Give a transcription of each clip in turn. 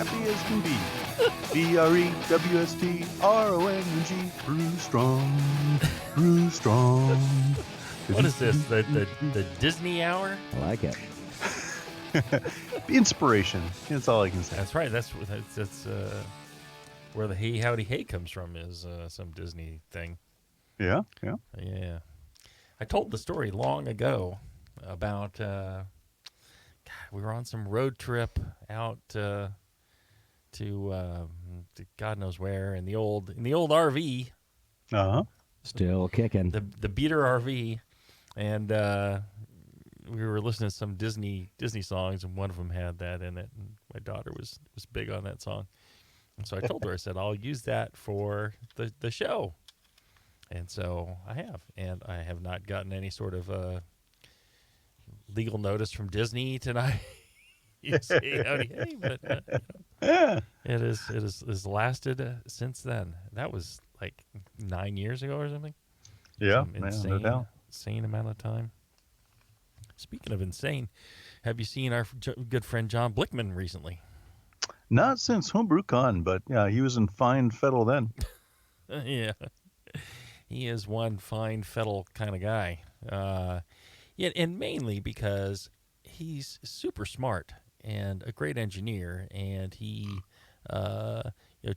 happy as can be. BREWSTRONG, brew strong, brew strong. What is this? The Disney hour? I like it. The inspiration. That's all I can say. That's right. That's where the Hey Howdy Hey comes from, is some Disney thing. Yeah, yeah. Yeah. I told the story long ago about we were on some road trip out to God knows where in the old RV. Uh-huh. Still kicking. The beater RV, and we were listening to some Disney songs, and one of them had that in it, and my daughter was big on that song. And so I told her, I said, I'll use that for the show. And so I have. And I have not gotten any sort of legal notice from Disney tonight. You say, howdy, hey, but Yeah. it has lasted since then. That was like 9 years ago or something. Yeah, Some no doubt. insane amount of time. Speaking of insane, have you seen our good friend John Blickman recently? Not since HomebrewCon, but yeah, he was in fine fettle then. Yeah. He is one fine fettle kind of guy. Yeah, and mainly because he's super smart and a great engineer, and he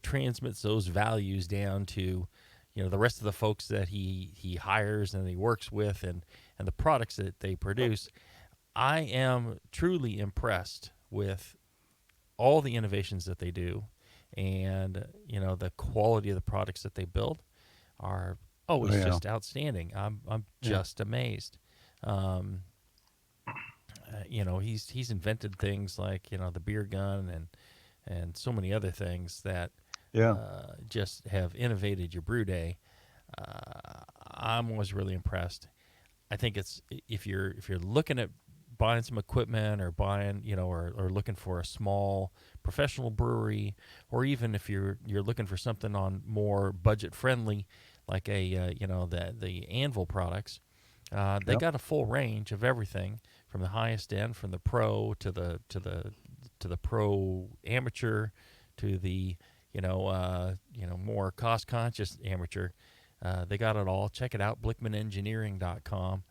transmits those values down to the rest of the folks that he hires and he works with, and the products that they produce. I am truly impressed with all the innovations that they do, and the quality of the products that they build are always just outstanding. I'm just amazed. He's invented things like the beer gun and so many other things that just have innovated your brew day. I'm always really impressed. I think it's if you're looking at buying some equipment or buying or looking for a small professional brewery, or even if you're looking for something on more budget friendly, like the Anvil products, they got a full range of everything from the highest end, from the pro to the pro amateur to the more cost conscious amateur. They got it all. Check it out, BlickmanEngineering.com.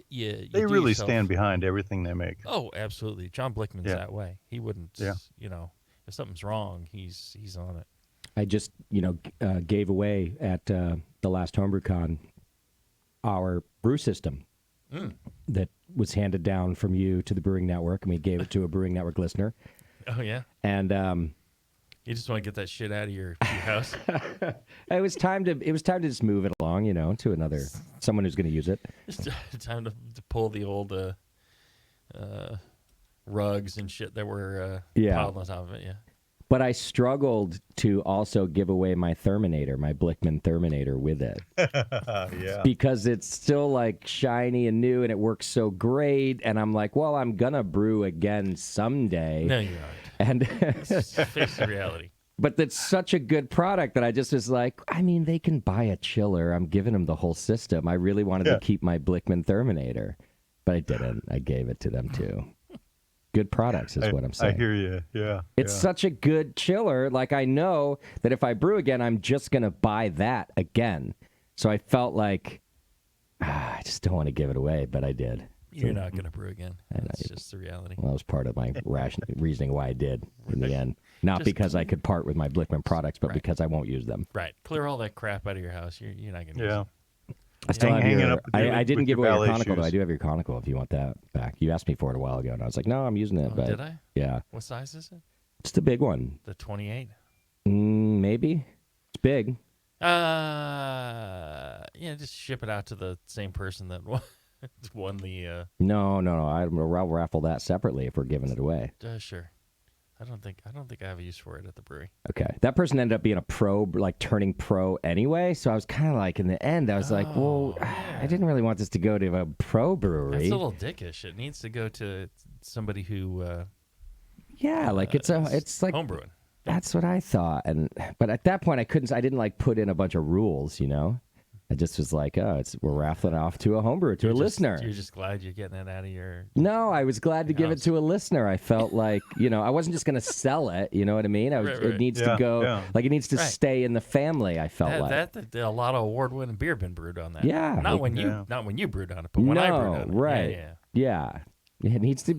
They really stand behind everything they make. Oh, absolutely. John Blickman's that way. He wouldn't, if something's wrong, he's on it. I just, gave away at the last HomebrewCon our brew system that was handed down from you to the Brewing Network, and we gave it to a Brewing Network listener. Oh, yeah? And you just want to get that shit out of your house? it was time to just move it along, to someone who's going to use it. It's time to pull the old rugs and shit that were piled on top of it, yeah. But I struggled to also give away my Therminator, my Blickman Therminator, with it. Yeah. Because it's still like shiny and new and it works so great. And I'm like, well, I'm going to brew again someday. No, you aren't. And Just face the reality. But it's such a good product that I just was like, they can buy a chiller. I'm giving them the whole system. I really wanted to keep my Blickman Therminator, but I didn't. I gave it to them too. Good products is what I'm saying. I hear you. Yeah. It's such a good chiller. Like, I know that if I brew again, I'm just going to buy that again. So I felt like, I just don't want to give it away, but I did. You're not going to brew again. That's just the reality. Well, that was part of my reasoning why I did in the end. Not just because I could part with my Blickman products, but because I won't use them. Right. Clear all that crap out of your house. You're not going to use it. I still have your, I didn't give away your conical, though. I do have your conical if you want that back. You asked me for it a while ago, and I was like, no, I'm using it. But, did I? Yeah. What size is it? It's the big one. The 28? Maybe. It's big. Just ship it out to the same person that won the... No. I'll raffle that separately if we're giving it away. Sure. I don't think I have a use for it at the brewery. Okay. That person ended up being a pro, like turning pro anyway. So I was kind of like, in the end, I was like, well, I didn't really want this to go to a pro brewery. That's a little dickish. It needs to go to somebody who. It's like homebrewing. That's what I thought. But at that point, I didn't like put in a bunch of rules, I just was like, oh, we're raffling off to a homebrewer, to a listener. You're just glad you're getting it out of your... No, I was glad to give it to a listener. I felt like, I wasn't just going to sell it. You know what I mean? It needs to go, like it needs to stay in the family, I felt like. A lot of award-winning beer been brewed on that. Yeah. Not when you brewed on it, but when I brewed on it. Right. Yeah. It needs to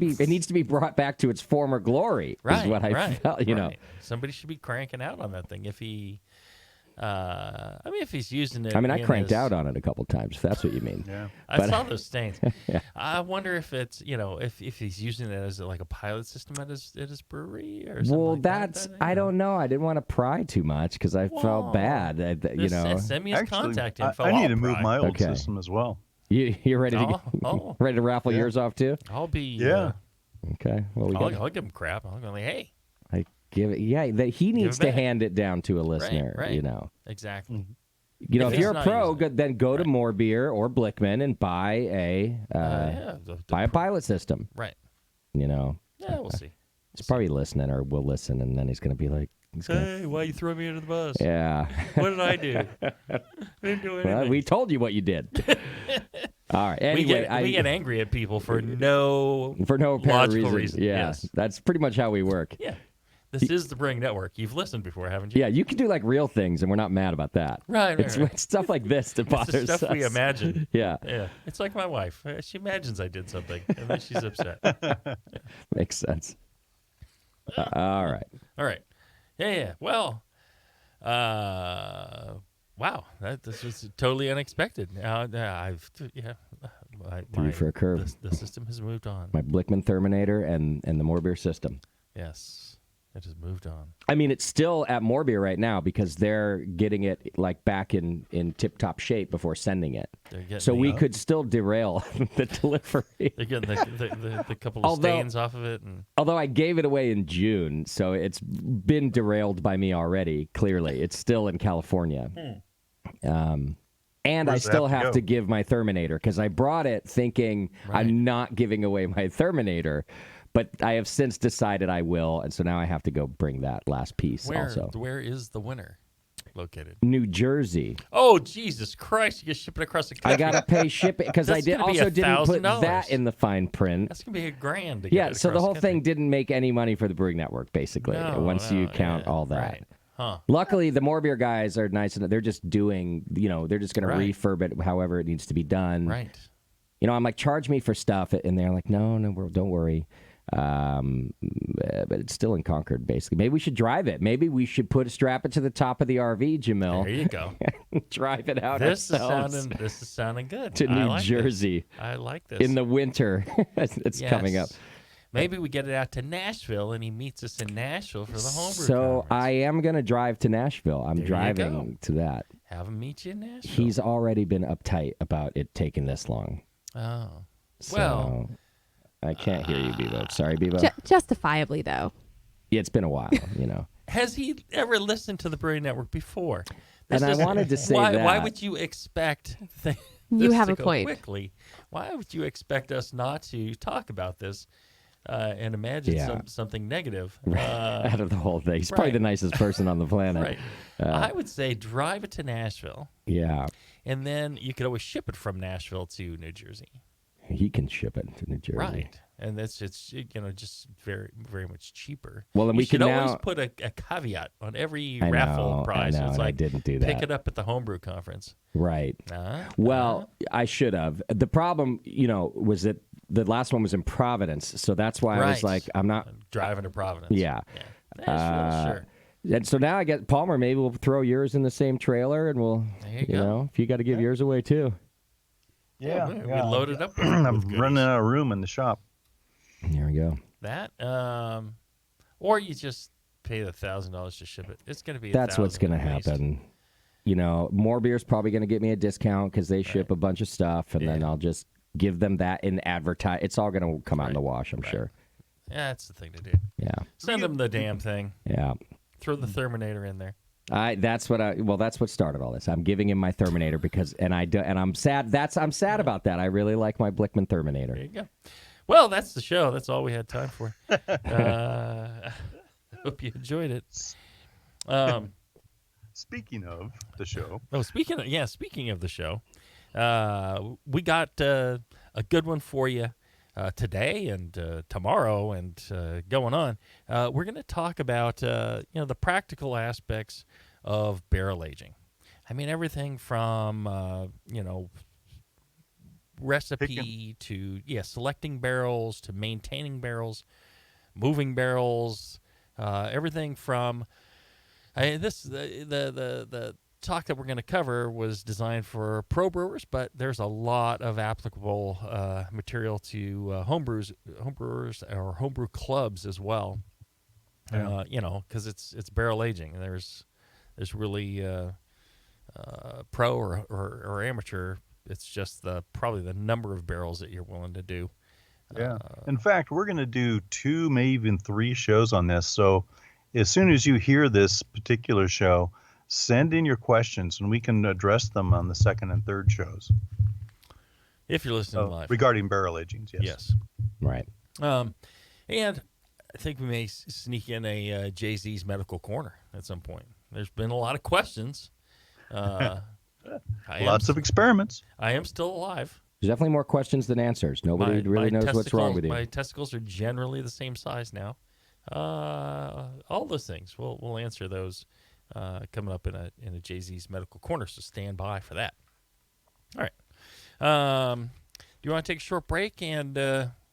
be brought back to its former glory, is what I felt, you know. Somebody should be cranking out on that thing if he... if he's using it. I cranked out on it a couple times, if that's what you mean. Yeah. I saw those stains. Yeah. I wonder if it's, if he's using it as like a pilot system at his brewery or something. Well, I don't know. I didn't want to pry too much because I felt bad. Send me his contact info. I need to move my old system as well. You're ready to ready to raffle yours off too? I'll be. Yeah. Okay. Well, I'll give him crap. I'll go like, hey. Give it, he needs to hand it down to a listener, right. Exactly. If you're a pro, then go to More Beer or Blickman and buy a pilot system. Right. Yeah, we'll see. He's probably listening or will listen, and then he's going to be like, hey, why you throw me under the bus? Yeah. What did I do? I didn't do anything. Well, we told you what you did. All right. Anyway, we get angry at people for no apparent reason. Yeah, yes. That's pretty much how we work. Yeah. This is the Brewing Network. You've listened before, haven't you? Yeah, you can do like real things, and we're not mad about that. Right. It's stuff like this that bothers us. Stuff we imagine. Yeah. It's like my wife. She imagines I did something, and then she's upset. Makes sense. All right. Yeah. Well, wow. This was totally unexpected. Threw you for a curve. The system has moved on. My Blickman Terminator and the More Beer system. Yes. It has moved on. It's still at More Beer right now because they're getting it like back in tip-top shape before sending it. So we could still derail the delivery. They're getting the couple of stains off of it. Although I gave it away in June, so it's been derailed by me already, clearly. It's still in California. And I still have to give my Terminator because I brought it thinking I'm not giving away my Terminator. But I have since decided I will, and so now I have to go bring that last piece also. Where is the winner located? New Jersey. Oh, Jesus Christ. You ship it across the country. I got to pay shipping because I didn't put that in the fine print. That's going to be $1,000 to get it so the whole the thing didn't make any money for the Brewing Network, basically, once you count all that. Right. Huh. Luckily, the More Beer guys are nice enough. They're just doing, they're just going to refurb it however it needs to be done. Right. I'm like, charge me for stuff, and they're like, no, don't worry. But it's still in Concord, basically. Maybe we should drive it. Maybe we should strap it to the top of the RV, Jamil. There you go. Drive it out This ourselves. is sounding good. To New Jersey. I like this. In the winter. It's coming up. Maybe we get it out to Nashville, and he meets us in Nashville for the homebrew So conference. I am going to drive to Nashville. I'm driving to that. Have him meet you in Nashville. He's already been uptight about it taking this long. Oh. So, well... I can't hear you, Bebo. Sorry, Bebo. Justifiably, though. Yeah, it's been a while, Has he ever listened to the Brewing Network before? And I wanted to say that. Why would you expect you have to a go point. quickly? Why would you expect us not to talk about this and imagine something negative? Out of the whole thing. He's probably the nicest person on the planet. Right. I would say drive it to Nashville. Yeah. And then you could always ship it from Nashville to New Jersey. He can ship it to New Jersey. Right. And it's just very, very much cheaper. Well, and we can always put a caveat on every raffle prize. It's like, I didn't do that. Pick it up at the homebrew conference. Right. Well, I should have. The problem, was that the last one was in Providence, so that's why I was like, I'm not driving to Providence. Yeah. Nashville, sure. And so now I get Palmer. Maybe we'll throw yours in the same trailer, and we'll, if you got to give yours away too. Yeah, we loaded up. I'm running out of room in the shop. There we go. That, or you just pay the $1,000 to ship it. It's going to be. That's what's going to happen. More Beer's probably going to get me a discount because they ship a bunch of stuff, and then I'll just give them that in advertise. It's all going to come out in the wash, I'm sure. Yeah, that's the thing to do. Yeah. Send them the damn thing. Yeah. Throw the Terminator in there. That's what started all this. I'm giving him my Terminator and I'm sad. I'm sad about that. I really like my Blickman Terminator. There you go. Well, that's the show. That's all we had time for. Hope you enjoyed it. Speaking of the show, speaking of the show, we got a good one for you today and tomorrow and going on. We're going to talk about the practical aspects of barrel aging. I mean, everything from recipe to selecting barrels to maintaining barrels, moving barrels, everything from the talk that we're going to cover was designed for pro brewers, but there's a lot of applicable material to homebrewers or homebrew clubs as well. Yeah. Because it's barrel aging. There's really pro or amateur. It's just probably the number of barrels that you're willing to do. Yeah. In fact, we're going to do 2, maybe even 3 shows on this. So as soon as you hear this particular show, send in your questions and we can address them on the second and third shows. If you're listening live. Regarding barrel agings, yes. Yes. Right. And I think we may sneak in a Jay-Z's medical corner at some point. There's been a lot of questions. Lots of experiments. I am still alive. There's definitely more questions than answers. Nobody really knows what's wrong with you. My testicles are generally the same size now. All those things. We'll answer those coming up in a Jay-Z's medical corner, so stand by for that. All right. Do you want to take a short break and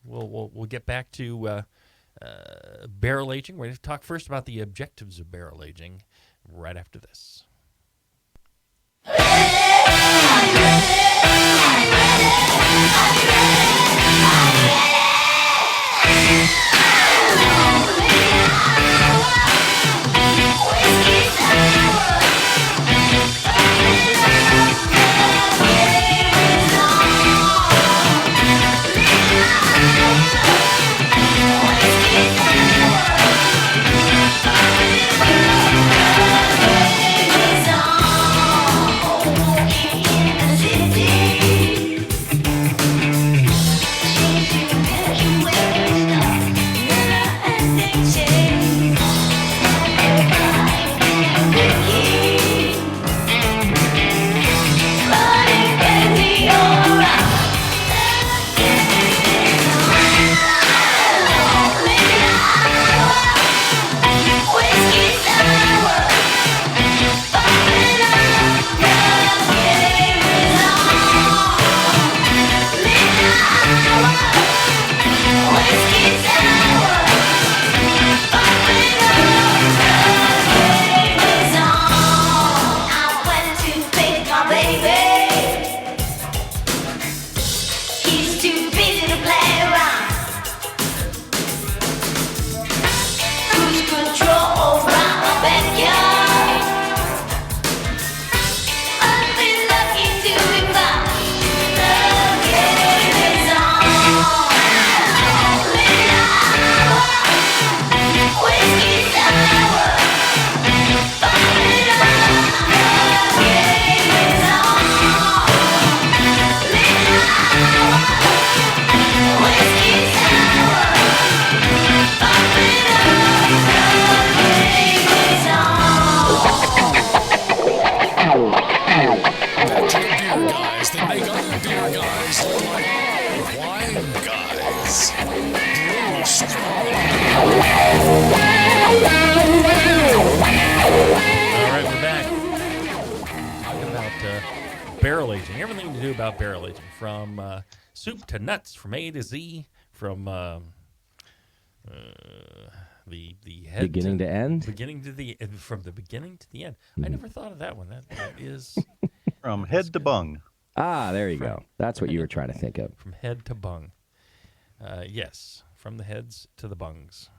we'll get back to barrel aging? We're going to talk first about the objectives of barrel aging right after this. Barrel aging, everything to do about barrel aging, from soup to nuts, from A to Z, from the head beginning to end, from the beginning to the end. I never thought of that one. That is from head to bung. Ah, there you go. That's what you were trying to think of. From head to bung. Yes, from the heads to the bungs.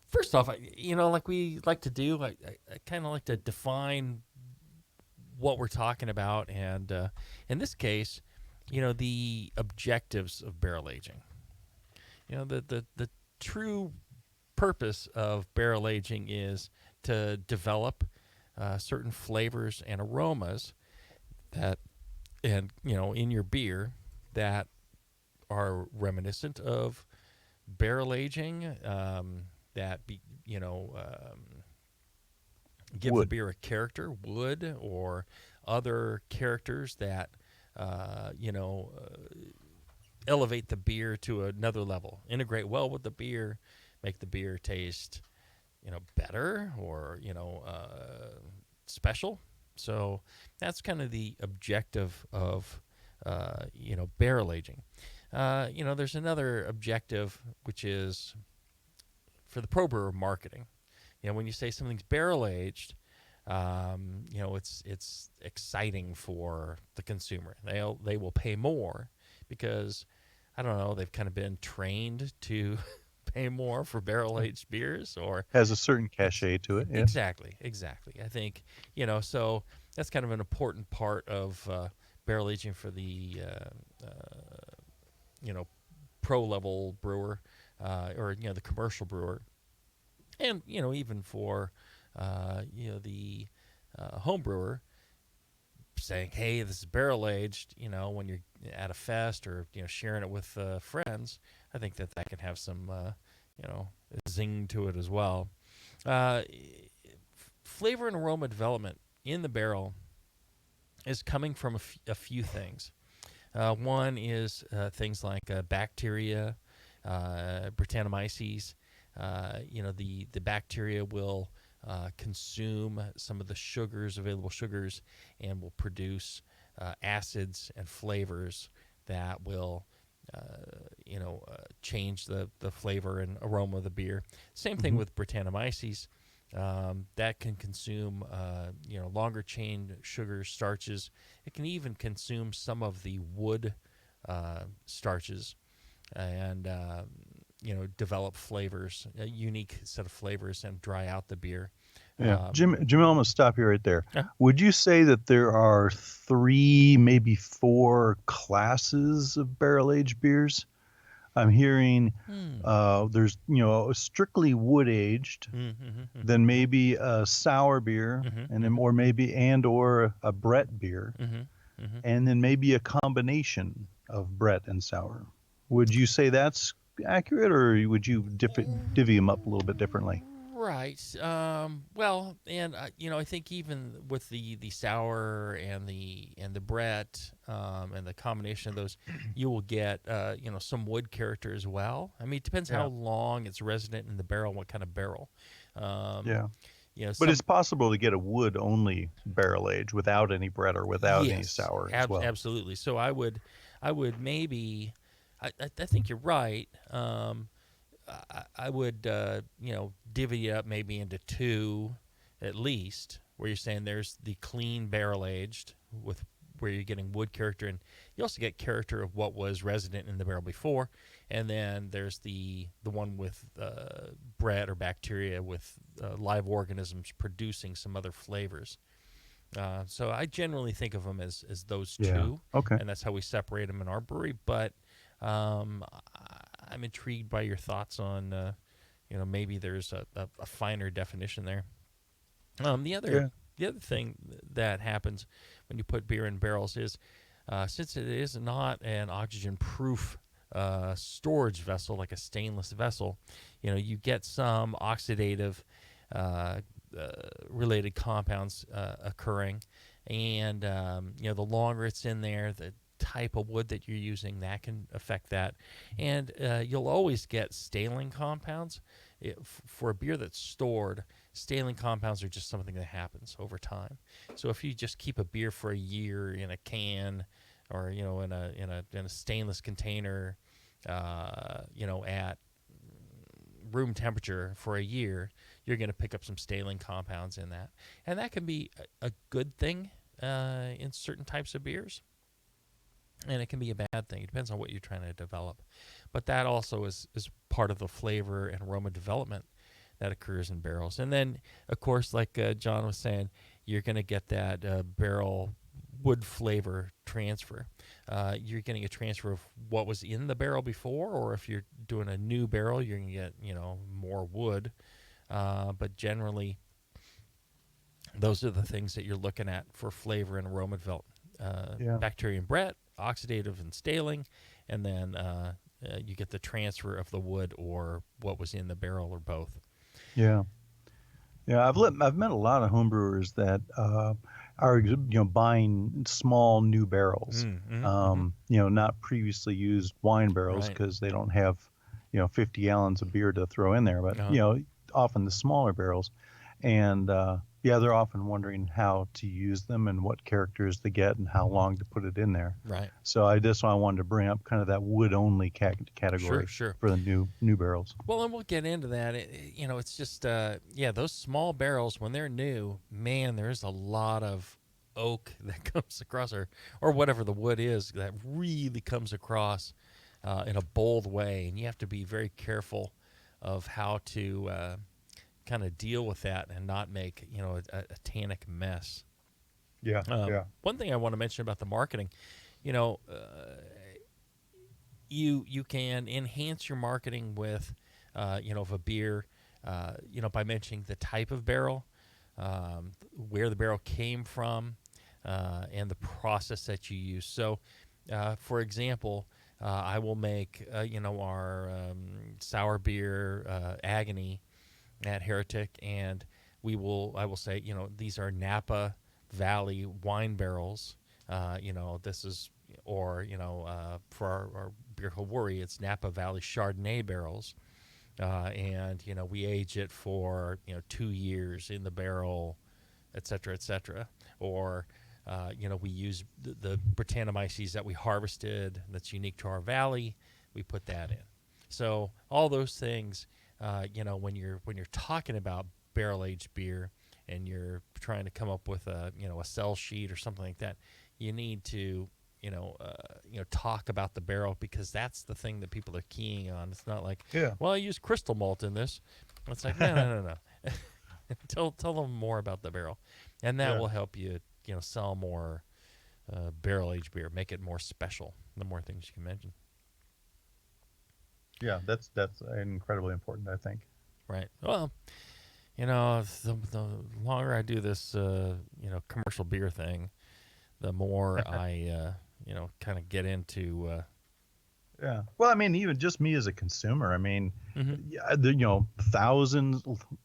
First off, like we like to do, I kind of like to define what we're talking about, and in this case, the objectives of barrel aging. The true purpose of barrel aging is to develop certain flavors and aromas in your beer that are reminiscent of barrel aging, give wood. the beer a character, wood or other characters that elevate the beer to another level, integrate well with the beer, make the beer taste better or special. So that's kind of the objective of barrel aging. There's another objective, which is for the pro brewer, marketing. When you say something's barrel aged, it's exciting for the consumer. They will pay more because, I don't know, they've kind of been trained to pay more for barrel aged beers, or has a certain cachet to it. Yes. Exactly. I think so that's kind of an important part of barrel aging for the pro level brewer, or the commercial brewer, and even for the home brewer, saying, hey, this is barrel aged, when you're at a fest or sharing it with friends. I think that can have some zing to it as well. Flavor and aroma development in the barrel is coming from a few things. One is things like bacteria, Brettanomyces. The bacteria will consume some of the available sugars, and will produce acids and flavors that will change the flavor and aroma of the beer. Same thing with Brettanomyces. That can consume longer chain sugars, starches. It can even consume some of the wood starches, and develop flavors, a unique set of flavors, and dry out the beer. Yeah, Jamil, I'm going to stop you right there. Yeah. Would you say that there are 3, maybe 4 classes of barrel-aged beers? I'm hearing there's, strictly wood-aged, then maybe a sour beer, and then or maybe or a Brett beer, and then maybe a combination of Brett and sour. Would you say that's accurate, or would you divvy them up a little bit differently? Right. Well, and I think even with the sour and the Brett, and the combination of those, you will get some wood character as well. I mean, it depends how long it's resident in the barrel, what kind of barrel. But it's possible to get a wood only barrel age without any Brett or without any sour as well. Absolutely. So I would maybe, I think you're right. I would, divvy it up maybe into 2 at least, where you're saying there's the clean barrel aged, with where you're getting wood character, and you also get character of what was resident in the barrel before, and then there's the one with Brett or bacteria with live organisms producing some other flavors. So I generally think of them as those 2, okay, and that's how we separate them in our brewery. But I'm intrigued by your thoughts on, maybe there's a finer definition there. The other thing that happens when you put beer in barrels is, since it is not an oxygen-proof storage vessel like a stainless vessel, you get some oxidative related compounds occurring, and the longer it's in there, the type of wood that you're using, that can affect that. And you'll always get staling compounds. For a beer that's stored, staling compounds are just something that happens over time. So if you just keep a beer for a year in a can, or in a stainless container, at room temperature for a year, you're going to pick up some staling compounds in that, and that can be a good thing in certain types of beers. And it can be a bad thing. It depends on what you're trying to develop. But that also is part of the flavor and aroma development that occurs in barrels. And then, of course, like John was saying, you're going to get that barrel wood flavor transfer. You're getting a transfer of what was in the barrel before, or if you're doing a new barrel, you're going to get, more wood. But generally, those are the things that you're looking at for flavor and aroma development. Bacteria and Brett, oxidative and staling, and then you get the transfer of the wood or what was in the barrel, or both. Yeah. Yeah, I've met a lot of homebrewers that are buying small new barrels, not previously used wine barrels Right. because they don't have 50 gallons of beer to throw in there, but Uh-huh. often the smaller barrels, and yeah, they're often wondering how to use them and what characters to get and how long to put it in there. Right. So I wanted to bring up kind of that wood only Sure, category sure. for the new barrels. Well, and we'll get into that. It's just, yeah, those small barrels, when they're new, man, there's a lot of oak that comes across, or whatever the wood is, that really comes across in a bold way. And you have to be very careful of how to kind of deal with that and not make, a tannic mess. Yeah, yeah, One thing I want to mention about the marketing, you know, you can enhance your marketing with, of a beer, by mentioning the type of barrel, where the barrel came from, and the process that you use. So, for example, I will make, our sour beer agony at Heretic, and I will say, these are Napa Valley wine barrels. This is, or for our beer Hawaii, it's Napa Valley Chardonnay barrels, and we age it for 2 years in the barrel, et cetera, et cetera. Or we use the Brettanomyces that we harvested that's unique to our valley. We put that in. So all those things, when you're talking about barrel aged beer and you're trying to come up with a sell sheet or something like that, you need to talk about the barrel, because that's the thing that people are keying on. It's not like, yeah. well, I use crystal malt in this. It's like, no. Tell them more about the barrel, and that Yeah. will help you sell more barrel aged beer, make it more special. The more things you can mention. Yeah, that's incredibly important, I think. Right. Well, the longer I do this, commercial beer thing, the more I, kind of get into. Yeah. Well, I mean, even just me as a consumer, I mean, Mhm. yeah,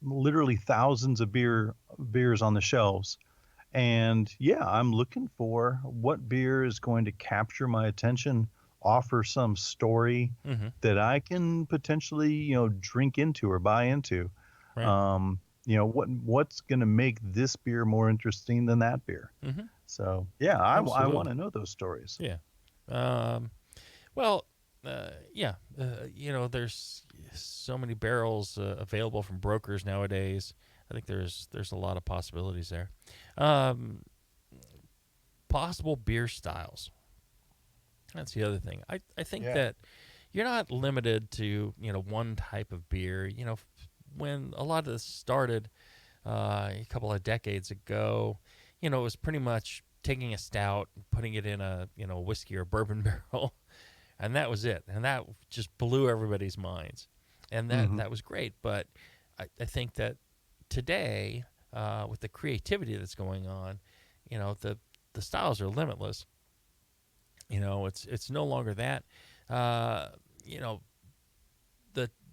literally thousands of beers on the shelves. And yeah, I'm looking for what beer is going to capture my attention, offer some story Mhm. that I can potentially, drink into or buy into. Right. What's going to make this beer more interesting than that beer? Mhm. So yeah, I want Absolutely. to know those stories. Yeah. Um, well, yeah. There's so many barrels available from brokers nowadays. I think there's a lot of possibilities there. Um, Possible beer styles. That's the other thing. I think Yeah. that you're not limited to one type of beer. When a lot of this started a couple of decades ago, it was pretty much taking a stout and putting it in a whiskey or bourbon barrel, and that was it. And that just blew everybody's minds, and that Hmm. that was great. But I think that today, with the creativity that's going on, the styles are limitless. It's no longer that. Uh, you know,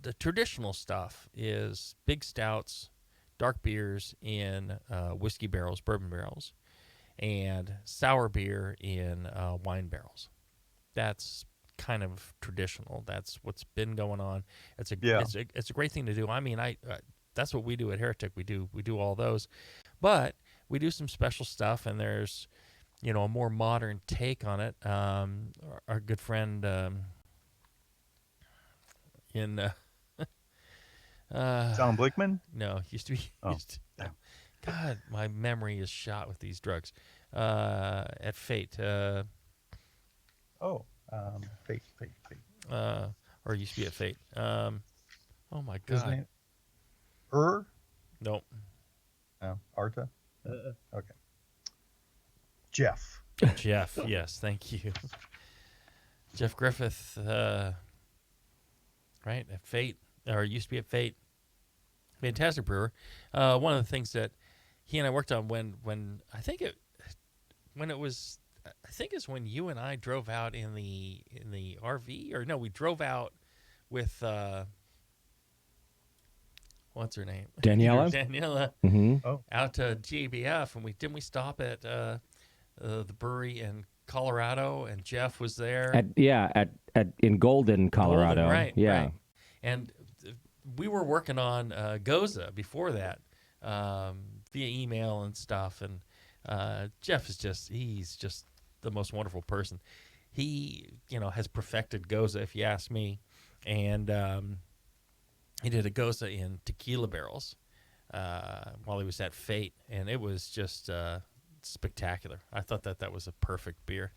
the traditional stuff is big stouts, dark beers in whiskey barrels, bourbon barrels, and sour beer in wine barrels. That's kind of traditional. That's what's been going on. Yeah. It's a great thing to do. I mean, I that's what we do at Heretic. We do all those, but we do some special stuff, and there's a more modern take on it. Our good friend in uh, John Blickman. no, used to be Oh, used to, yeah. God, my memory is shot with these drugs. At Fate, Oh, fate. uh, or used to be at Fate. Oh my His God, name no, No, Arta. Okay. Jeff. Jeff. Yes, thank you, Jeff Griffith. Right at Fate, or used to be at Fate. Fantastic brewer. One of the things that he and I worked on when when it was, I think it's when you and I drove out in the RV, or no, we drove out with what's her name? Daniela? Daniela. Mm-hmm. Out to GABF, and we stop at the brewery in Colorado, and Jeff was there. In Golden, Colorado. Golden, right, yeah. Right. And we were working on Goza before that via email and stuff, and Jeff is he's just the most wonderful person. He, has perfected Goza, if you ask me, and he did a Goza in tequila barrels while he was at Fate, and it was just spectacular. I thought that was a perfect beer.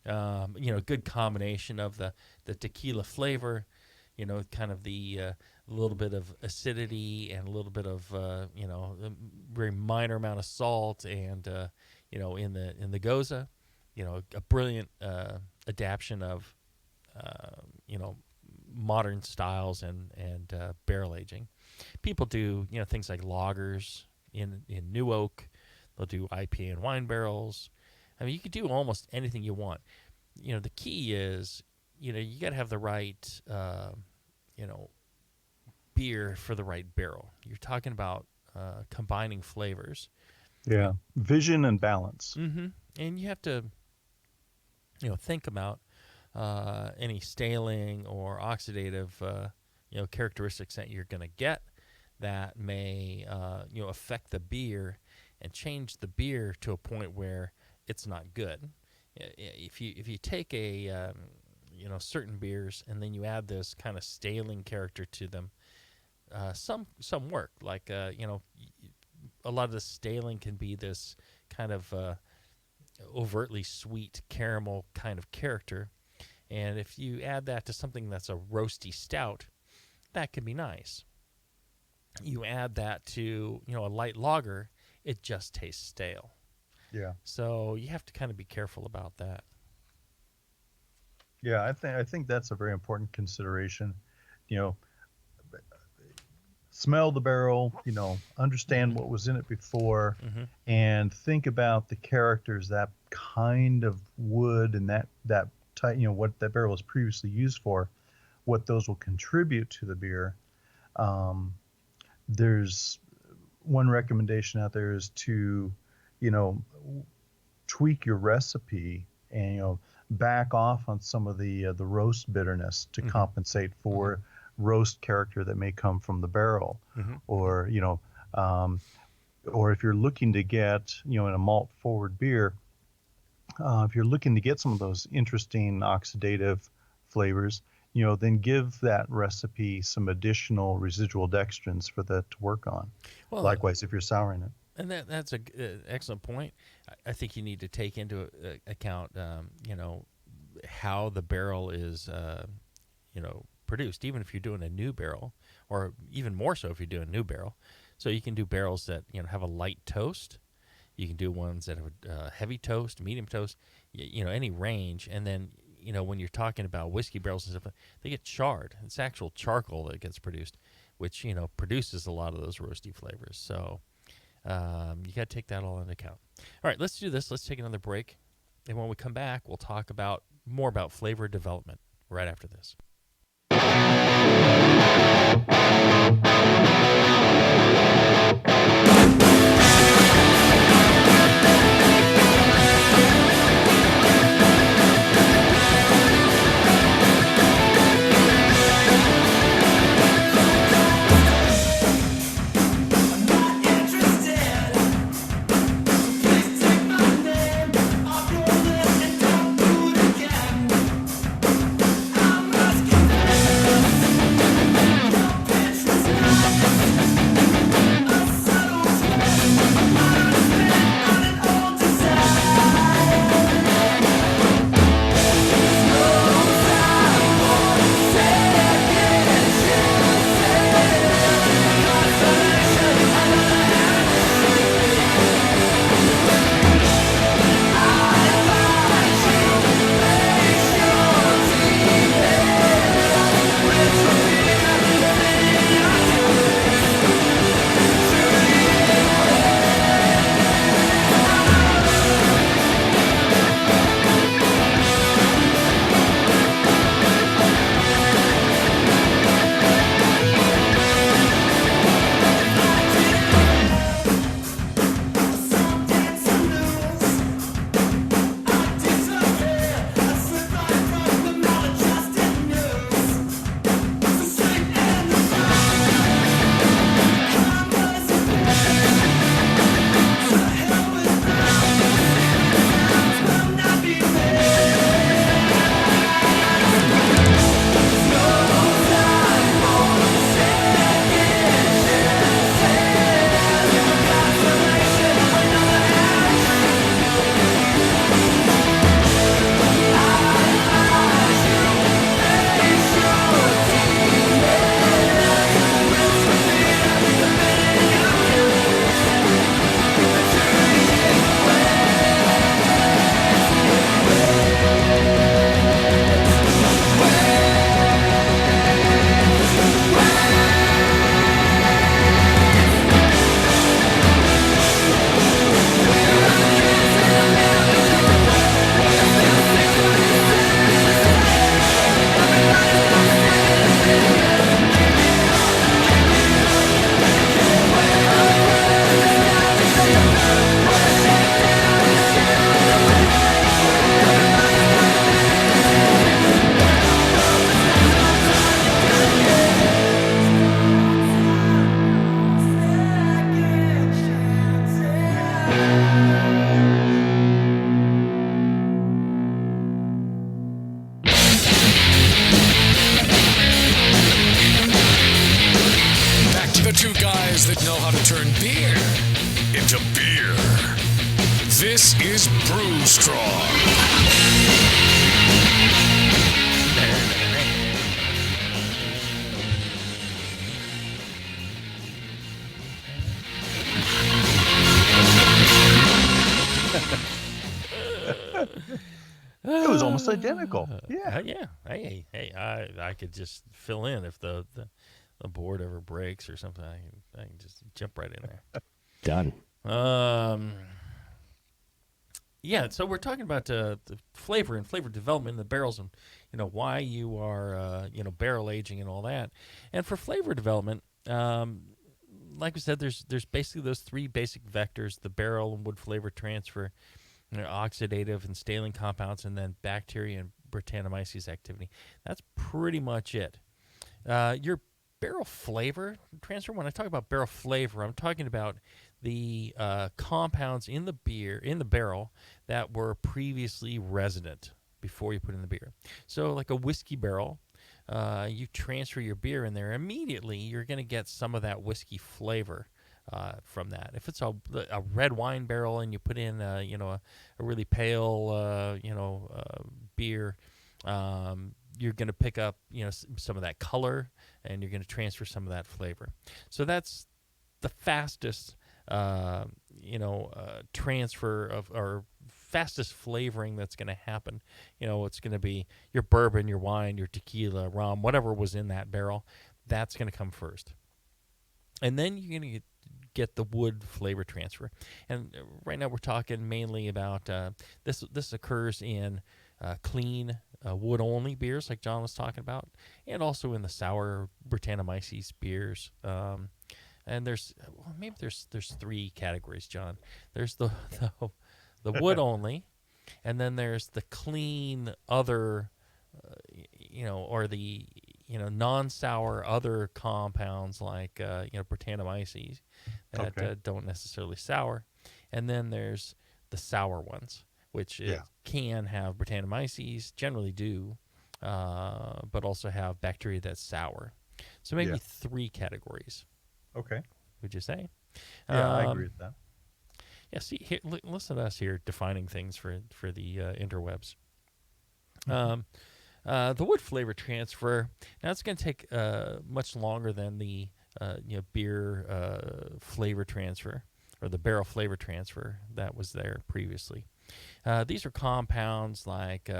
Good combination of the tequila flavor, kind of the little bit of acidity and a little bit of a very minor amount of salt, and in the Goza, a brilliant adaptation of modern styles and barrel aging. People do things like lagers in new oak. They'll do IPA and wine barrels. I mean, you could do almost anything you want. The key is you got to have the right beer for the right barrel. You're talking about combining flavors. Yeah, vision and balance. Mm-hmm. And you have to think about any staling or oxidative characteristics that you're going to get that may affect the beer and change the beer to a point where it's not good. If you take a certain beers and then you add this kind of staling character to them, some work. Like a lot of the staling can be this kind of overtly sweet caramel kind of character, and if you add that to something that's a roasty stout, that can be nice. You add that to a light lager, it just tastes stale. Yeah. So you have to kind of be careful about that. Yeah, I think that's a very important consideration. Smell the barrel, understand what was in it before, and think about the characters, that kind of wood and that type, what that barrel was previously used for, what those will contribute to the beer. There's one recommendation out there is to, tweak your recipe and, back off on some of the roast bitterness to compensate for roast character that may come from the barrel, or or if you're looking to get in a malt forward beer, if you're looking to get some of those interesting oxidative flavors, then give that recipe some additional residual dextrins for that to work on. Well, likewise, if you're souring it. And that's an excellent point. I think you need to take into account, how the barrel is, produced, even if you're doing a new barrel, or even more so if you're doing a new barrel. So you can do barrels that have a light toast. You can do ones that have a heavy toast, medium toast, any range. And then when you're talking about whiskey barrels and stuff, they get charred. It's actual charcoal that gets produced, which produces a lot of those roasty flavors. So you got to take that all into account. All right, let's do this. Let's take another break, and when we come back, we'll talk more about flavor development right after this. to beer. This is Brew Strong. It was almost identical. Yeah. Yeah. Hey, I could just fill in if the board ever breaks or something. I can just jump right in there. Done. Yeah, so we're talking about the flavor and flavor development in the barrels, and why you are barrel aging and all that. And for flavor development, like we said, there's basically those three basic vectors: the barrel and wood flavor transfer, oxidative and staling compounds, and then bacteria and Brettanomyces activity. That's pretty much it. Your barrel flavor transfer, when I talk about barrel flavor, I'm talking about the compounds in the barrel that were previously resident before you put in the beer. So like a whiskey barrel, you transfer your beer in there, immediately you're going to get some of that whiskey flavor from that. If it's a red wine barrel and you put in a really pale beer, you're going to pick up some of that color, and you're going to transfer some of that flavor. So that's the fastest transfer of, or fastest flavoring that's going to happen. It's going to be your bourbon, your wine, your tequila, rum, whatever was in that barrel. That's going to come first, and then you're going to get the wood flavor transfer. And right now we're talking mainly about this occurs in clean wood only beers, like John was talking about, and also in the sour Brettanomyces beers. And there's three categories, John. There's the wood only, and then there's the clean other, or the non-sour other compounds like Brettanomyces that don't necessarily sour, and then there's the sour ones, which can have Brettanomyces, generally do, but also have bacteria that's sour. So maybe three categories. Okay. Would you say? Yeah, I agree with that. Yeah. See, here, listen to us here defining things for the interwebs. The wood flavor transfer. Now it's going to take much longer than the beer flavor transfer, or the barrel flavor transfer that was there previously. These are compounds like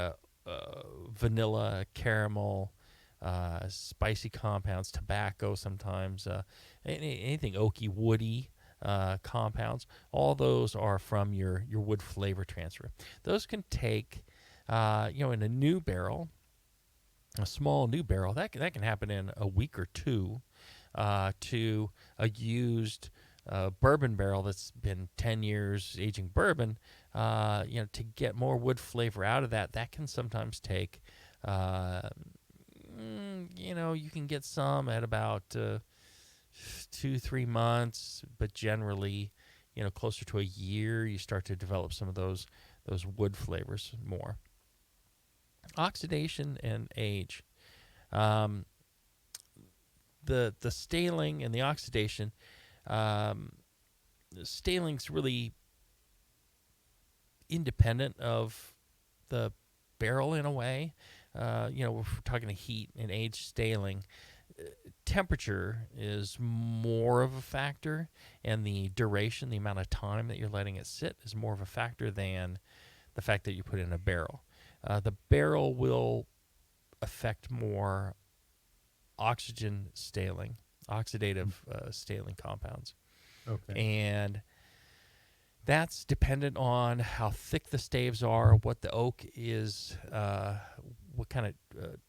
vanilla, caramel, spicy compounds, tobacco sometimes, anything oaky, woody compounds. All those are from your wood flavor transfer. Those can take, in a new barrel, a small new barrel, that can happen in a week or two, to a used bourbon barrel that's been 10 years aging bourbon. To get more wood flavor out of that can sometimes take, you can get some at about 2-3 months, but generally, closer to a year, you start to develop some of those wood flavors more. Oxidation and age. The staling and the oxidation. Staling's really independent of the barrel in a way. If we're talking to heat and age staling, temperature is more of a factor, and the duration, the amount of time that you're letting it sit, is more of a factor than the fact that you put it in a barrel. The barrel will affect more oxygen staling, oxidative staling compounds. Okay. And that's dependent on how thick the staves are, what the oak is, what kind of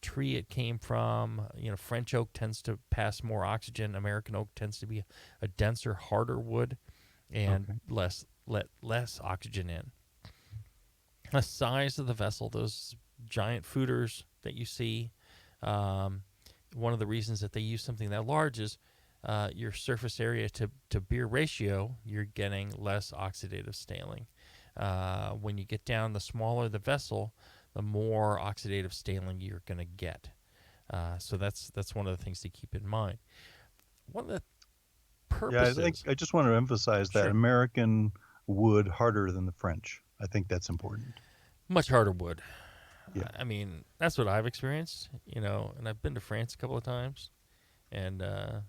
tree it came from. French oak tends to pass more oxygen. American oak tends to be a denser, harder wood, and less oxygen in. The size of the vessel, those giant foeders that you see, one of the reasons that they use something that large is your surface area to beer ratio, you're getting less oxidative staling. When you get down, the smaller the vessel, the more oxidative staling you're going to get. So that's one of the things to keep in mind. One of the purposes. I just want to emphasize that Sure. American wood harder than the French. I think that's important. Much harder wood. Yeah. I mean, that's what I've experienced, and I've been to France a couple of times, and I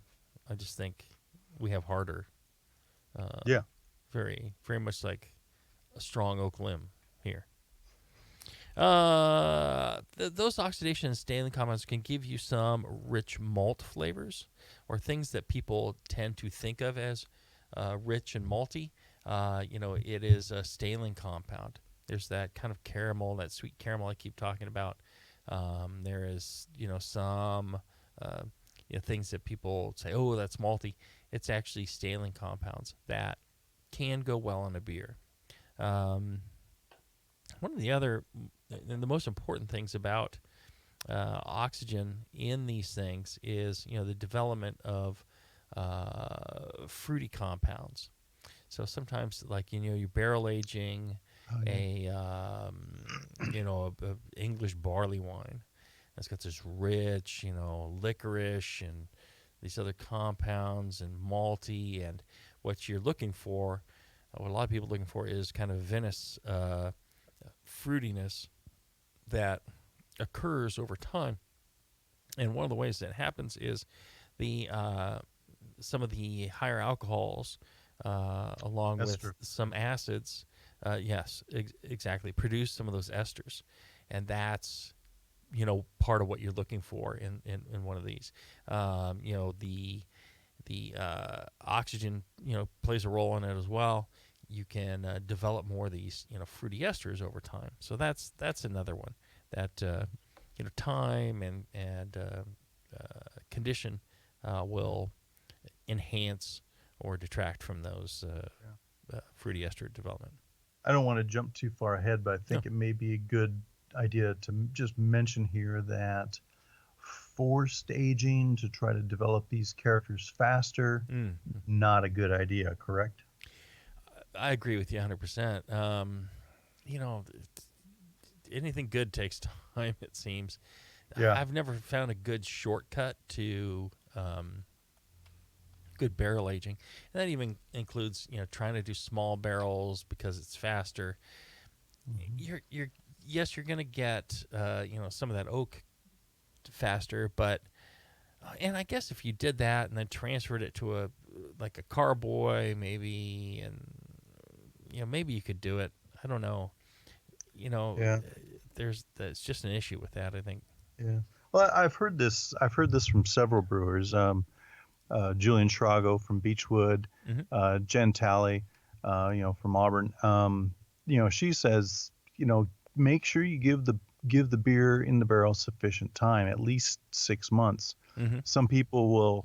just think we have harder. Yeah. Very, very much like a strong oak limb here. Those oxidation and staling compounds can give you some rich malt flavors, or things that people tend to think of as rich and malty. It is a staling compound. There's that kind of caramel, that sweet caramel I keep talking about. There is, some things that people say, oh, that's malty. It's actually staling compounds that can go well in a beer. One of the other and the most important things about oxygen in these things is, the development of fruity compounds. So sometimes, like, you're barrel aging a English barley wine. It's got this rich, licorice and these other compounds and malty, and what you're looking for, what a lot of people are looking for, is kind of vinous fruitiness that occurs over time. And one of the ways that happens is the some of the higher alcohols, along Ester. with some acids, exactly, produce some of those esters, and that's part of what you're looking for in one of these. The oxygen plays a role in it as well. You can develop more of these fruity esters over time. So that's another one that time and condition will enhance or detract from those fruity ester development. I don't want to jump too far ahead, but I think it may be a good idea to just mention here that forced aging to try to develop these characters faster, not a good idea, correct? I agree with you 100%. Anything good takes time, it seems. Yeah. I've never found a good shortcut to good barrel aging, and that even includes trying to do small barrels because it's faster. You're going to get some of that oak faster, but and I guess if you did that and then transferred it to a carboy maybe, and maybe you could do it. I don't know. Yeah. It's just an issue with that, I think. Yeah. Well, I've heard this from several brewers. Julian Schrago from Beechwood, Jen Talley, from Auburn. She says, make sure you give the beer in the barrel sufficient time, at least 6 months. Some people will,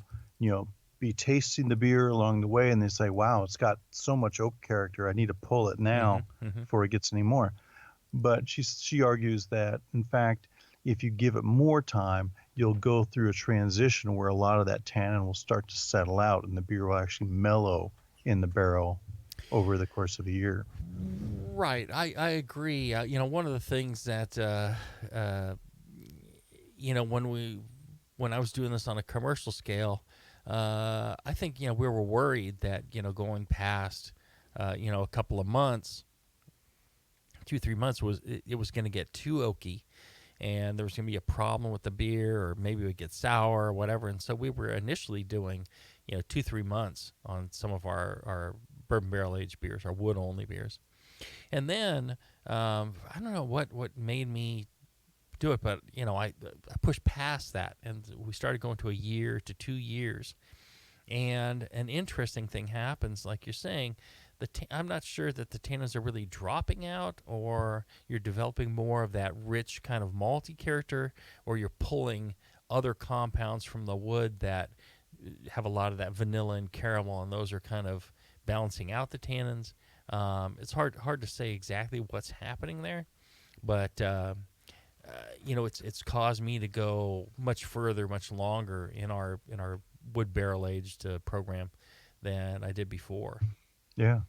be tasting the beer along the way, and they say, wow, it's got so much oak character, I need to pull it now before it gets any more. But she argues that, in fact, if you give it more time, you'll go through a transition where a lot of that tannin will start to settle out, and the beer will actually mellow in the barrel over the course of a year. Right, I agree. One of the things that when I was doing this on a commercial scale, I think we were worried that going past a couple of months, 2-3 months, it was going to get too oaky, and there was going to be a problem with the beer, or maybe it would get sour or whatever. And so we were initially doing 2-3 months on some of our bourbon barrel aged beers, our wood only beers. And then I don't know what made me do it, but I pushed past that, and we started going to a year to 2 years. And an interesting thing happens, like you're saying. I'm not sure that the tannins are really dropping out, or you're developing more of that rich kind of malty character, or you're pulling other compounds from the wood that have a lot of that vanilla and caramel, and those are kind of balancing out the tannins. It's hard to say exactly what's happening there, but it's caused me to go much further, much longer in our wood barrel aged program than I did before. Yeah.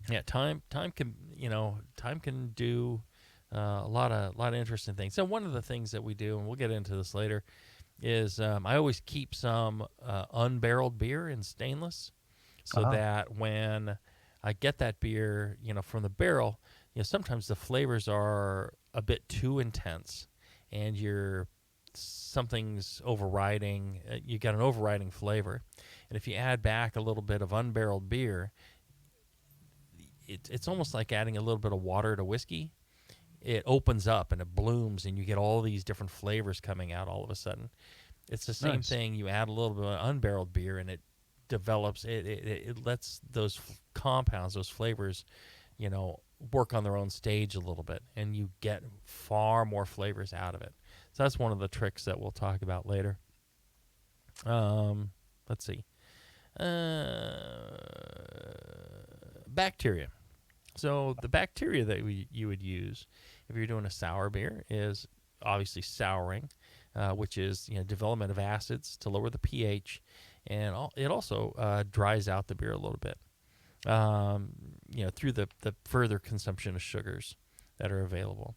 Yeah. Time can do a lot of interesting things. So one of the things that we do, and we'll get into this later, is I always keep some unbarreled beer in stainless, so that when I get that beer, from the barrel, sometimes the flavors are a bit too intense, and something's overriding. You got an overriding flavor, and if you add back a little bit of unbarreled beer, it's almost like adding a little bit of water to whiskey. It opens up and it blooms, and you get all these different flavors coming out all of a sudden. It's the same thing. You add a little bit of unbarreled beer, and it develops. It lets those compounds, those flavors, work on their own stage a little bit, and you get far more flavors out of it. So that's one of the tricks that we'll talk about later. Let's see. Bacteria. So the bacteria that you would use if you're doing a sour beer is obviously souring, which is development of acids to lower the pH, and it also dries out the beer a little bit, through the further consumption of sugars that are available.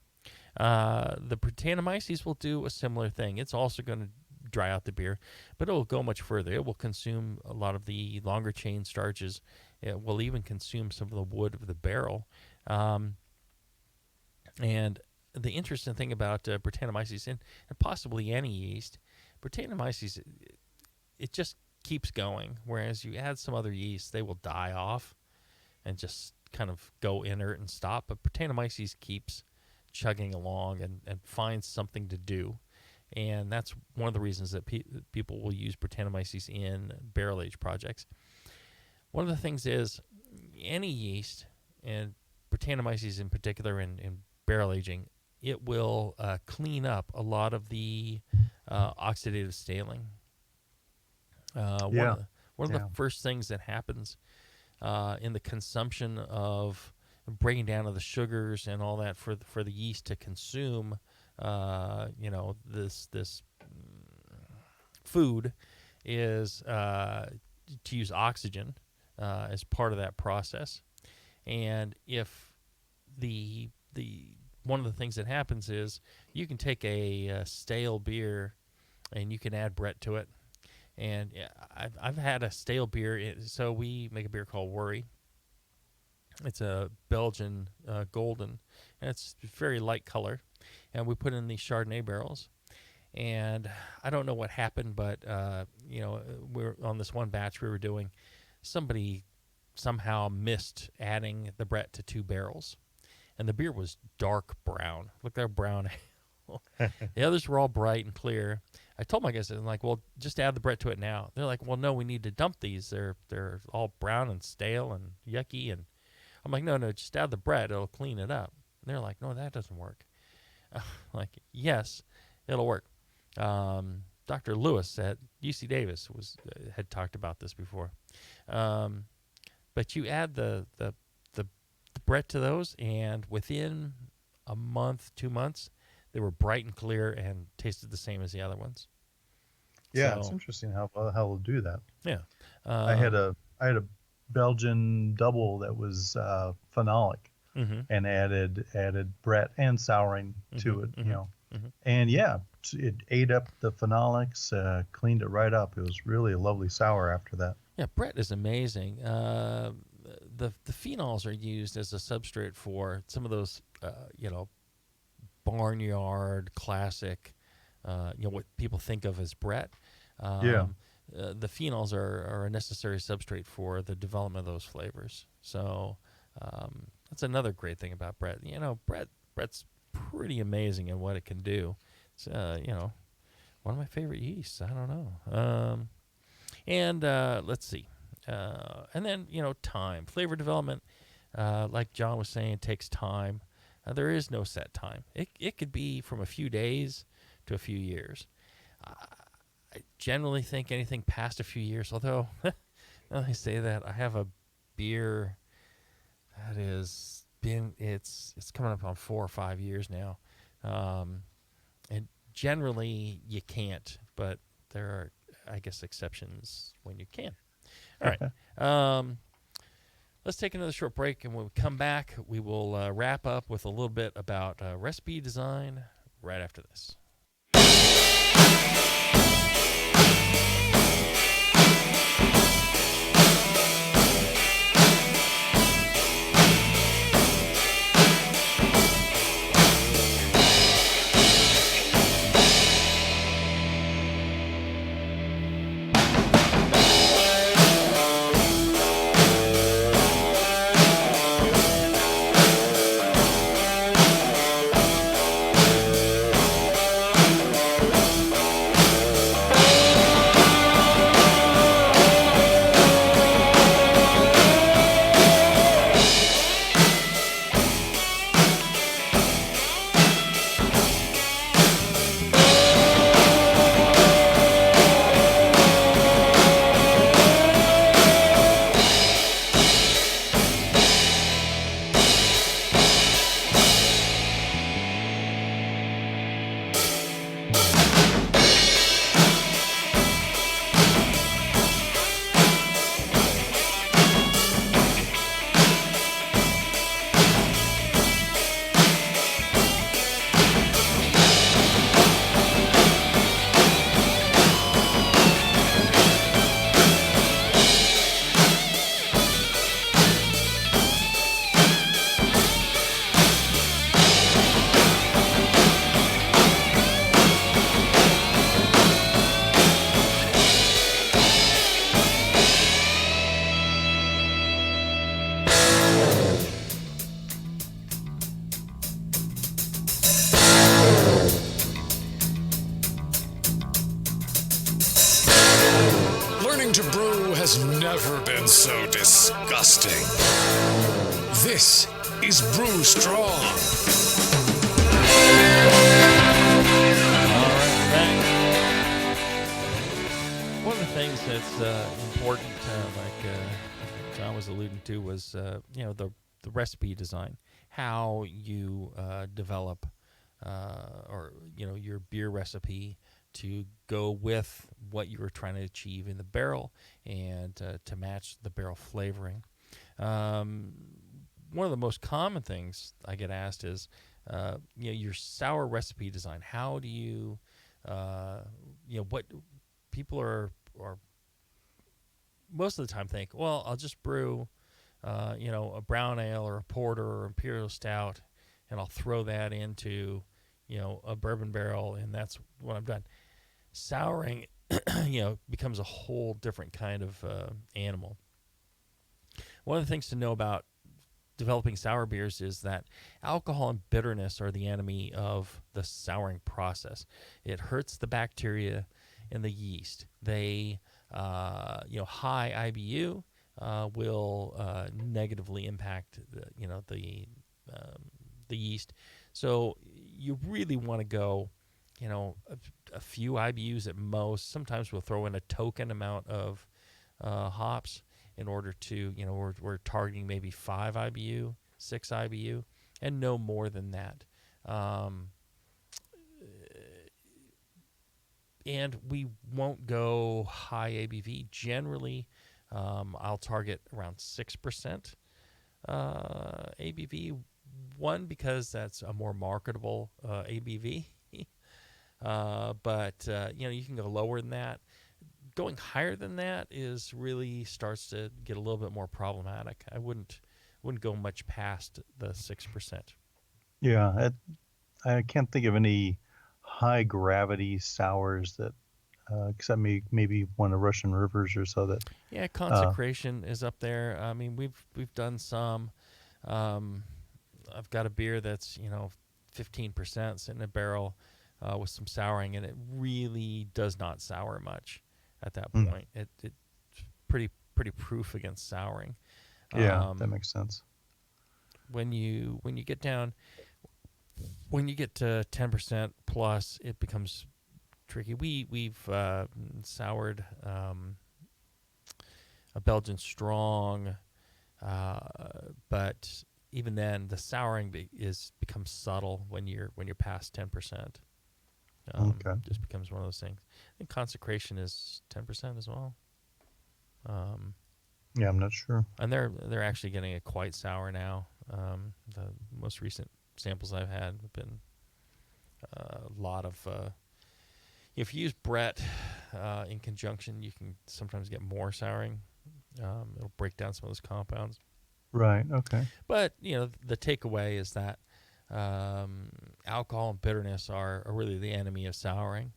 The Brettanomyces will do a similar thing. It's also going to dry out the beer, but it will go much further. It will consume a lot of the longer chain starches. It will even consume some of the wood of the barrel. And the interesting thing about Brettanomyces, and possibly any yeast, Brettanomyces, it just keeps going, whereas you add some other yeast, they will die off and just kind of go inert and stop. But Brettanomyces keeps chugging along and finds something to do. And that's one of the reasons that people will use Brettanomyces in barrel-aged projects. One of the things is any yeast, and Brettanomyces in particular in barrel aging, it will clean up a lot of the oxidative staling. One of the first things that happens in the consumption of breaking down of the sugars and all that for the yeast to consume, this food is to use oxygen as part of that process. And if the one of the things that happens is you can take a stale beer and you can add Brett to it. And I've had a stale beer. So we make a beer called Worry. It's a Belgian golden, and it's very light color. And we put in these Chardonnay barrels. And I don't know what happened, but we're on this one batch we were doing. Somebody somehow missed adding the Brett to 2 barrels, and the beer was dark brown. Look, they're brown. The others were all bright and clear. I told my guys, I'm like, well, just add the Brett to it now. They're like, well, no, we need to dump these. They're all brown and stale and yucky. And I'm like, no, just add the Brett. It'll clean it up. And they're like, no, that doesn't work. Like, yes, it'll work. Dr. Lewis at UC Davis had talked about this before. But you add the Brett to those, and within a month, 2 months, they were bright and clear and tasted the same as the other ones. Yeah, it's interesting how we'll do that. Yeah, I had a Belgian double that was phenolic, and added Brett and souring to it, and it ate up the phenolics, cleaned it right up. It was really a lovely sour after that. Yeah, Brett is amazing. The phenols are used as a substrate for some of those, barnyard classic, what people think of as Brett. The phenols are a necessary substrate for the development of those flavors. So that's another great thing about Brett. Brett's pretty amazing in what it can do. It's one of my favorite yeasts. I don't know. And let's see. And then, time. Flavor development, like John was saying, takes time. There is no set time. It could be from a few days to a few years. I generally think anything past a few years, although, now I say that, I have a beer that is it's coming up on 4 or 5 years now. And generally you can't, but there are, I guess, exceptions when you can. All right. Let's take another short break, and when we come back, we will wrap up with a little bit about recipe design right after this. never been so disgusting. This is Brew Strong. All right, back. One of the things that's important, like John was alluding to, was the recipe design, how you develop or your beer recipe to go with what you were trying to achieve in the barrel and to match the barrel flavoring. One of the most common things I get asked is, your sour recipe design. How do you, what people are most of the time think, well, I'll just brew, a brown ale or a porter or imperial stout, and I'll throw that into, a bourbon barrel, and that's what I've done. Souring, becomes a whole different kind of animal. One of the things to know about developing sour beers is that alcohol and bitterness are the enemy of the souring process. It hurts the bacteria and the yeast. They, high IBU will negatively impact the yeast. So you really want to go, a few IBUs at most. Sometimes we'll throw in a token amount of hops in order to, we're targeting maybe 5 IBU, 6 IBU, and no more than that. And we won't go high ABV. Generally, I'll target around 6% ABV. One, because that's a more marketable ABV. But you can go lower than that. Going higher than that is really starts to get a little bit more problematic. I wouldn't go much past the 6%. Yeah, I can't think of any high gravity sours that, except maybe one of Russian Rivers or so that. Yeah, Consecration is up there. I mean, we've done some. I've got a beer that's 15% sitting in a barrel with some souring, and it really does not sour much at that point. It's pretty proof against souring. Yeah, that makes sense. When you get down, when you get to 10% plus, it becomes tricky. We've soured a Belgian strong, but even then, the souring becomes subtle when you're past 10%. Okay. Just becomes one of those things. I think Consecration is 10% as well. Yeah, I'm not sure. And they're actually getting it quite sour now. The most recent samples I've had have been a lot of. If you use Brett in conjunction, you can sometimes get more souring. It'll break down some of those compounds. Right. Okay. But the takeaway is that alcohol and bitterness are really the enemy of souring,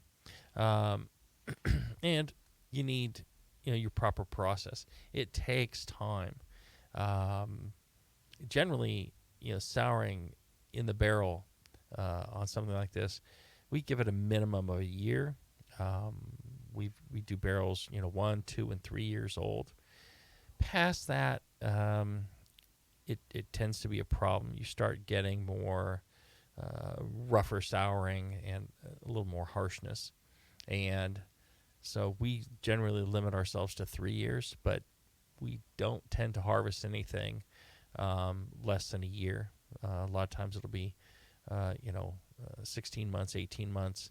and you need your proper process. It takes time. Generally, souring in the barrel on something like this, we give it a minimum of a year. We do barrels 1, 2, and 3 years old. Past that, it tends to be a problem. You start getting more rougher souring and a little more harshness. And so we generally limit ourselves to 3 years, but we don't tend to harvest anything less than a year. A lot of times it'll be, 16 months, 18 months,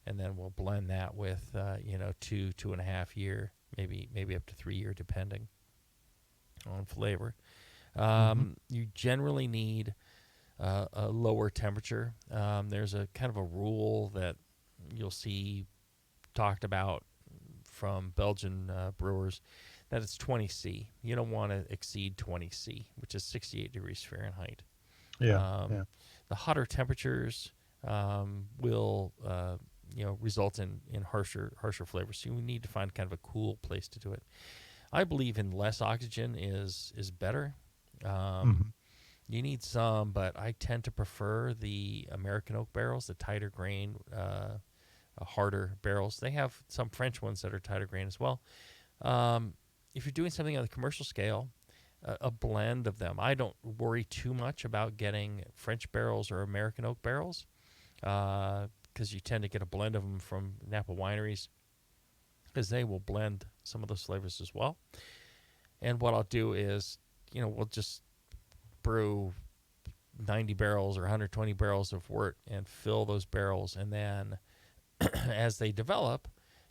and then we'll blend that with, 2.5 year, maybe up to 3 year, depending on flavor. You generally need a lower temperature. There's a kind of a rule that you'll see talked about from Belgian brewers that it's 20 C. You don't want to exceed 20 C, which is 68 degrees Fahrenheit. Yeah. The hotter temperatures will result in harsher flavors. So you need to find kind of a cool place to do it. I believe in less oxygen is better. You need some, but I tend to prefer the American oak barrels, the tighter grain, harder barrels. They have some French ones that are tighter grain as well. if you're doing something on the commercial scale, a blend of them. I don't worry too much about getting French barrels or American oak barrels, because you tend to get a blend of them from Napa wineries, because they will blend some of those flavors as well. And what I'll do is, we'll just brew 90 barrels or 120 barrels of wort and fill those barrels. And then as they develop,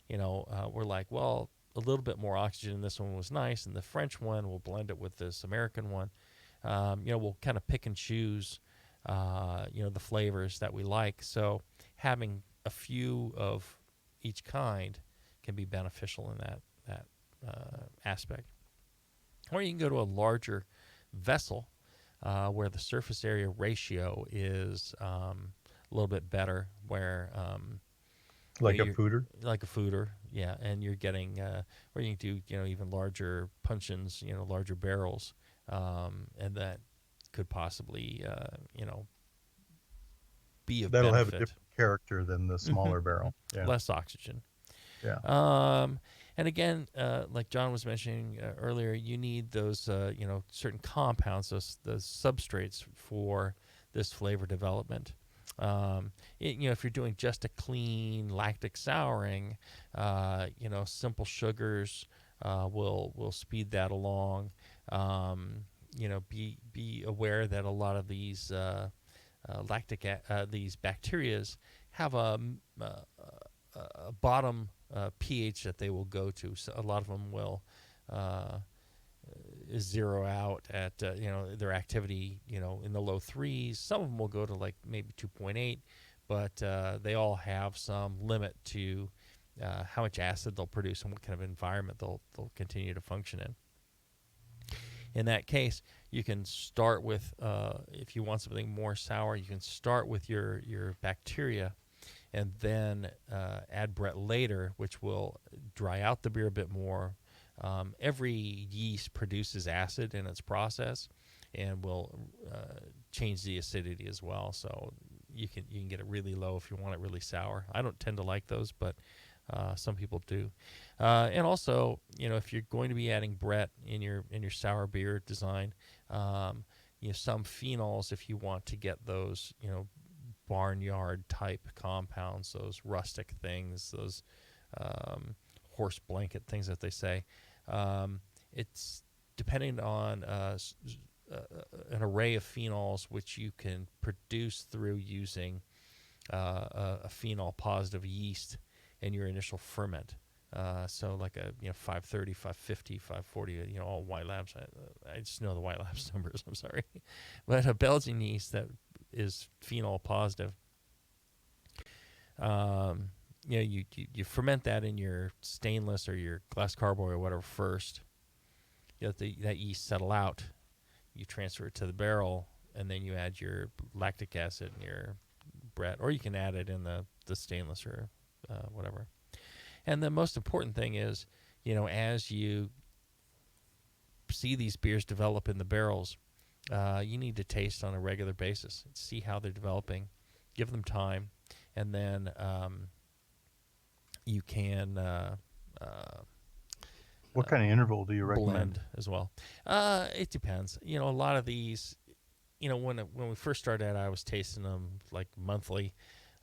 we're like, well, a little bit more oxygen in this one was nice, and the French one, we'll blend it with this American one. We'll kind of pick and choose, the flavors that we like. So having a few of each kind can be beneficial in that aspect. Or you can go to a larger vessel where the surface area ratio is a little bit better, where like a foeder? Like a foeder, yeah. And you're getting, or you can do, even larger puncheons, larger barrels, and that could possibly, be of That'll benefit. have a different character than the smaller barrel. Yeah. Less oxygen. Yeah. And again, like John was mentioning earlier, you need those, certain compounds, those substrates for this flavor development. If you're doing just a clean lactic souring, simple sugars will speed that along. Be aware that a lot of these these bacterias have a bottom pH that they will go to. So a lot of them will zero out at their activity in the low 3s. Some of them will go to like maybe 2.8, but they all have some limit to how much acid they'll produce and what kind of environment they'll continue to function in. In that case, you can start with, if you want something more sour, you can start with your bacteria and then add Brett later, which will dry out the beer a bit more. Every yeast produces acid in its process and will change the acidity as well. So you can get it really low if you want it really sour. I don't tend to like those, but some people do. And also, if you're going to be adding Brett in your sour beer design, some phenols, if you want to get those, barnyard type compounds, those rustic things, those horse blanket things that they say. It's depending on an array of phenols which you can produce through using a phenol positive yeast in your initial ferment. So like a 530, 550, 540, all White Labs. I just know the White Labs numbers. I'm sorry, but a Belgian yeast that is phenol positive. You ferment that in your stainless or your glass carboy or whatever first. You let that yeast settle out. You transfer it to the barrel, and then you add your lactic acid and your Brett, or you can add it in the stainless or whatever. And the most important thing is, as you see these beers develop in the barrels, you need to taste on a regular basis, see how they're developing, give them time, and then you can what kind of interval do you recommend? Blend as well. It depends. A lot of these, when we first started, I was tasting them like monthly.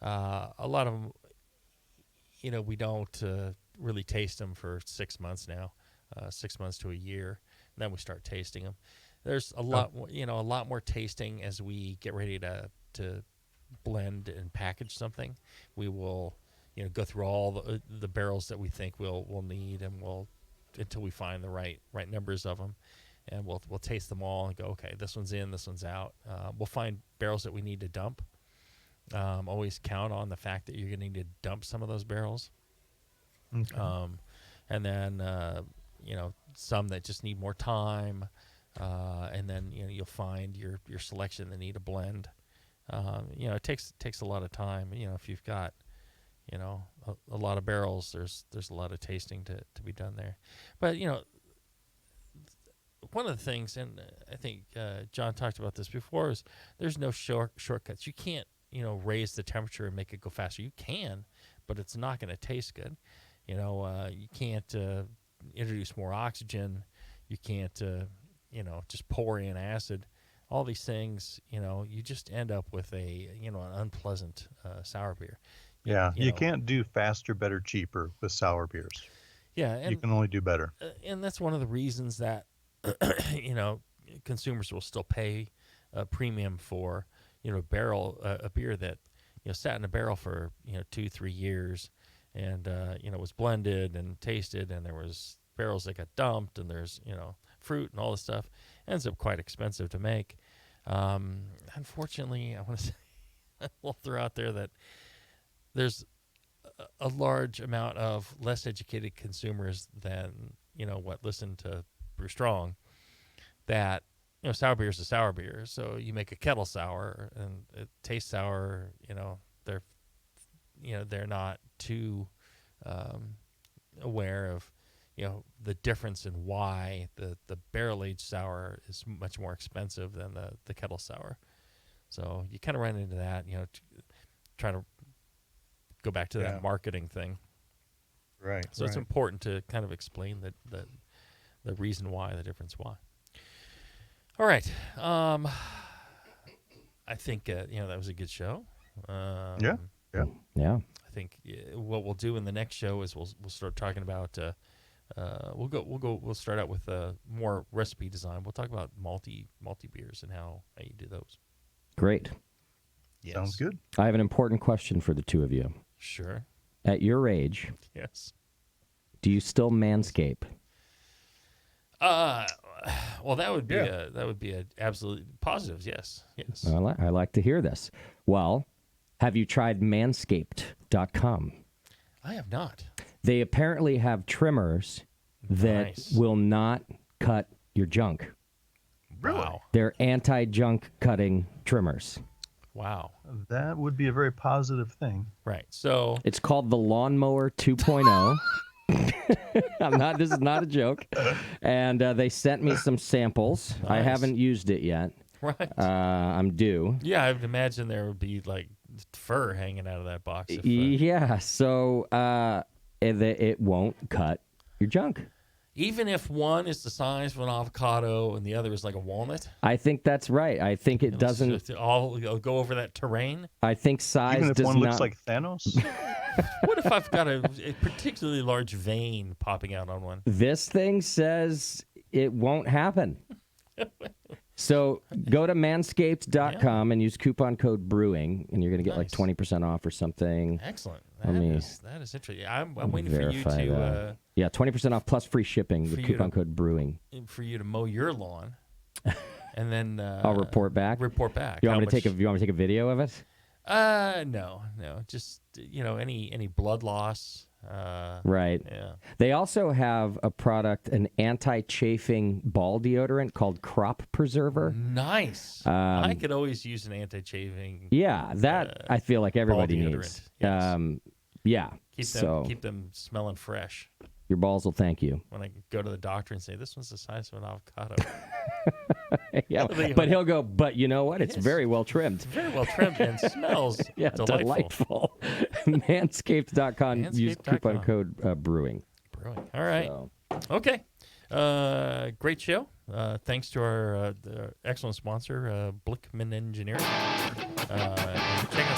A lot of them, we don't really taste them for 6 months now, 6 months to a year. And then we start tasting them. There's a lot, a lot more tasting as we get ready to blend and package something. We will, go through all the barrels that we think we'll need, and until we find the right numbers of them, and we'll taste them all and go, okay, this one's in, this one's out. We'll find barrels that we need to dump. Always count on the fact that you're going to need to dump some of those barrels. Okay. And then some that just need more time, and then you'll find your selection that need a blend. It takes a lot of time. If you've got a lot of barrels, there's a lot of tasting to be done there. But one of the things, and I think John talked about this before, is there's no shortcuts. You can't raise the temperature and make it go faster. You can, but it's not going to taste good. You can't introduce more oxygen. You can't, just pour in acid. All these things, you just end up with an unpleasant sour beer. You can't do faster, better, cheaper with sour beers. Yeah, and you can only do better. And that's one of the reasons that consumers will still pay a premium for a beer that sat in a barrel for 2-3 years, and was blended and tasted, and there was barrels that got dumped, and there's fruit and all this stuff. Ends up quite expensive to make. Unfortunately, I want to say we'll throw out there that there's a large amount of less educated consumers than listen to Brew Strong, that sour beer is a sour beer. So you make a kettle sour and it tastes sour. They're not too aware of the difference in why the barrel aged sour is much more expensive than the kettle sour. So you kind of run into that, trying to go back to that marketing thing. Right. So it's important to kind of explain the reason why, the difference why. All right. I think that was a good show. Yeah. Yeah. I think what we'll do in the next show is we'll start talking about we'll start out with more recipe design. We'll talk about malty beers and how you do those. Great. Yes. Sounds good. I have an important question for the two of you. Sure. At your age, Yes. do you still manscape? Well, that would be a absolute positive. Yes. I like to hear this. Well, have you tried manscaped.com? I have not. They apparently have trimmers that will not cut your junk. Really? Wow. They're anti-junk cutting trimmers. Wow. That would be a very positive thing. Right. So It's called the Lawnmower 2.0. This is not a joke. And they sent me some samples. Nice. I haven't used it yet. right. I'm due. Yeah, I would imagine there would be like fur hanging out of that box. If, Yeah, so it won't cut your junk. even if one is the size of an avocado and the other is like a walnut. I think that's right. I think it doesn't. All go over that terrain. I think size Even if does one not. looks like Thanos. What if I've got a particularly large vein popping out on one? This thing says it won't happen. So go to manscaped.com and use coupon code BREWING, and you're going to get like 20% off or something. Excellent. Let me That is interesting. I'm waiting for you verify to that. Yeah, 20% off plus free shipping with coupon code BREWING. for you to mow your lawn, and then I'll report back. Report back. You want me to take a video of it? No. Just any blood loss. Right. Yeah. They also have a product, an anti-chafing ball deodorant called Crop Preserver. Nice. I could always use an anti-chafing. Yeah, that I feel like everybody ball needs. deodorant. Yeah. Keep them smelling fresh. Your balls will thank you. When I go to the doctor and say, this one's the size of an avocado. Yeah, but he'll go, but you know what? It's very well trimmed. It's very well trimmed and smells delightful. Manscaped.com. Use coupon code BREWING. Brewing. All right. So. Okay. Great show. Thanks to our excellent sponsor, Blickman Engineering. Check out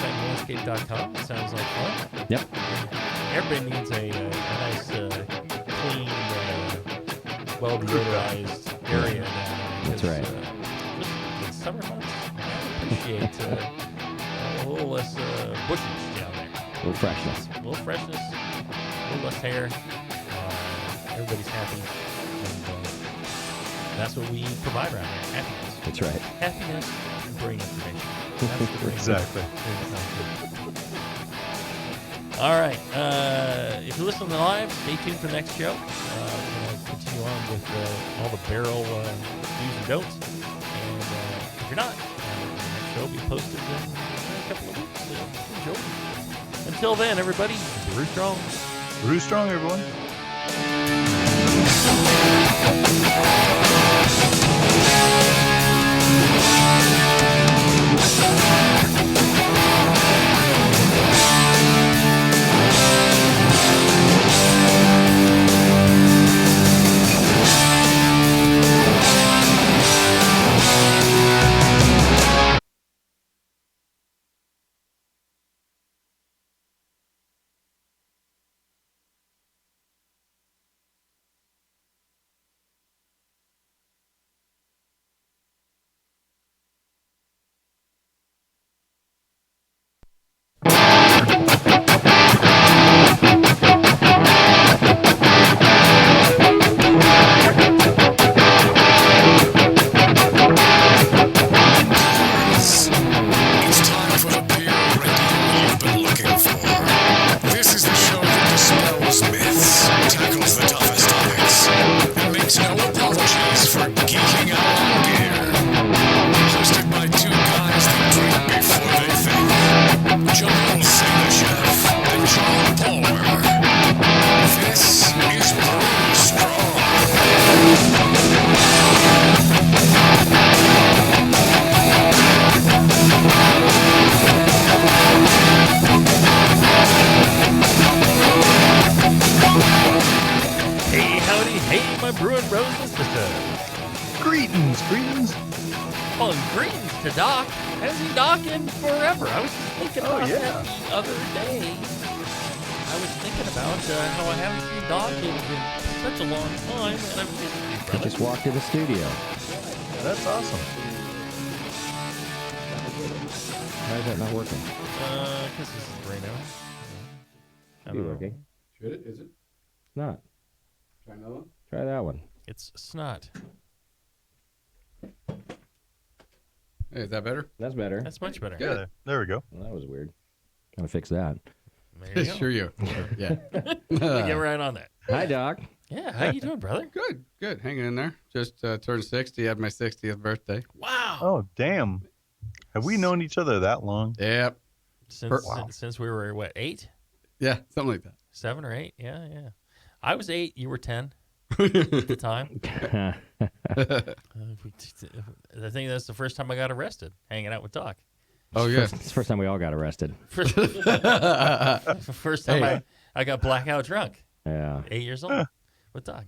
that manscaped.com. It sounds like fun. Yep. Everybody needs a nice, clean, well-deodorized area now. That's right. It's summer months. I appreciate a little less bushes down there. A little freshness. A little freshness, a little less hair. Everybody's happy. And, that's what we provide around here. Happiness. That's right. Happiness and brewing information. That's the Exactly. All right. If you're listening live, stay tuned for the next show. We're going to continue on with all the barrel do's and don'ts. And if you're not, the next show will be posted in a couple of weeks. So enjoy. Until then, everybody, brew strong. Brew strong, everyone. things to dock. Hasn't he docked in forever? I was just thinking about that the other day. I was thinking about how I haven't seen Doc in such a long time, and I'm I just walked to the studio. That's awesome. Why is that not working? Because this is radio. Should be working. Should it? Is it? It's not. Try another one? Try that one. It's snot. Hey, is that better? That's better. That's much better. Yeah, there we go. Well, that was weird. Gotta fix that. There you go. Sure you. Yeah. Get right on that. Hi, Doc. Yeah, how you doing, brother? Good. Hanging in there. Just turned 60. Had my 60th birthday. Wow. Oh, damn. Have we known each other that long? Yep. Since we were, what, 8? Yeah, something like 7 or 8? Yeah. I was 8. You were 10 at the time. I think that's the first time I got arrested, hanging out with Doc. Oh, yeah. It's the first time we all got arrested. First time I got blackout drunk. Yeah. 8 years old with Doc.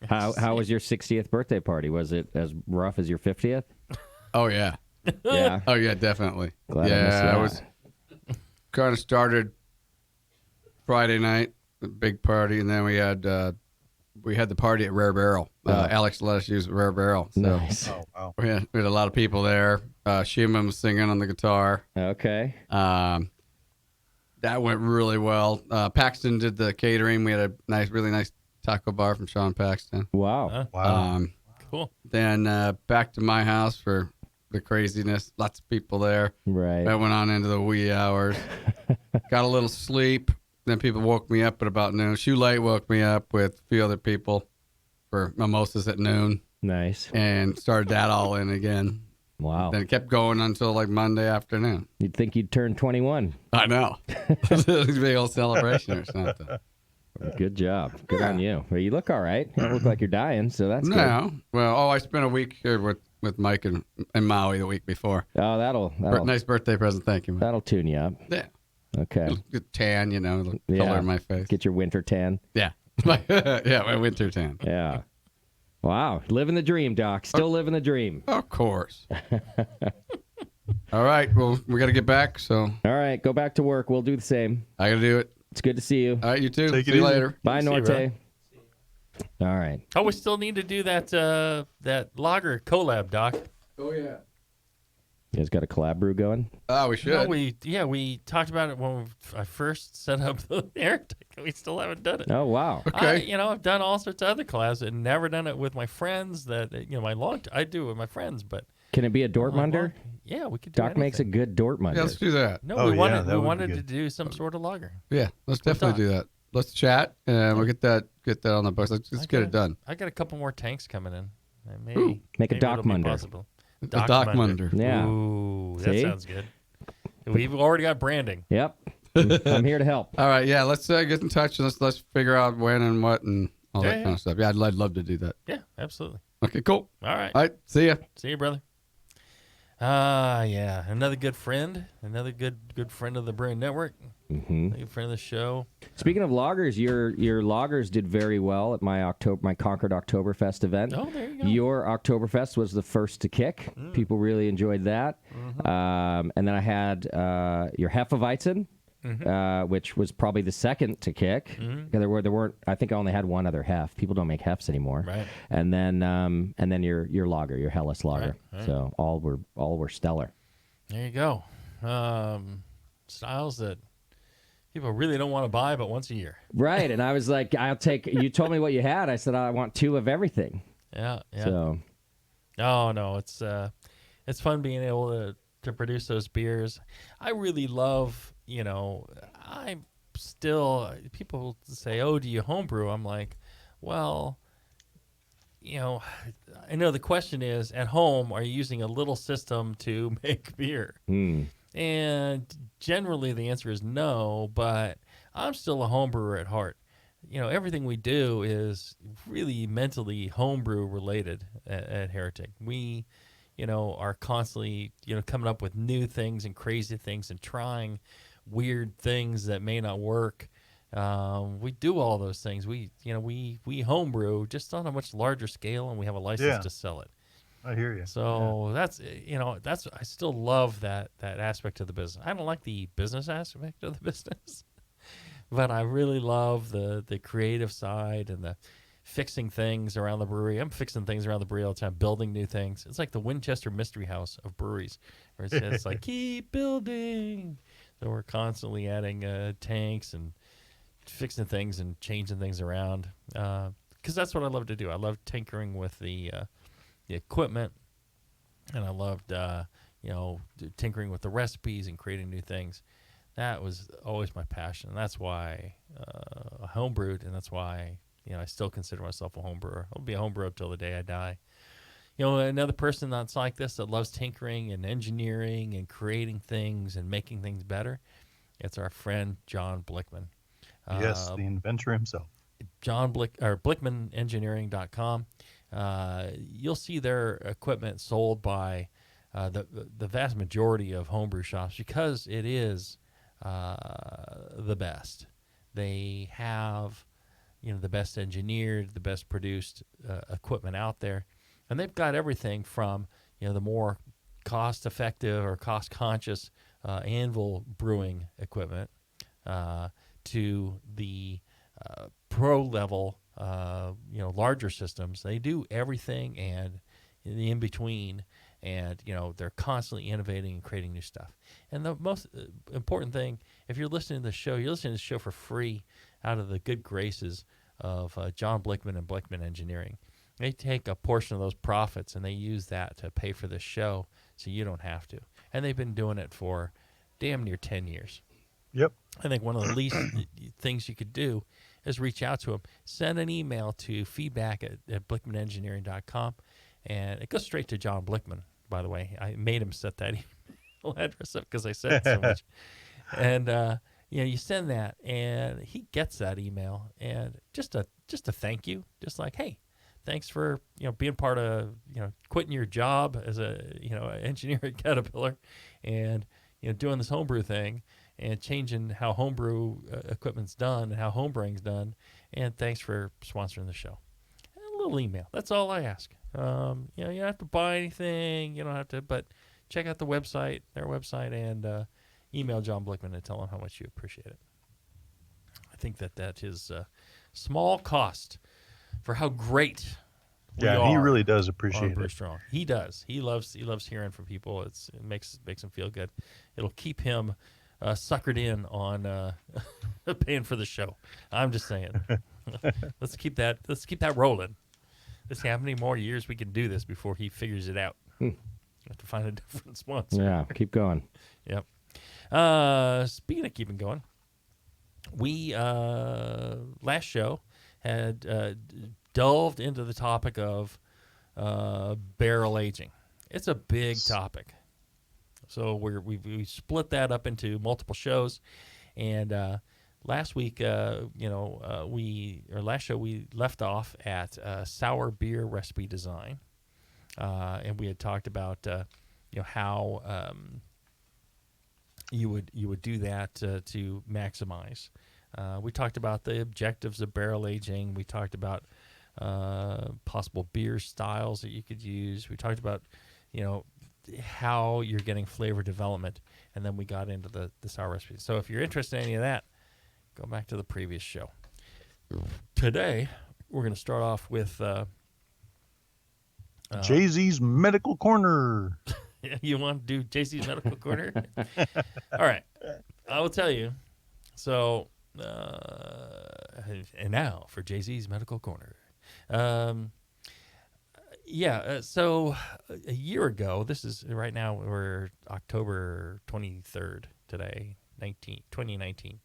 How was your 60th birthday party? Was it as rough as your 50th? Oh, yeah. Yeah. Oh, yeah, definitely. Glad I missed that. I was kind of started Friday night, a big party, and then we had the party at Rare Barrel. Alex let us use Rare Barrel. So Nice. Oh, wow. we had a lot of people there. Shimon was singing on the guitar. Okay. That went really well. Paxton did the catering. We had a really nice taco bar from Sean Paxton. Wow. Wow. Cool. Then back to my house for the craziness. Lots of people there. Right. That went on into the wee hours. Got a little sleep. Then people woke me up at about noon. Shoe Light woke me up with a few other people for mimosas at noon Nice. and started that all in again. Wow. Then it kept going until like Monday afternoon. You'd think you'd turn 21. I know. It's a big old celebration or something. Good job. Good on you. Well, you look all right. You don't look like you're dying, so that's good. No. Well, I spent a week here with Mike and Maui the week before. Oh, that'll Nice birthday present. Thank you, man. that'll tune you up. Yeah. Okay. Good tan, the Yeah. color in my face. Get your winter tan. Yeah. Yeah, my winter tan. Yeah. Wow. Living the dream, Doc. Still living the dream. Of course. All right. Well, we got to get back, so All right. Go back to work. We'll do the same. I got to do it. It's good to see you. All right, you too. Take it See you easy. later. Bye, See you, Norte. brother. All right. Oh, we still need to do that lager collab, Doc. Oh, yeah. You guys got a collab brew going? Oh, we should. No, we talked about it when I first set up the Airtech. We still haven't done it. Oh, wow. Okay. I've done all sorts of other collabs and never done it with my friends. I do it with my friends, but Can it be a Dortmunder? yeah, we could do Doc makes a anything. good Dortmunder. Yeah, let's do that. No, Oh, we yeah, wanted that would be to good. do some sort of lager. Yeah, let's definitely do that. Let's chat, and we'll get that on the books. Let's get it done. I got a couple more tanks coming in. Ooh. Make a maybe Doc it'll be Munder. possible. The Doc Munder. Yeah. Ooh, that See? sounds good. We've already got branding. Yep. I'm here to help. All right, yeah, let's get in touch and let's figure out when and what and all that Yeah. kind of stuff. Yeah, I'd love to do that. Yeah, absolutely. Okay, cool. All right. All right, see ya. See you, brother. Yeah. Another good friend. Another good friend of the Brewing Network. Hmm. Good friend of the show. Speaking of lagers, your lagers did very well at my Concord Oktoberfest event. Oh, there you go. Your Oktoberfest was the first to kick. People really enjoyed that. And then I had your Hefeweizen, which was probably the second to kick. There weren't. I think I only had one other Hef. People don't make Hefs anymore. Right. And then your lager, your Helles lager. Right. So all were stellar. There you go. Styles that people really don't want to buy, but once a year. Right. And I was like, I'll take. You told me what you had. I said I want 2 of everything. Yeah. So Oh no, it's fun being able to produce those beers. I really love. I'm still. People say, "Oh, do you homebrew?" I'm like, well. I know the question is, at home, are you using a little system to make beer? And generally the answer is no, but I'm still a homebrewer at heart. Everything we do is really mentally homebrew related at Heretic. We, are constantly, coming up with new things and crazy things and trying weird things that may not work. We do all those things. We homebrew just on a much larger scale, and we have a license to sell it. I hear you. So that's I still love that aspect of the business. I don't like the business aspect of the business, but I really love the creative side and the fixing things around the brewery. I'm fixing things around the brewery all the time, building new things. It's like the Winchester Mystery House of breweries, where it's just like keep building. So we're constantly adding tanks and fixing things and changing things around, because that's what I love to do. I love tinkering with the equipment, and I loved tinkering with the recipes and creating new things. That was always my passion, and that's why I homebrewed, and that's why I still consider myself a homebrewer. I'll be a homebrewer till the day I die. Another person that's like this, that loves tinkering and engineering and creating things and making things better, it's our friend John Blickman. Yes, the inventor himself. BlickmanEngineering.com. You'll see their equipment sold by the vast majority of homebrew shops because it is the best. They have the best engineered, the best produced equipment out there, and they've got everything from the more cost effective or cost conscious anvil brewing equipment to the pro level, larger systems. They do everything and the in between, and they're constantly innovating and creating new stuff. And the most important thing, if you're listening to the show, you're listening to the show for free out of the good graces of John Blickman and Blickman Engineering. They take a portion of those profits and they use that to pay for this show, so you don't have to. And they've been doing it for damn near 10 years. Yep. I think one of the least things you could do is reach out to them. Send an email to feedback@, BlickmanEngineering.com, and it goes straight to John Blickman, by the way. I made him set that email address up because I said it so much. And, you send that, and he gets that email, and just a thank you, just like, hey, thanks for being part of quitting your job as a engineer at Caterpillar, and doing this homebrew thing and changing how homebrew equipment's done and how homebrewing's done, and thanks for sponsoring the show. And a little email. That's all I ask. You don't have to buy anything. You don't have to, but check out their website, and email John Blickman and tell him how much you appreciate it. I think that is small cost for how great we are. Yeah, he really does appreciate Brew it. Strong. He does. He loves hearing from people. It makes him feel good. It'll keep him suckered in on paying for the show. I'm just saying. Let's keep that rolling. Let's see how many more years we can do this before he figures it out. Have to find a different sponsor. Yeah, keep going. Yep. Speaking of keeping going, we last show had delved into the topic of barrel aging. It's a big topic, so we split that up into multiple shows. And last week, last show we left off at sour beer recipe design, and we had talked about how you would do that to maximize. We talked about the objectives of barrel aging. We talked about possible beer styles that you could use. We talked about how you're getting flavor development, and then we got into the sour recipe. So if you're interested in any of that, go back to the previous show. Today we're going to start off with Jay-Z's Medical Corner. You want to do Jay-Z's Medical Corner? All right. I will tell you. So, and now for Jay-Z's Medical Corner. So a year ago, this is right now, we're October 23rd today, 2019.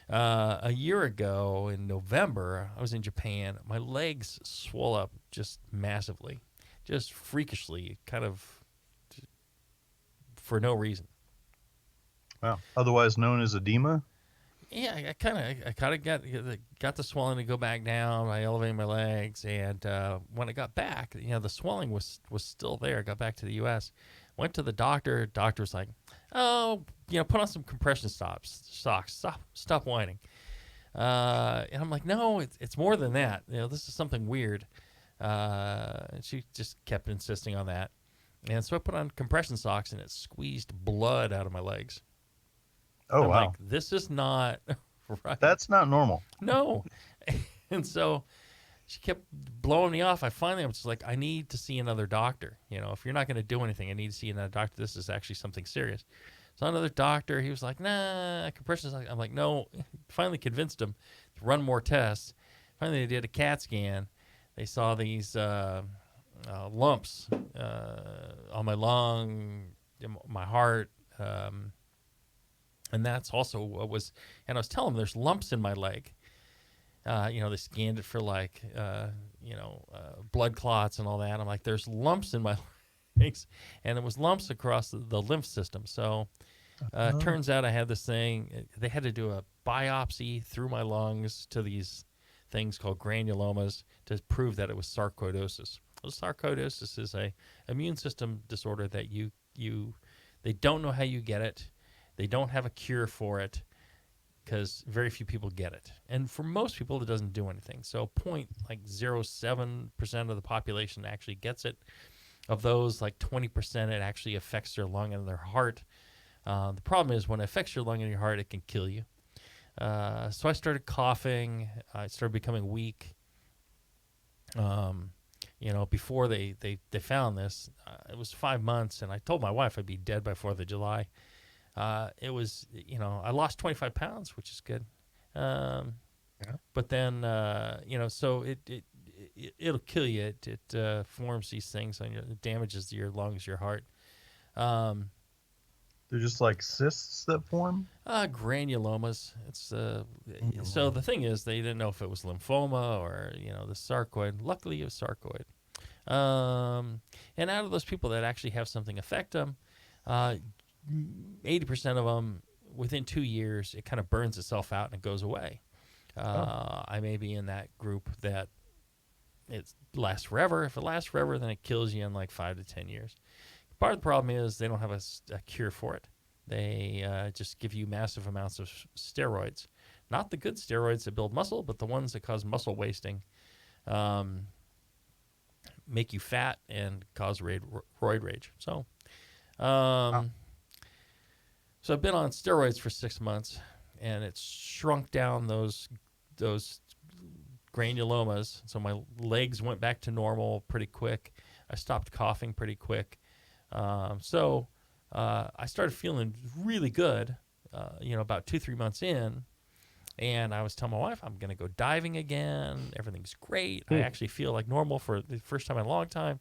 A year ago in November, I was in Japan. My legs swelled up just massively, just freakishly, kind of for no reason. Wow. Otherwise known as edema? Yeah, I kind of got the swelling to go back down by elevating my legs, and when I got back, the swelling was still there. I got back to the U.S., went to the doctor. Doctor was like, "Oh, put on some compression socks. Stop whining." And I'm like, "No, it's more than that. This is something weird." And she just kept insisting on that. And so I put on compression socks, and it squeezed blood out of my legs. Oh, I'm wow. like, this is not right. That's not normal. No. And so she kept blowing me off. I was just like, I need to see another doctor. If you're not going to do anything, I need to see another doctor. This is actually something serious. So another doctor, he was like, nah, compression socks. I'm like, no. Finally convinced him to run more tests. Finally, they did a CAT scan. They saw these lumps on my lung, my heart, and that's also what was. And I was telling them there's lumps in my leg. They scanned it for blood clots and all that. I'm like, there's lumps in my legs, and it was lumps across the lymph system. So it turns out I had this thing. They had to do a biopsy through my lungs to these things called granulomas to prove that it was sarcoidosis. Well, sarcoidosis is a immune system disorder that they don't know how you get it. They don't have a cure for it because very few people get it. And for most people, it doesn't do anything. So 0.07% of the population actually gets it. Of those, 20%, it actually affects their lung and their heart. The problem is when it affects your lung and your heart, it can kill you. So I started coughing. I started becoming weak. Before they found this, it was 5 months, and I told my wife I'd be dead by 4th of July. It was, I lost 25 pounds, which is good. But then, so it'll kill you. It forms these things on it damages your lungs, your heart. They're just like cysts that form? Granulomas. It's so the thing is they didn't know if it was lymphoma or the sarcoid. Luckily, it was sarcoid. And out of those people that actually have something affect them, 80% of them within 2 years it kind of burns itself out and it goes away. I may be in that group that it lasts forever. If it lasts forever, then it kills you in 5 to 10 years. Part of the problem is they don't have a cure for it. They just give you massive amounts of steroids. Not the good steroids that build muscle, but the ones that cause muscle wasting, make you fat and cause roid rage. So I've been on steroids for 6 months, and it's shrunk down those granulomas. So my legs went back to normal pretty quick. I stopped coughing pretty quick. So I started feeling really good, about 2-3 months in, and I was telling my wife, I'm going to go diving again. Everything's great. I actually feel like normal for the first time in a long time.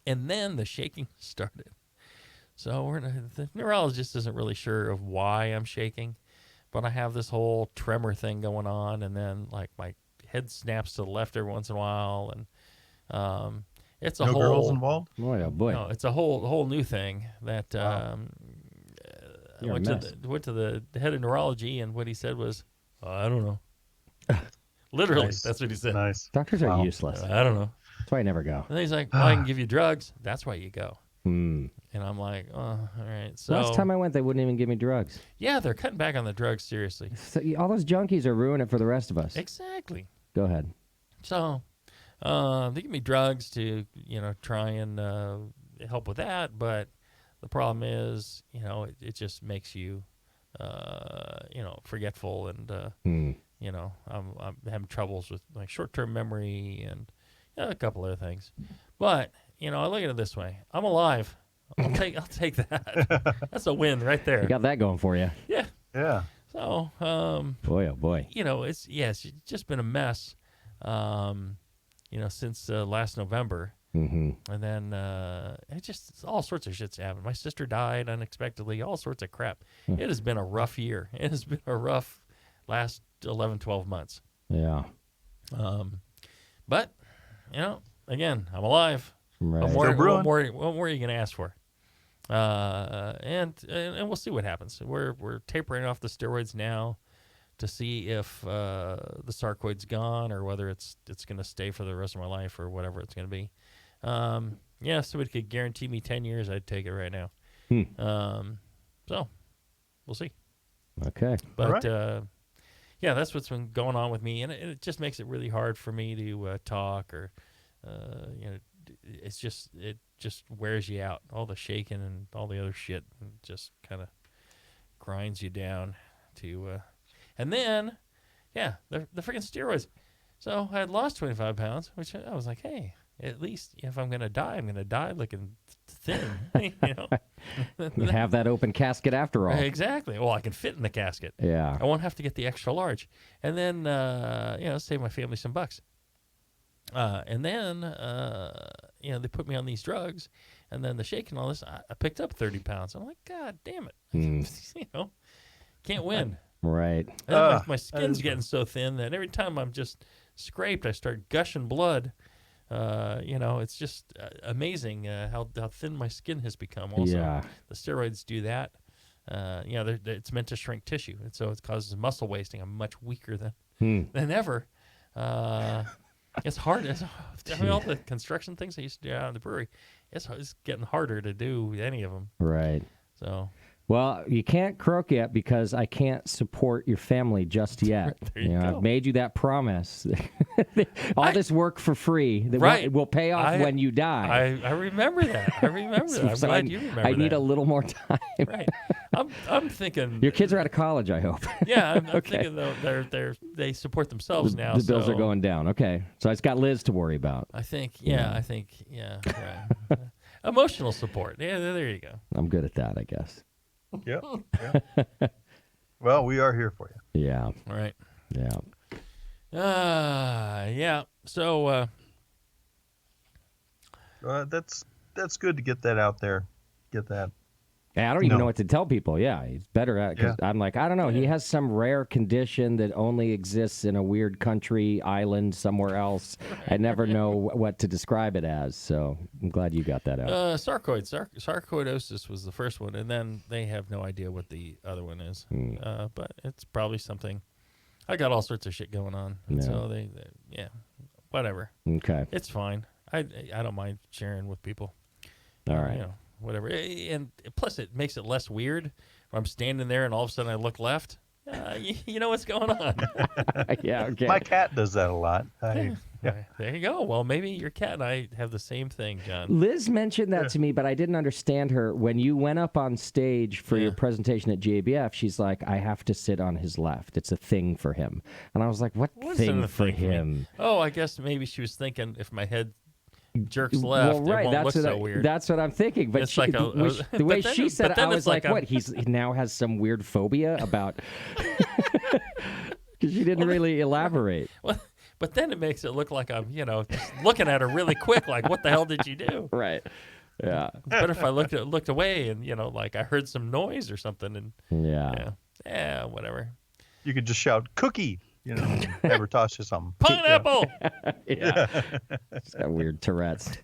And then the shaking started. So the neurologist isn't really sure of why I'm shaking, but I have this whole tremor thing going on, and then my head snaps to the left every once in a while, and it's a no whole girls involved? Boy, oh boy. No, it's a whole new thing that I went to the head of neurology, and what he said was, I don't know. Literally, Nice. That's what he said. Nice. Doctors are useless. I don't know. That's why I never go. And then he's like, well, I can give you drugs. That's why you go. Mm. And I'm like, oh, all right. So Last time I went, they wouldn't even give me drugs. yeah, they're cutting back on the drugs seriously. So, all those junkies are ruining it for the rest of us. Exactly. Go ahead. So they give me drugs to, try and help with that. But the problem is, it just makes you, forgetful. And, I'm having troubles with my short-term memory and a couple other things. But, I look at it this way. I'm alive. I'll take that. That's a win right there. You got that going for you. Yeah. Yeah. So, Boy, oh boy. it's just been a mess, since last November. Mm-hmm. And then it's all sorts of shit's happened. My sister died unexpectedly, all sorts of crap. It has been a rough year. It has been a rough last 11, 12 months. Yeah. But, again, I'm alive. Right. What Still brewing. more are you going to ask for? And we'll see what happens. We're tapering off the steroids now to see if the sarcoid's gone or whether it's going to stay for the rest of my life or whatever it's going to be. If somebody could guarantee me 10 years, I'd take it right now. So we'll see. Okay. But All right. yeah, that's what's been going on with me, and it just makes it really hard for me to talk or, it just wears you out. All the shaking and all the other shit, and just kind of grinds you down to, and then, yeah, the freaking steroids. So I had lost 25 pounds, which I was like, hey, at least if I'm gonna die looking thin. You have that open casket after all. Exactly. Well, I can fit in the casket. Yeah. I won't have to get the extra large, and then save my family some bucks. And then they put me on these drugs, and then the shake and all this. I picked up 30 pounds. I'm like, God damn it, can't win. Right. And my skin's getting so thin that every time I'm just scraped, I start gushing blood. It's just amazing how thin my skin has become. Also, Yeah. the steroids do that. It's meant to shrink tissue, and so it causes muscle wasting. I'm much weaker than ever. It's hard. All the construction things I used to do out in the brewery, it's getting harder to do any of them. Right. So. Well, you can't croak yet because I can't support your family just yet. There you go. I've made you that promise. This work for free that Right. will pay off when you die. I remember that. I remember that. I'm So glad you remember that. I need a little more time. Right. I'm thinking. Your kids are out of college, I hope. Yeah, I'm Okay. thinking though they support themselves now. The bills so are going down. Okay. So it's got Liz to worry about. I think. Yeah. Right. Emotional support. Yeah. There you go. I'm good at that, I guess. Yep. Well, we are here for you. Yeah. All right. Yeah. Yeah. So. That's good to get that out there. Get that. Hey, I don't even know what to tell people. Yeah, he's better at because I'm like, I don't know. He has some rare condition that only exists in a weird country, island, somewhere else. I never know what to describe it as. So I'm glad you got that out. Sarcoidosis was the first one, and then they have no idea what the other one is. But it's probably something. I got all sorts of shit going on, and so they whatever. Okay, it's fine. I don't mind sharing with people. All right. Whatever. And plus, it makes it less weird. I'm standing there, and all of a sudden I look left. You know what's going on. Yeah, okay. My cat does that a lot. There you go. Well, maybe your cat and I have the same thing, John. Liz mentioned that to me, but I didn't understand her. When you went up on stage for your presentation at GABF, she's like, I have to sit on his left. It's a thing for him. And I was like, what thing for him? Oh, I guess maybe she was thinking if my head jerks left, well, right. it won't look so weird. That's what I'm thinking. But It's like the way she said it, I was like, what? He now has some weird phobia about... Because she didn't really elaborate. Well, but then it makes it look like I'm, just looking at her really quick, like, what the hell did you do? Right. Yeah. It's better if I looked away and, like I heard some noise or something. And yeah, whatever. You could just shout, cookie, never toss you something. Pineapple! Yeah. She's got weird Tourette's.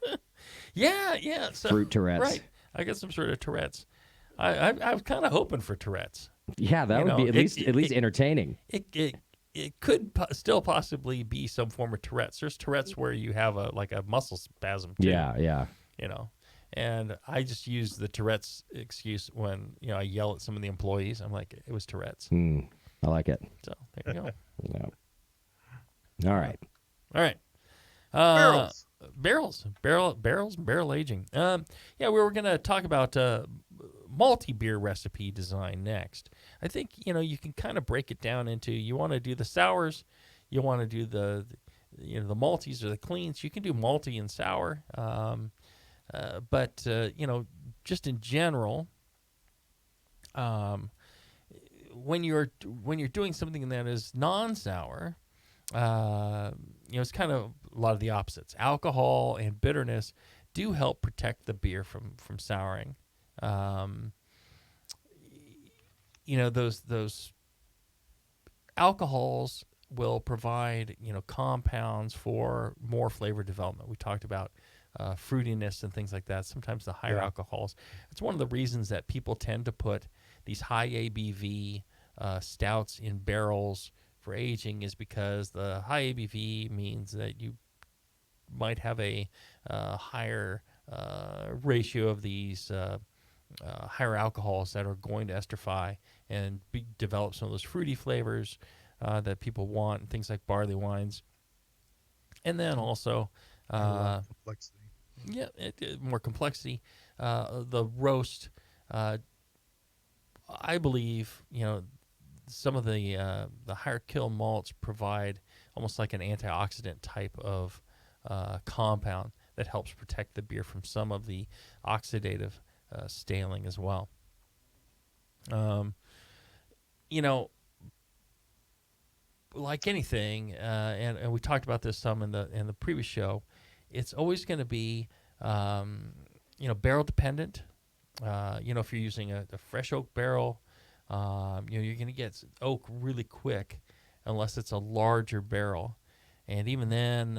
Yeah. So, fruit Tourette's. Right. I got some sort of Tourette's. I was kind of hoping for Tourette's. Yeah, that would be at least entertaining. It could still possibly be some form of Tourette's. There's Tourette's where you have a muscle spasm too. Yeah. And I just used the Tourette's excuse when I yell at some of the employees. I'm like, it was Tourette's. I like it. So there you go. Yeah. All right. Barrel aging. We were gonna talk about malty beer recipe design next. I think you can kind of break it down into you want to do the sours, you want to do the malties or the cleans. You can do malty and sour, but just in general, when you're doing something that is non-sour, it's kind of a lot of the opposites. Alcohol and bitterness do help protect the beer from souring. Those alcohols will provide compounds for more flavor development. We talked about fruitiness and things like that. Sometimes the higher alcohols. It's one of the reasons that people tend to put these high ABV stouts in barrels for aging, is because the high ABV means that you might have a higher ratio of these higher alcohols that are going to esterify and develop some of those fruity flavors. that people want, things like barley wines. And then also, complexity. yeah, more complexity. The roast, I believe, some of the higher kill malts provide almost like an antioxidant type of compound that helps protect the beer from some of the oxidative staling as well. You know, like anything, and we talked about this some in the previous show, it's always going to be barrel dependent. If you're using a fresh oak barrel, you're going to get oak really quick unless it's a larger barrel. And even then,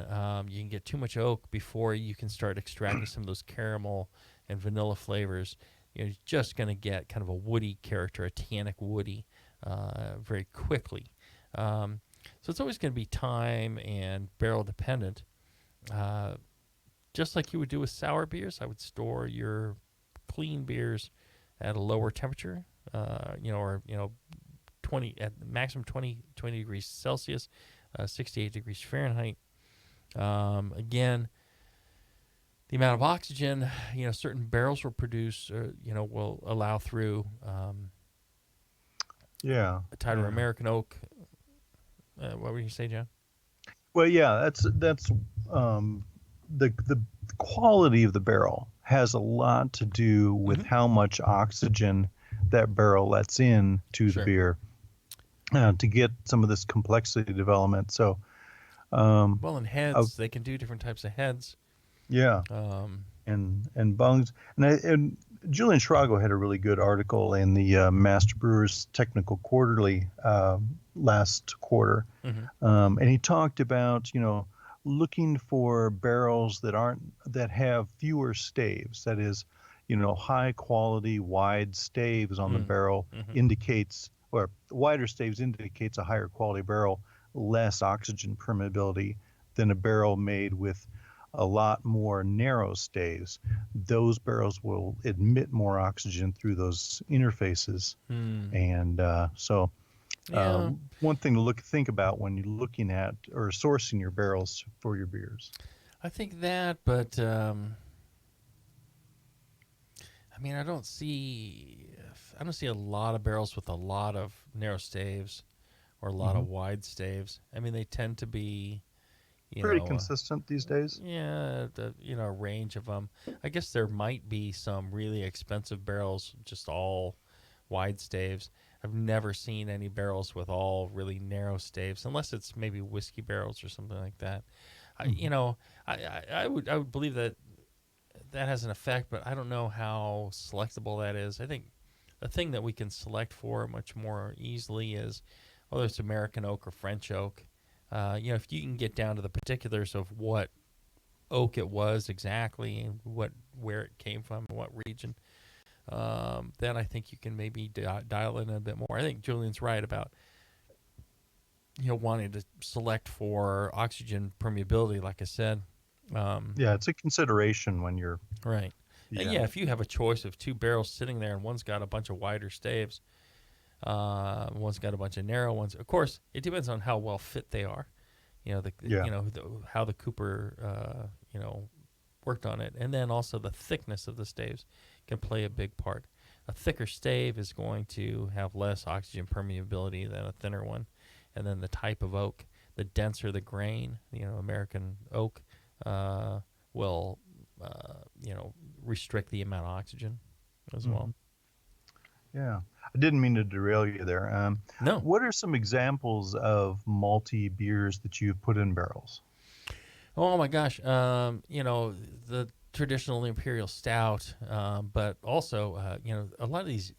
you can get too much oak before you can start extracting some of those caramel and vanilla flavors. You're just going to get kind of a woody character, a tannic woody, very quickly. So it's always going to be time and barrel dependent. Just like you would do with sour beers, I would store your clean beers at a lower temperature, 20 at maximum 20 degrees Celsius, 68 degrees Fahrenheit. Again, the amount of oxygen, certain barrels will produce, will allow through a tighter American oak. What were you say, John? Well, yeah, that's the quality of the barrel has a lot to do with how much oxygen that barrel lets in to the beer to get some of this complexity development. So, and heads, they can do different types of heads. Yeah. And bungs. And Julian Schrago had a really good article in the Master Brewers Technical Quarterly last quarter. And he talked about, looking for barrels that have fewer staves. That is, high quality, wide staves on the barrel indicates, or wider staves indicates a higher quality barrel, less oxygen permeability than a barrel made with a lot more narrow staves. Those barrels will admit more oxygen through those interfaces. And one thing to think about when you're looking at or sourcing your barrels for your beers. I think that, but I don't see a lot of barrels with a lot of narrow staves or a lot of wide staves. They tend to be pretty consistent these days. Yeah, a range of them. I guess there might be some really expensive barrels, just all wide staves. I've never seen any barrels with all really narrow staves, unless it's maybe whiskey barrels or something like that. I would believe that has an effect, but I don't know how selectable that is. I think the thing that we can select for much more easily is whether it's American oak or French oak. If you can get down to the particulars of what oak it was exactly and where it came from, what region, then I think you can maybe dial in a bit more. I think Julian's right about wanting to select for oxygen permeability, like I said. It's a consideration when you're right. Yeah, if you have a choice of two barrels sitting there and one's got a bunch of wider staves, one's got a bunch of narrow ones. Of course, it depends on how well fit they are. How the cooper worked on it, and then also the thickness of the staves can play a big part. A thicker stave is going to have less oxygen permeability than a thinner one, and then the type of oak, the denser the grain, American oak will restrict the amount of oxygen as well. Yeah. I didn't mean to derail you there. No. What are some examples of malty beers that you've put in barrels? Oh my gosh. The traditional imperial stout, but also, a lot of these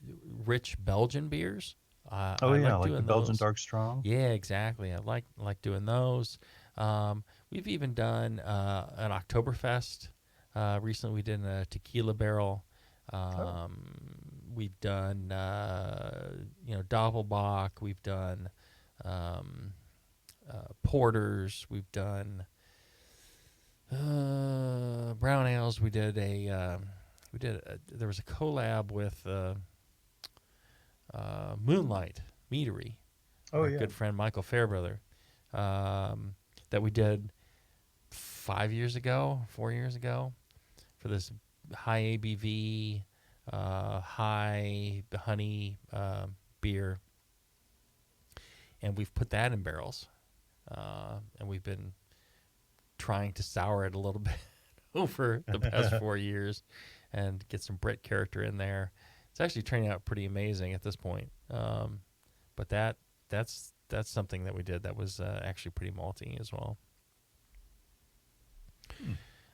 rich Belgian beers. Like the Belgian those. Dark Strong. Yeah, exactly. I like doing those. We've even done an Oktoberfest. Recently, we did a tequila barrel. We've done, Doppelbock. We've done porters. We've done brown ales. We did there was a collab with Moonlight Meadery our good friend Michael Fairbrother, that we did 4 years ago, for this high ABV, high honey beer. And we've put that in barrels. And we've been trying to sour it a little bit over the past 4 years and get some Brit character in there. It's actually turning out pretty amazing at this point. But that's something that we did that was actually pretty malty as well.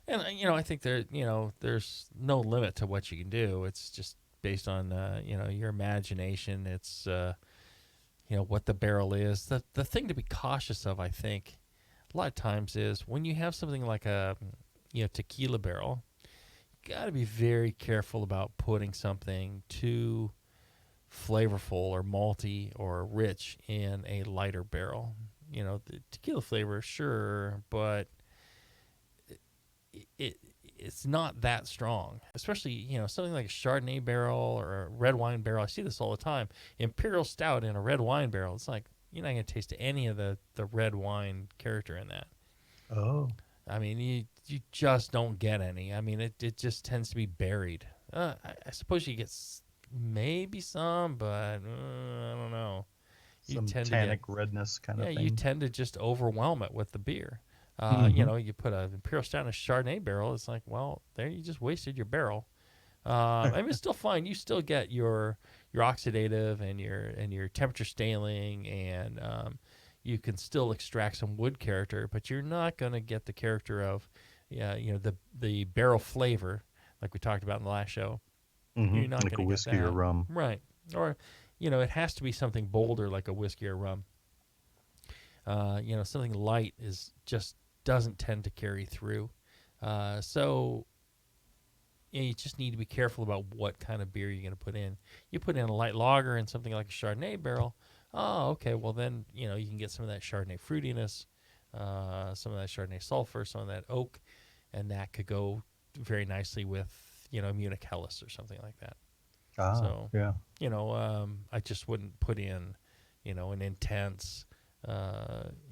And I think there's no limit to what you can do. It's just based on your imagination. It's what the barrel is. The thing to be cautious of, I think, a lot of times is when you have something like a tequila barrel, you got to be very careful about putting something too flavorful or malty or rich in a lighter barrel. The tequila flavor, sure, but it's not that strong, especially something like a Chardonnay barrel or a red wine barrel. I see this all the time. Imperial stout in a red wine barrel. It's like you're not going to taste any of the red wine character in that. Oh, I mean, you just don't get any. I mean, it just tends to be buried. I suppose you get maybe some, but I don't know. Some tannic redness kind of thing. Yeah, you tend to just overwhelm it with the beer. You put an Imperial Stout in a Chardonnay barrel, it's like, well, there you just wasted your barrel. I mean, it's still fine. You still get your oxidative and your temperature scaling, and you can still extract some wood character, but you're not going to get the character of, the barrel flavor like we talked about in the last show. Mm-hmm. You're not like a going to whiskey get that. or rum, right? Or it has to be something bolder like a whiskey or rum. Something light just doesn't tend to carry through. So you just need to be careful about what kind of beer you're going to put in. You put in a light lager in something like a Chardonnay barrel. Oh, okay. Well, then, you can get some of that Chardonnay fruitiness, some of that Chardonnay sulfur, some of that oak, and that could go very nicely with, Munich Helles or something like that. So, yeah. I just wouldn't put in, an intense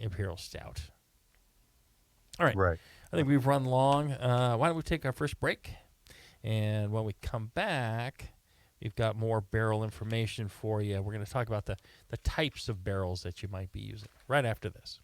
Imperial Stout. All right. Right. I think we've run long. Why don't we take our first break? And when we come back, we've got more barrel information for you. We're going to talk about the types of barrels that you might be using right after this.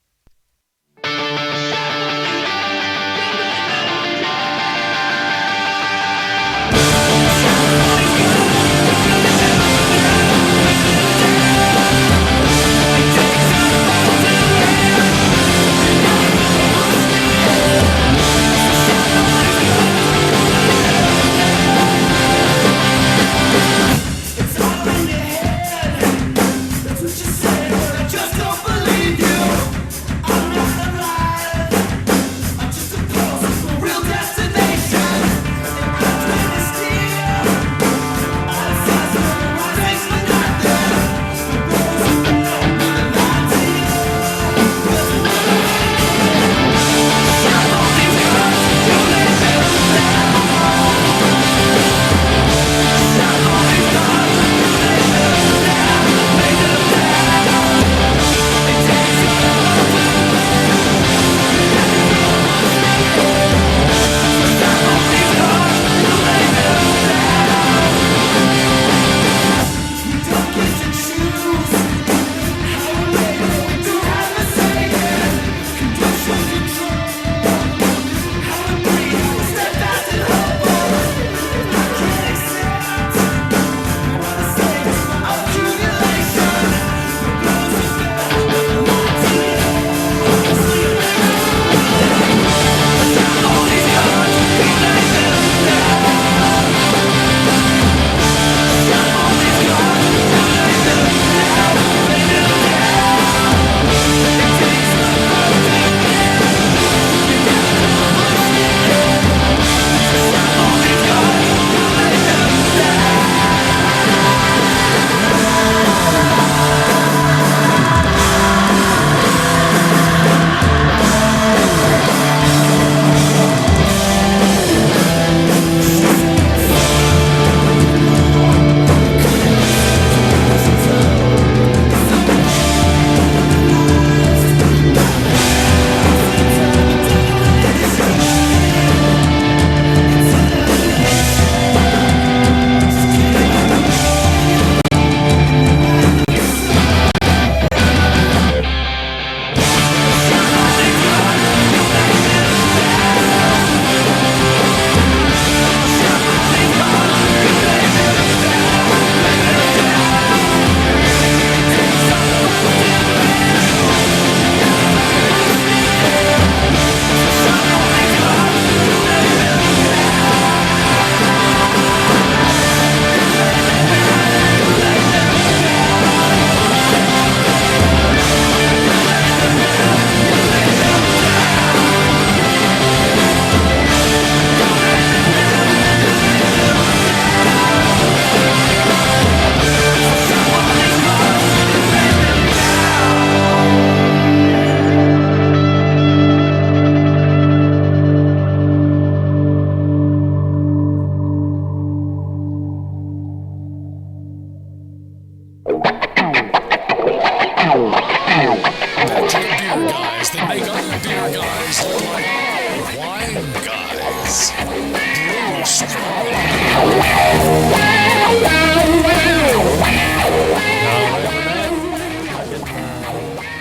is Boost.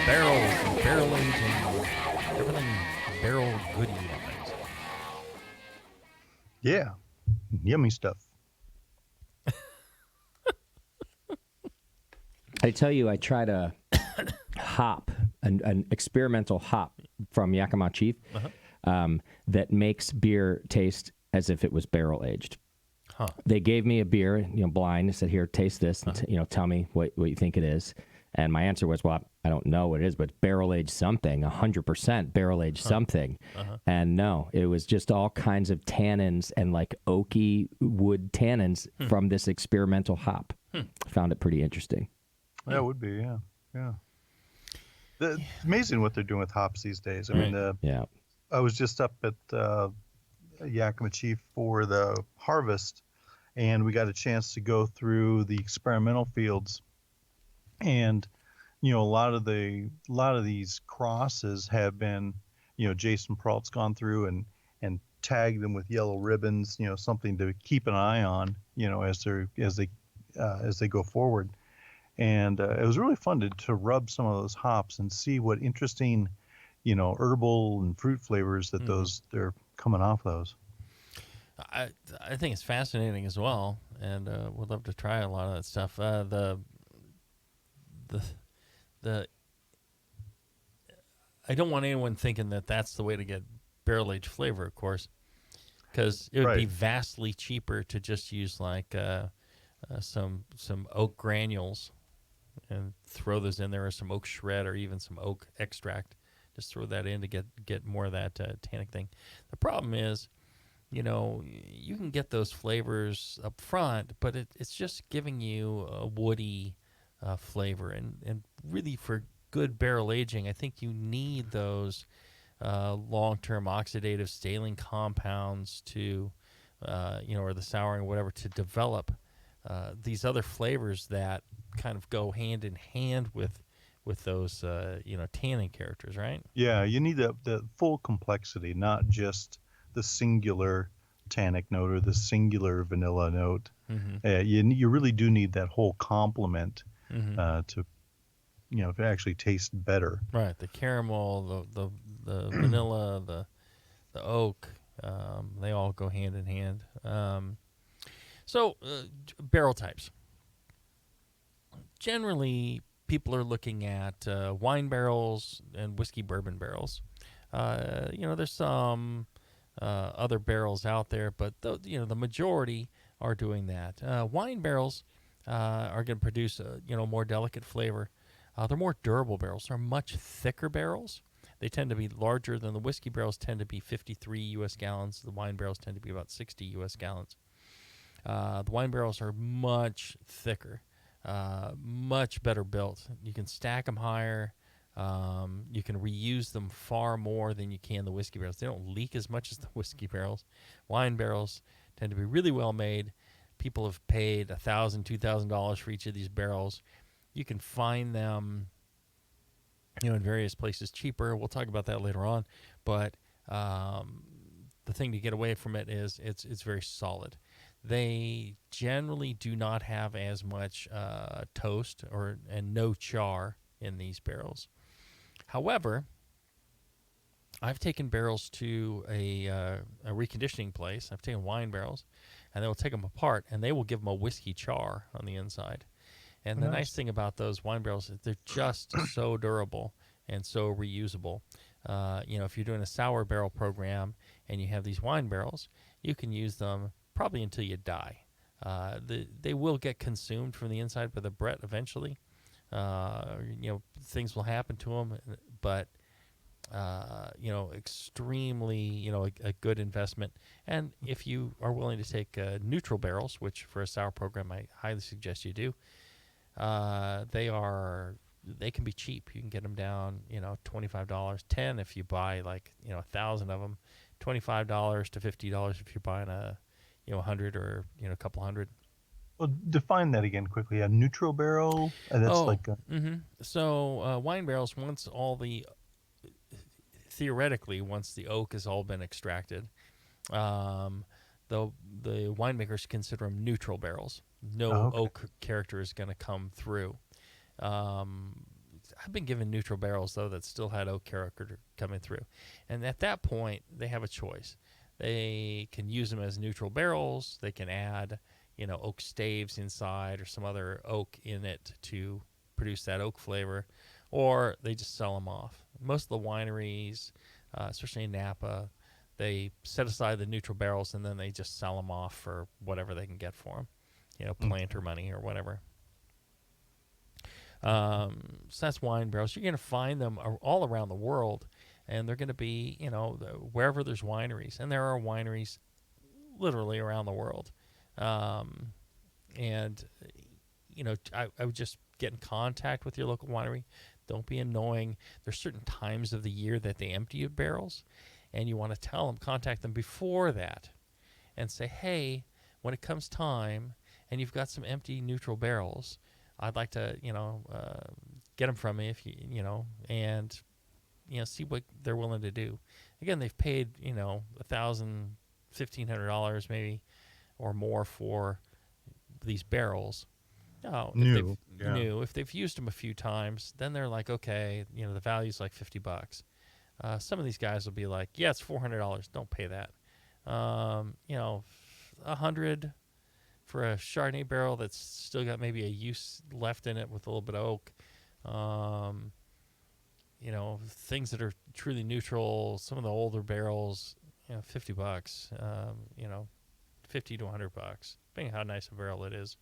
Barrels and barrel aging, everything barrel goodie wise. Yeah. Yummy stuff. I tell you, I tried a hop, an experimental hop from Yakima Chief that makes beer taste as if it was barrel aged. Huh. They gave me a beer, blind. They said, "Here, taste this, and tell me what you think it is." And my answer was, "Well, I don't know what it is, but barrel aged something, 100% barrel aged something." And no, it was just all kinds of tannins and like oaky wood tannins from this experimental hop. Found it pretty interesting. That would be, yeah. It's amazing what they're doing with hops these days. I mean, Yeah. I was just up at Yakima Chief for the harvest, and we got a chance to go through the experimental fields. And a lot of these crosses have been, Jason Peralt's gone through and tagged them with yellow ribbons, something to keep an eye on, as they go forward. And it was really fun to rub some of those hops and see what interesting, herbal and fruit flavors that they're coming off those. I think it's fascinating as well, and would love to try a lot of that stuff. I don't want anyone thinking that that's the way to get barrel aged flavor, of course, because it would be vastly cheaper to just use like some oak granules and throw those in there, or some oak shred, or even some oak extract. Just throw that in to get more of that tannic thing. The problem is, you can get those flavors up front, but it's just giving you a woody flavor. And really, for good barrel aging, I think you need those long-term oxidative staling compounds to, or the souring or whatever, to develop these other flavors that kind of go hand in hand with those tannin characters, right? Yeah, you need the full complexity, not just the singular tannic note or the singular vanilla note. You really do need that whole complement to actually taste better. Right, the caramel, the vanilla, the oak, they all go hand in hand. So barrel types. Generally, people are looking at wine barrels and whiskey bourbon barrels. There's some other barrels out there, but the majority are doing that. Wine barrels are going to produce a more delicate flavor. They're more durable barrels. They're much thicker barrels. They tend to be larger than the whiskey barrels. Tend to be 53 U.S. gallons. The wine barrels tend to be about 60 U.S. gallons. The wine barrels are much thicker. Much better built. You can stack them higher. You can reuse them far more than you can the whiskey barrels. They don't leak as much as the whiskey barrels. Wine barrels tend to be really well made. People have paid $1,000, $2,000 for each of these barrels. You can find them, in various places cheaper. We'll talk about that later on. But the thing to get away from it is it's very solid. They generally do not have as much toast and no char in these barrels. However, I've taken barrels to a reconditioning place. I've taken wine barrels, and they will take them apart, and they will give them a whiskey char on the inside. And the nice thing about those wine barrels is they're just so durable and so reusable. If you're doing a sour barrel program and you have these wine barrels, you can use them probably until you die. They will get consumed from the inside by the Brett eventually. Things will happen to them, but extremely, a good investment. And if you are willing to take neutral barrels, which for a sour program I highly suggest you do, they can be cheap. You can get them down, $25, $10 if you buy 1,000 of them, $25 to $50 if you're buying a 100 or a couple hundred. Well, define that again quickly. A neutral barrel? So wine barrels, theoretically, once the oak has all been extracted, Though the winemakers consider them neutral barrels. No okay. oak character is going to come through. I've been given neutral barrels though that still had oak character coming through, and at that point they have a choice. They can use them as neutral barrels. They can add, oak staves inside or some other oak in it to produce that oak flavor, or they just sell them off. Most of the wineries, especially in Napa, they set aside the neutral barrels and then they just sell them off for whatever they can get for them, planter money or whatever. So that's wine barrels. You're going to find them all around the world, and they're going to be, wherever there's wineries. And there are wineries literally around the world. And, I would just get in contact with your local winery. Don't be annoying. There's certain times of the year that they empty your barrels, and you want to contact them before that and say, hey, when it comes time and you've got some empty neutral barrels, I'd like to, get them from me and see what they're willing to do. Again, they've paid, $1,000, $1,500 maybe or more for these barrels. Oh, New. If they've used them a few times, then they're like, okay, the value's like $50. Some of these guys will be like, yeah, it's $400. Don't pay that. $100 for a Chardonnay barrel that's still got maybe a use left in it with a little bit of oak. Things that are truly neutral. Some of the older barrels, $50. $50 to $100, depending on how nice a barrel it is.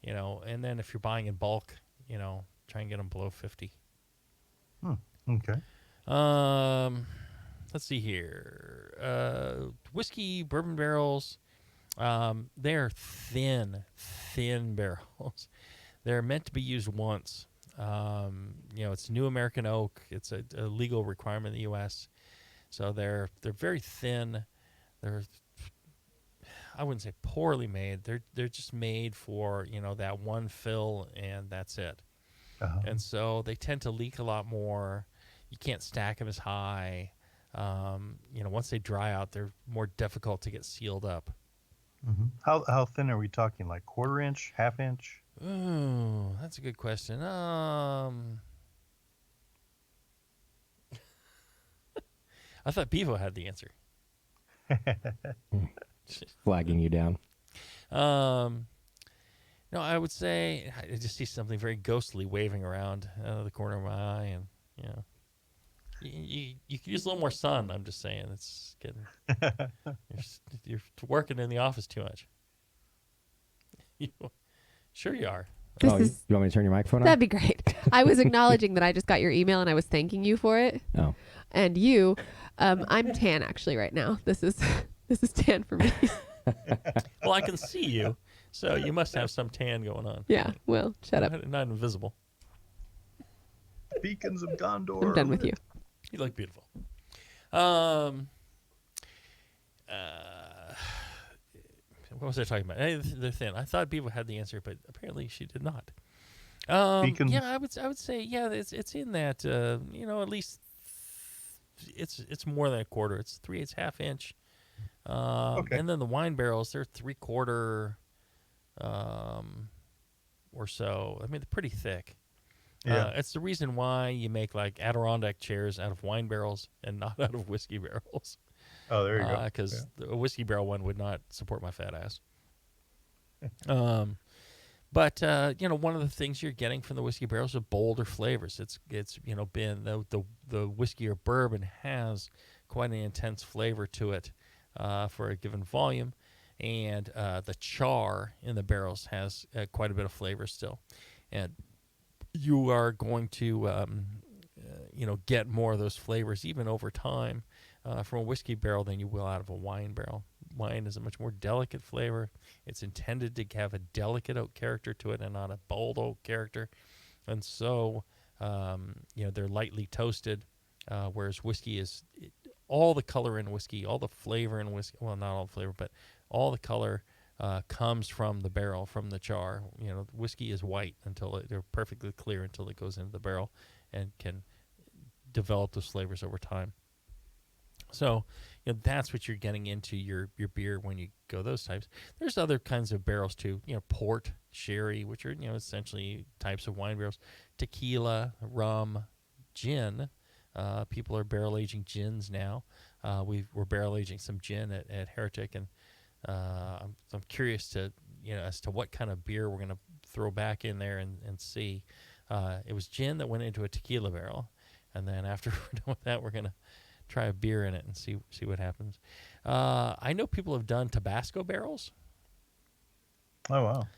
And then if you're buying in bulk, try and get them below 50. Okay. Let's see here. Whiskey, bourbon barrels. They're thin barrels. They're meant to be used once. It's new American oak. It's a legal requirement in the U.S. So they're very thin. I wouldn't say poorly made. They're just made for that one fill and that's it. Uh-huh. And so they tend to leak a lot more. You can't stack them as high. Once they dry out, they're more difficult to get sealed up. Mm-hmm. How thin are we talking? Like quarter inch, half inch? Ooh, that's a good question. I thought Bevo had the answer. Flagging you down. No, I would say I just see something very ghostly waving around out of the corner of my eye, and you could use a little more sun. I'm just saying, it's getting you're working in the office too much. Sure you are. You want me to turn your microphone on? That'd be great. I was acknowledging that I just got your email and I was thanking you for it. Oh. And you, I'm tan actually right now. This is tan for me. Well, I can see you, so you must have some tan going on. Yeah. Well, shut up. Not invisible. Beacons of Gondor. I'm done with you. You look beautiful. What was I talking about? They're thin. I thought Bevo had the answer, but apparently she did not. Yeah, I would say it's in that at least it's more than a quarter. It's 3/8 half inch. Okay. And then the wine barrels, they're 3/4 or so. I mean, they're pretty thick. Yeah. It's the reason why you make like Adirondack chairs out of wine barrels and not out of whiskey barrels. Oh, there you go. Because a whiskey barrel one would not support my fat ass. But one of the things you're getting from the whiskey barrels are bolder flavors. It's been the whiskey or bourbon has quite an intense flavor to it for a given volume, and the char in the barrels has quite a bit of flavor still, and you are going to get more of those flavors even over time from a whiskey barrel than you will out of a wine barrel. Wine is a much more delicate flavor. It's intended to have a delicate oak character to it and not a bold oak character. And so, they're lightly toasted, whereas whiskey is all the color in whiskey, all the flavor in whiskey. Well, not all the flavor, but all the color comes from the barrel, from the char. Whiskey is white until they're perfectly clear until it goes into the barrel and can develop those flavors over time. So, that's what you're getting into your beer when you go those types. There's other kinds of barrels too. Port, sherry, which are essentially types of wine barrels. Tequila, rum, gin. People are barrel aging gins now. We're barrel aging some gin at Heretic, and I'm curious to as to what kind of beer we're going to throw back in there and see. It was gin that went into a tequila barrel, and then after we're done with that, we're going to try a beer in it and see what happens. I know people have done Tabasco barrels. Oh, wow.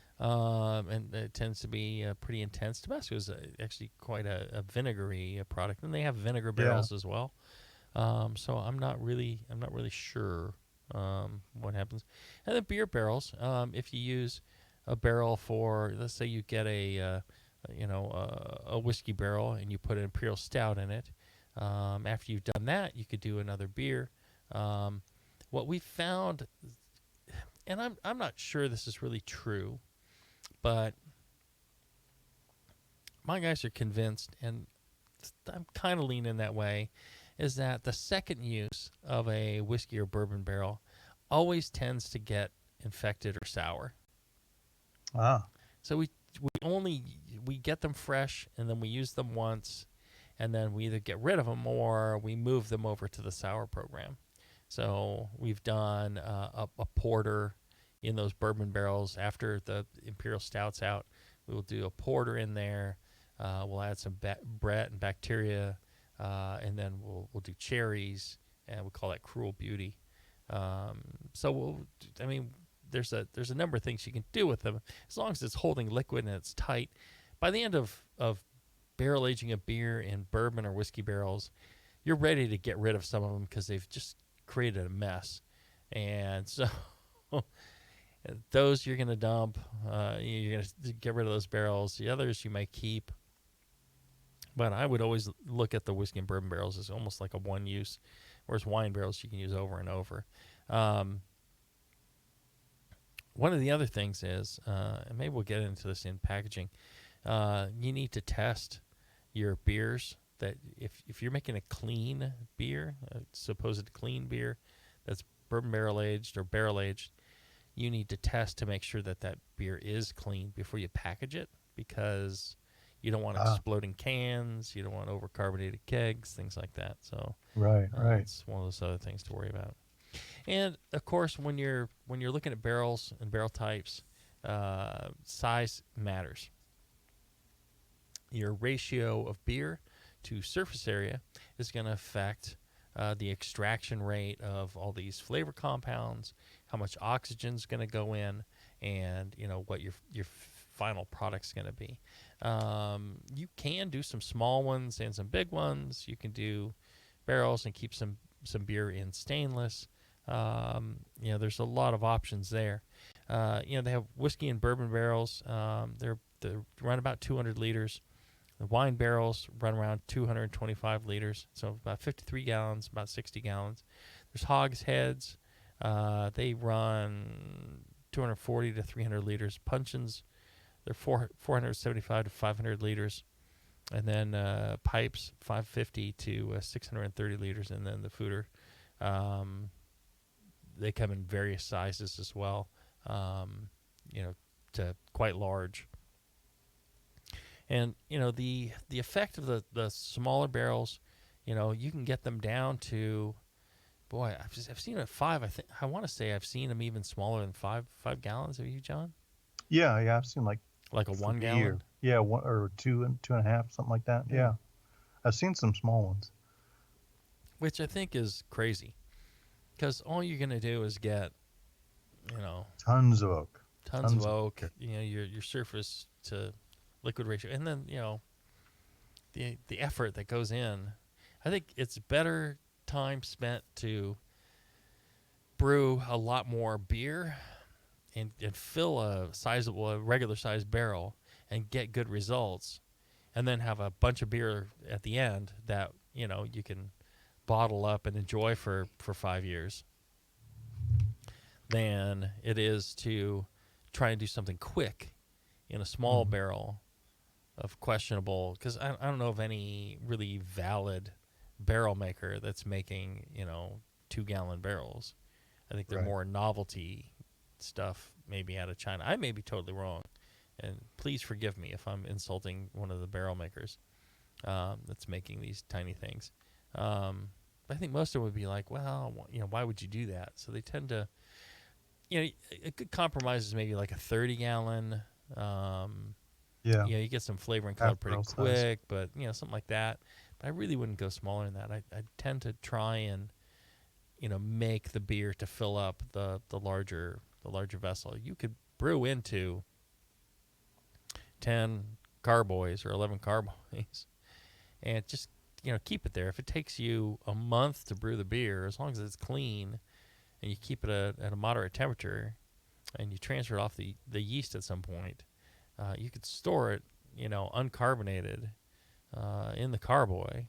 And it tends to be pretty intense. Tabasco is actually quite a vinegary product, and they have vinegar barrels as well. So I'm not really sure what happens. And then beer barrels. If you use a barrel for, let's say you get a whiskey barrel and you put an imperial stout in it. After you've done that, you could do another beer. What we found, and I'm not sure this is really true, but my guys are convinced, and I'm kind of leaning that way, is that the second use of a whiskey or bourbon barrel always tends to get infected or sour. So we get them fresh, and then we use them once, and then we either get rid of them or we move them over to the sour program. So we've done a porter in those bourbon barrels. After the imperial stout's out, we will do a porter in there. We'll add some Brett and bacteria, and then we'll do cherries, and we call that Cruel Beauty. There's a number of things you can do with them as long as it's holding liquid and it's tight. By the end of barrel aging a beer in bourbon or whiskey barrels, you're ready to get rid of some of them because they've just created a mess. And so those you're going to dump. You're going to get rid of those barrels. The others you may keep. But I would always look at the whiskey and bourbon barrels as almost like a one use, whereas wine barrels you can use over and over. One of the other things is, and maybe we'll get into this in packaging, you need to test your beers. That if you're making a clean beer, a supposed clean beer that's bourbon barrel aged or barrel aged, you need to test to make sure that beer is clean before you package it, because you don't want exploding cans, you don't want overcarbonated kegs, things like that. So right. It's one of those other things to worry about. And of course, when you're looking at barrels and barrel types, size matters. Your ratio of beer to surface area is going to affect the extraction rate of all these flavor compounds, how much oxygen is going to go in, and what your final product's going to be. You can do some small ones and some big ones. You can do barrels and keep some beer in stainless. There's a lot of options there. They have whiskey and bourbon barrels. They're run about 200 liters. The wine barrels run around 225 liters, so about 53 gallons, about 60 gallons. There's hogsheads. They run 240 to 300 liters. Puncheons, they're 475 to 500 liters. And then pipes, 550 to 630 liters. And then the fooder, they come in various sizes as well, to quite large. And the effect of the smaller barrels, you can get them down to, boy, I've seen it at 5. I want to say I've seen them even smaller than 5 gallons. Have you, John? Yeah, I've seen like a 1 gallon. Yeah, one or two and a half, something like that. Yeah, I've seen some small ones, which I think is crazy, because all you're gonna do is get, tons of oak, your surface to liquid ratio, and then the effort that goes in. I think it's better time spent to brew a lot more beer and fill a regular sized barrel and get good results, and then have a bunch of beer at the end that you can bottle up and enjoy for 5 years, than it is to try and do something quick in a small barrel of questionable, because I don't know of any really valid barrel maker that's making 2-gallon barrels. I think they're more novelty stuff, maybe out of China. I may be totally wrong, and please forgive me if I'm insulting one of the barrel makers that's making these tiny things. I think most of them would be like, well, why would you do that? So they tend to, a good compromise is maybe like a 30-gallon. You get some flavor and color pretty quick, but something like that. But I really wouldn't go smaller than that. I tend to try and make the beer to fill up the larger vessel. You could brew into 10 carboys or 11 carboys, and just keep it there. If it takes you a month to brew the beer, as long as it's clean, and you keep it at a moderate temperature, and you transfer it off the yeast at some point, you could store it, uncarbonated, in the carboy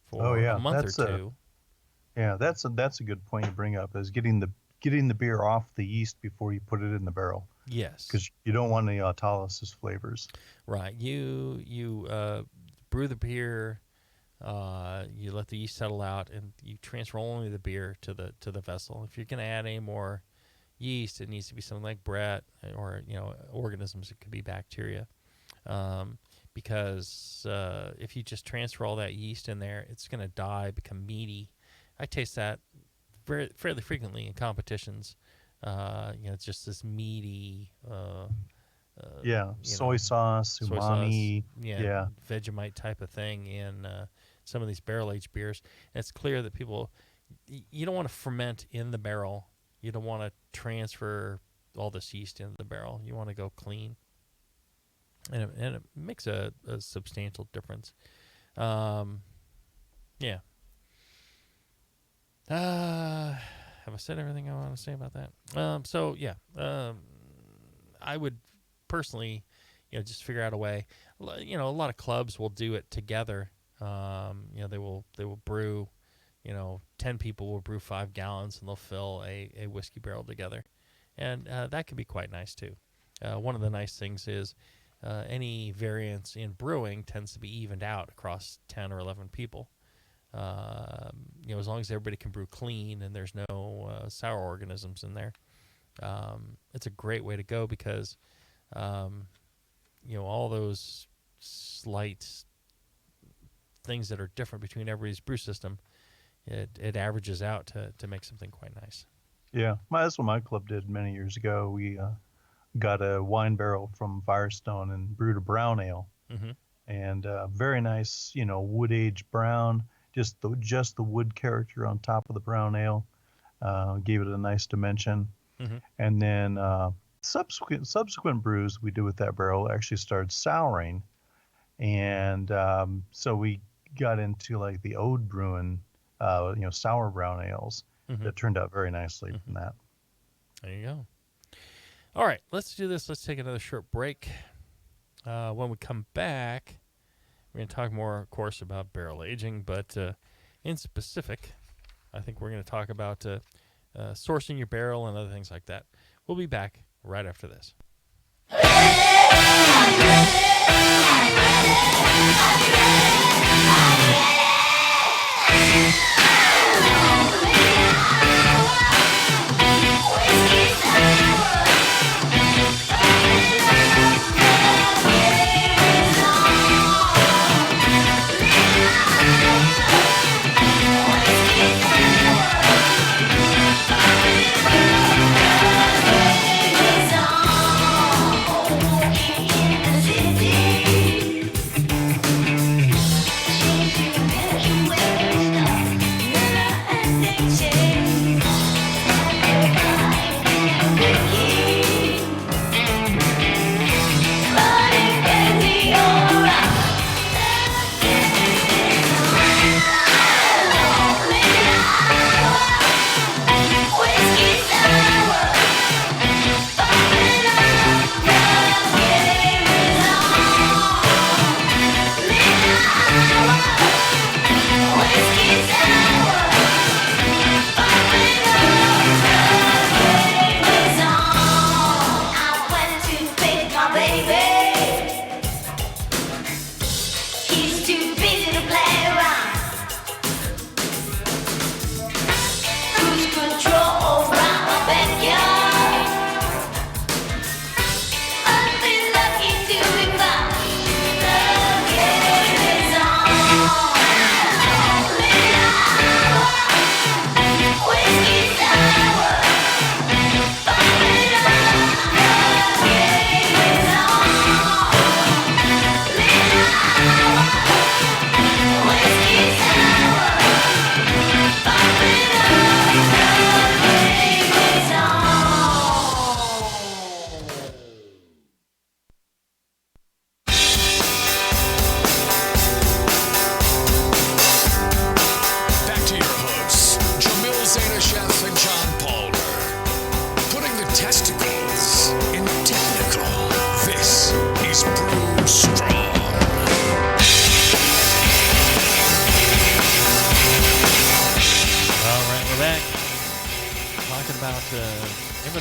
for a month or two. That's a good point to bring up, is getting the beer off the yeast before you put it in the barrel. Yes, because you don't want any autolysis flavors. Right. You brew the beer. You let the yeast settle out, and you transfer only the beer to the vessel. If you're going to add any more yeast, it needs to be something like Brett, or organisms. It could be bacteria, because if you just transfer all that yeast in there, it's going to die, become meaty. I taste that fairly frequently in competitions. It's just this meaty. Soy sauce, umami, Vegemite type of thing in some of these barrel-aged beers. And it's clear that you don't want to ferment in the barrel. You don't want to transfer all this yeast into the barrel. You want to go clean. And it makes a substantial difference. Have I said everything I want to say about that? I would personally, just figure out a way. A lot of clubs will do it together. They will brew. 10 people will brew 5 gallons, and they'll fill a whiskey barrel together, and that could be quite nice too. One of the nice things is any variance in brewing tends to be evened out across 10 or 11 people. As long as everybody can brew clean and there's no sour organisms in there, it's a great way to go, because all those slight things that are different between everybody's brew system, it averages out to make something quite nice. Yeah, that's what my club did many years ago. We got a wine barrel from Firestone and brewed a brown ale, and very nice, wood-aged brown. Just the wood character on top of the brown ale gave it a nice dimension. And then subsequent brews we did with that barrel actually started souring, and so we got into like the Ode Brewing, sour brown ales that turned out very nicely from that. There you go. All right, let's do this. Let's take another short break. When we come back, we're going to talk more, of course, about barrel aging, but in specific, I think we're going to talk about sourcing your barrel and other things like that. We'll be back right after this.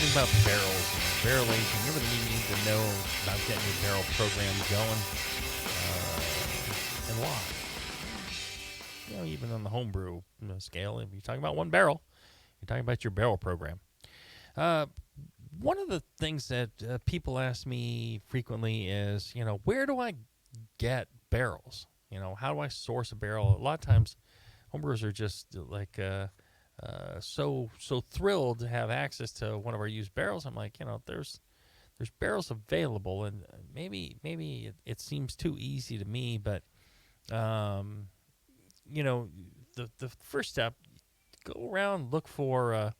talking about barrels and barrel aging, everything you need to know about getting your barrel program going, and why. Even on the homebrew scale, if you're talking about one barrel, you're talking about your barrel program. One of the things that people ask me frequently is, where do I get barrels? How do I source a barrel? A lot of times, homebrewers are just like so thrilled to have access to one of our used barrels. I'm like, there's barrels available, and maybe it seems too easy to me, but the first step, go around, look for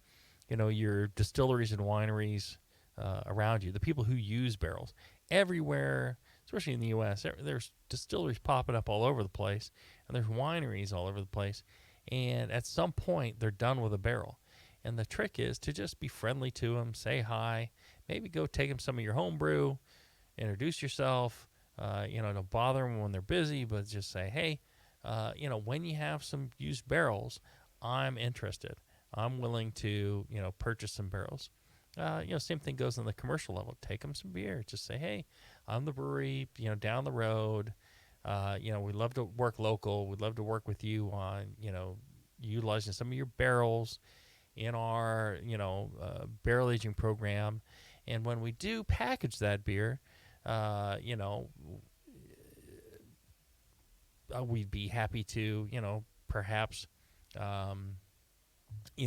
your distilleries and wineries around you, the people who use barrels everywhere, especially in the U.S. There's distilleries popping up all over the place, and there's wineries all over the place. And at some point, they're done with a barrel. And the trick is to just be friendly to them, say hi, maybe go take them some of your home brew, introduce yourself. Don't bother them when they're busy, but just say, hey, when you have some used barrels, I'm interested. I'm willing to, purchase some barrels. Same thing goes on the commercial level. Take them some beer. Just say, hey, I'm the brewery, down the road. We'd love to work local. We'd love to work with you on, utilizing some of your barrels in our, barrel aging program. And when we do package that beer, we'd be happy to, perhaps,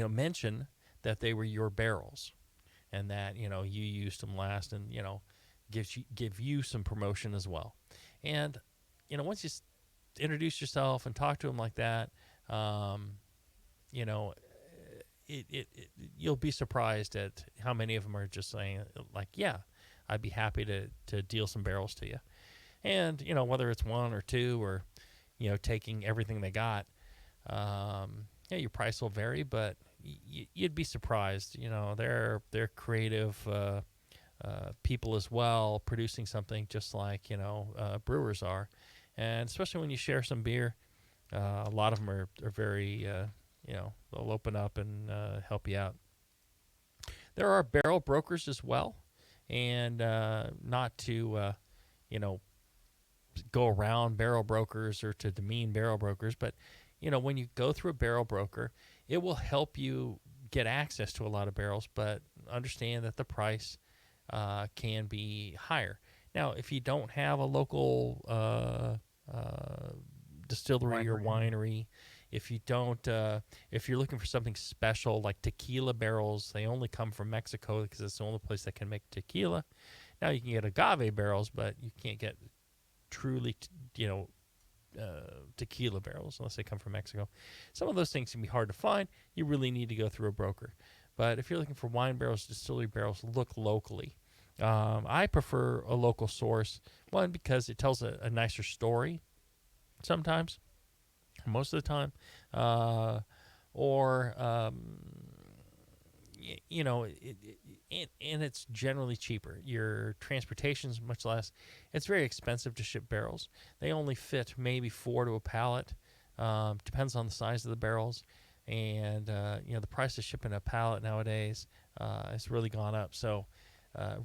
mention that they were your barrels and that, you used them last, and, give you some promotion as well. And, once you introduce yourself and talk to them like that, you'll be surprised at how many of them are just saying, like, yeah, I'd be happy to deal some barrels to you. And, whether it's one or two or, taking everything they got, your price will vary, but you'd be surprised. They're creative people as well, producing something just like, brewers are. And especially when you share some beer, a lot of them are very, they'll open up and help you out. There are barrel brokers as well, and not to, go around barrel brokers or to demean barrel brokers, but, when you go through a barrel broker, it will help you get access to a lot of barrels, but understand that the price can be higher. Now, if you don't have a local distillery or winery, if you don't, if you're looking for something special like tequila barrels, they only come from Mexico because it's the only place that can make tequila. Now you can get agave barrels, but you can't get truly, tequila barrels unless they come from Mexico. Some of those things can be hard to find. You really need to go through a broker. But if you're looking for wine barrels, distillery barrels, look locally. I prefer a local source, one, because it tells a nicer story sometimes, most of the time, and it's generally cheaper. Your transportation is much less. It's very expensive to ship barrels. They only fit maybe 4 to a pallet. Depends on the size of the barrels. And, the price of shipping a pallet nowadays has really gone up. So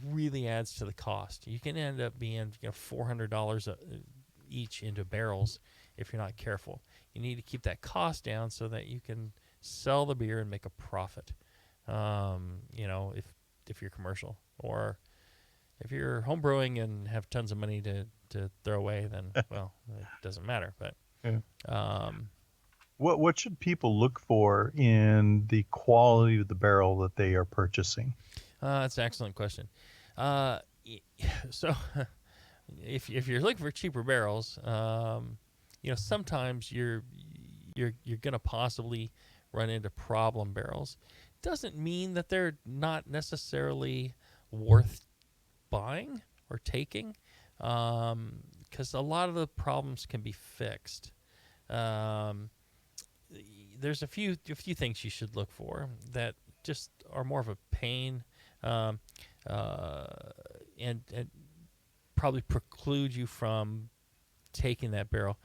really adds to the cost. You can end up being $400 each into barrels if you're not careful. You need to keep that cost down so that you can sell the beer and make a profit. If you're commercial, or if you're home brewing and have tons of money to throw away, then well, it doesn't matter. But yeah. What should people look for in the quality of the barrel that they are purchasing? That's an excellent question. So if you're looking for cheaper barrels, sometimes you're gonna possibly run into problem barrels. Doesn't mean that they're not necessarily worth buying or taking, because a lot of the problems can be fixed. There's a few things you should look for that just are more of a pain, and probably preclude you from taking that barrel.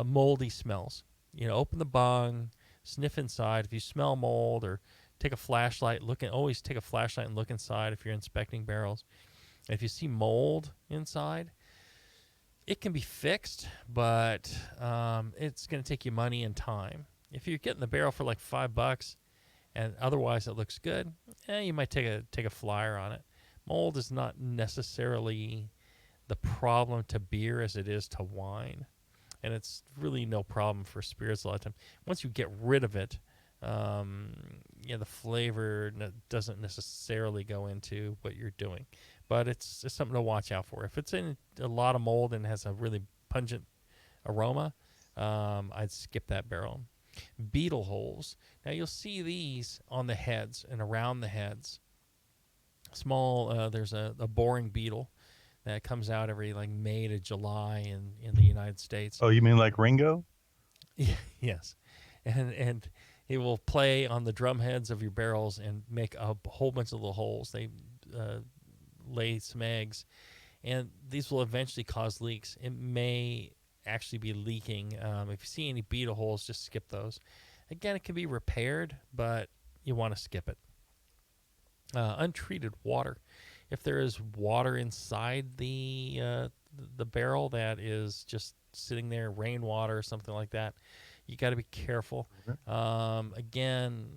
Moldy smells. Open the bung, sniff inside. If you smell mold or take a flashlight, always take a flashlight and look inside if you're inspecting barrels. If you see mold inside, it can be fixed, but it's going to take you money and time. If you're getting the barrel for like $5 and otherwise it looks good, you might take a flyer on it. Mold is not necessarily the problem to beer as it is to wine, and it's really no problem for spirits a lot of time. Once you get rid of it, the flavor doesn't necessarily go into what you're doing, but it's something to watch out for. If it's in a lot of mold and has a really pungent aroma, I'd skip that barrel. Beetle holes. Now you'll see these on the heads and around the heads. Small, there's a boring beetle that comes out every like May to July in the United States. Oh, you mean like Ringo? Yes, and it will play on the drum heads of your barrels and make a whole bunch of little holes. They lay some eggs, and these will eventually cause leaks. It may actually be leaking. If you see any beetle holes, just skip those. Again, it can be repaired, but you want to skip it. Untreated water. If there is water inside the barrel that is just sitting there, rainwater or something like that, you got to be careful. Again,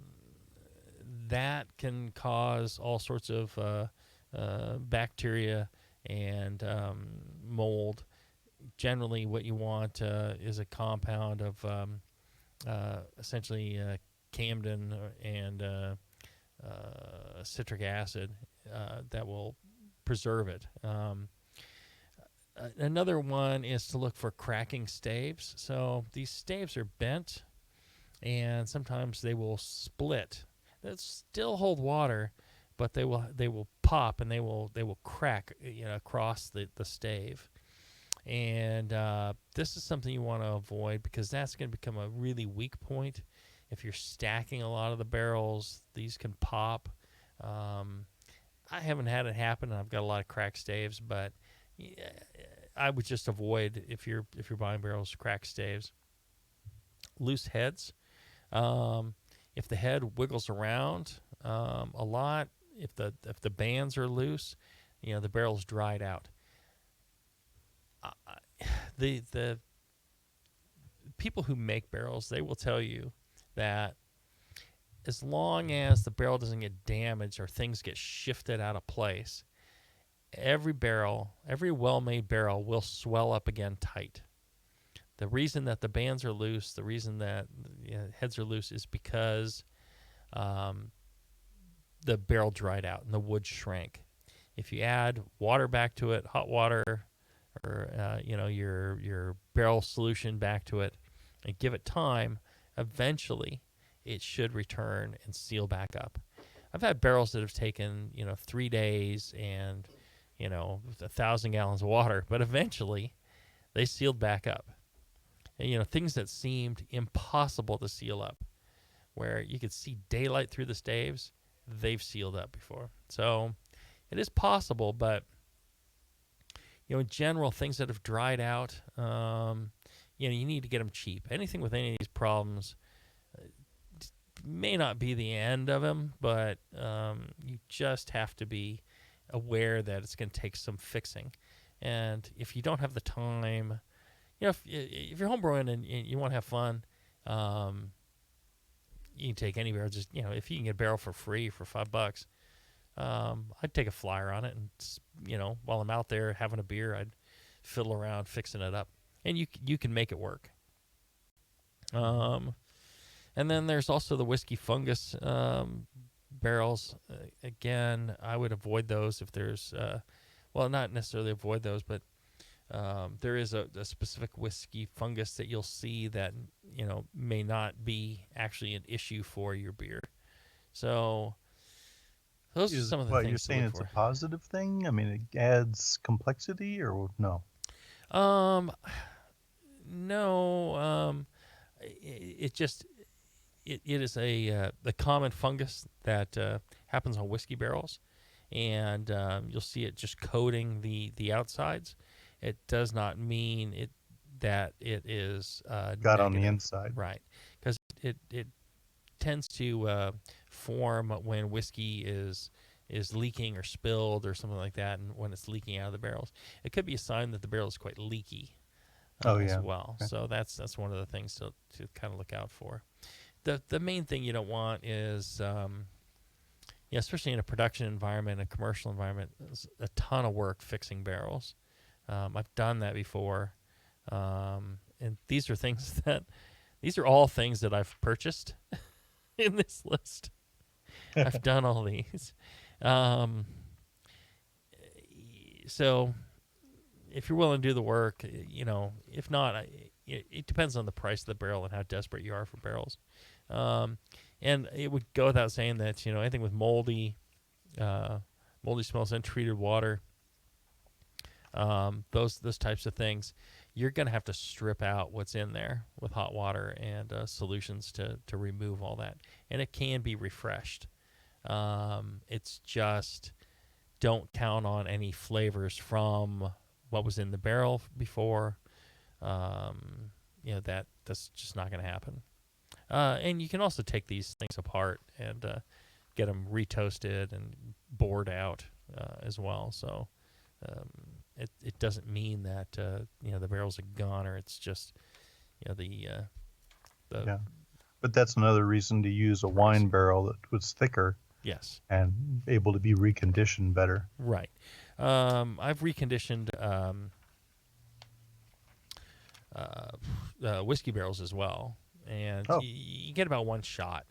that can cause all sorts of bacteria and mold. Generally, what you want is a compound of essentially Camden and citric acid that will preserve it. Another one is to look for cracking staves. So these staves are bent, and sometimes they will split. They still hold water, but they will pop and they will crack across the stave. And this is something you want to avoid because that's going to become a really weak point. If you're stacking a lot of the barrels, these can pop. I haven't had it happen, and I've got a lot of cracked staves, but I would just avoid if you're buying barrels cracked staves. Loose heads. If the head wiggles around a lot, if the bands are loose, the barrel's dried out. The people who make barrels, they will tell you that as long as the barrel doesn't get damaged or things get shifted out of place, every well-made barrel will swell up again tight. The reason that the bands are loose, the reason that heads are loose is because the barrel dried out and the wood shrank. If you add water back to it, hot water, or your barrel solution back to it, and give it time, eventually it should return and seal back up. I've had barrels that have taken 3 days and 1,000 gallons of water, but eventually they sealed back up. And, things that seemed impossible to seal up, where you could see daylight through the staves, they've sealed up before. So it is possible, but in general, things that have dried out, you need to get them cheap. Anything with any of these problems may not be the end of them, but you just have to be aware that it's going to take some fixing. And if you don't have the time, if you're homebrewing and you want to have fun, you can take any barrel. Just if you can get a barrel for free for $5, I'd take a flyer on it, and while I'm out there having a beer, I'd fiddle around fixing it up, and you can make it work. And then there's also the whiskey fungus barrels. Again, I would avoid those if there's not necessarily avoid those, but there is a specific whiskey fungus that you'll see that may not be actually an issue for your beer. So those are some of the things. You're saying it's a positive thing? I mean, it adds complexity, or no? No. It just it is the common fungus that happens on whiskey barrels, and you'll see it just coating the outsides. It does not mean that it is got on the inside, right? Because it tends to form when whiskey is leaking or spilled or something like that, and when it's leaking out of the barrels. It could be a sign that the barrel is quite leaky as well. Okay. So that's one of the things to kind of look out for. The main thing you don't want is, especially in a production environment, a commercial environment, a ton of work fixing barrels. I've done that before, and these are all things that I've purchased in this list. I've done all these. So if you're willing to do the work, if not, it depends on the price of the barrel and how desperate you are for barrels. And it would go without saying that, anything with moldy smells, untreated water, those types of things, you're going to have to strip out what's in there with hot water and solutions to remove all that. And it can be refreshed. It's just, don't count on any flavors from what was in the barrel before. That's just not going to happen. And you can also take these things apart and get them retoasted and bored out as well. So it doesn't mean that the barrel's a goner. It's just the But that's another reason to use a wine barrel that was thicker. Yes. And able to be reconditioned better. Right. I've reconditioned whiskey barrels as well, and you get about one shot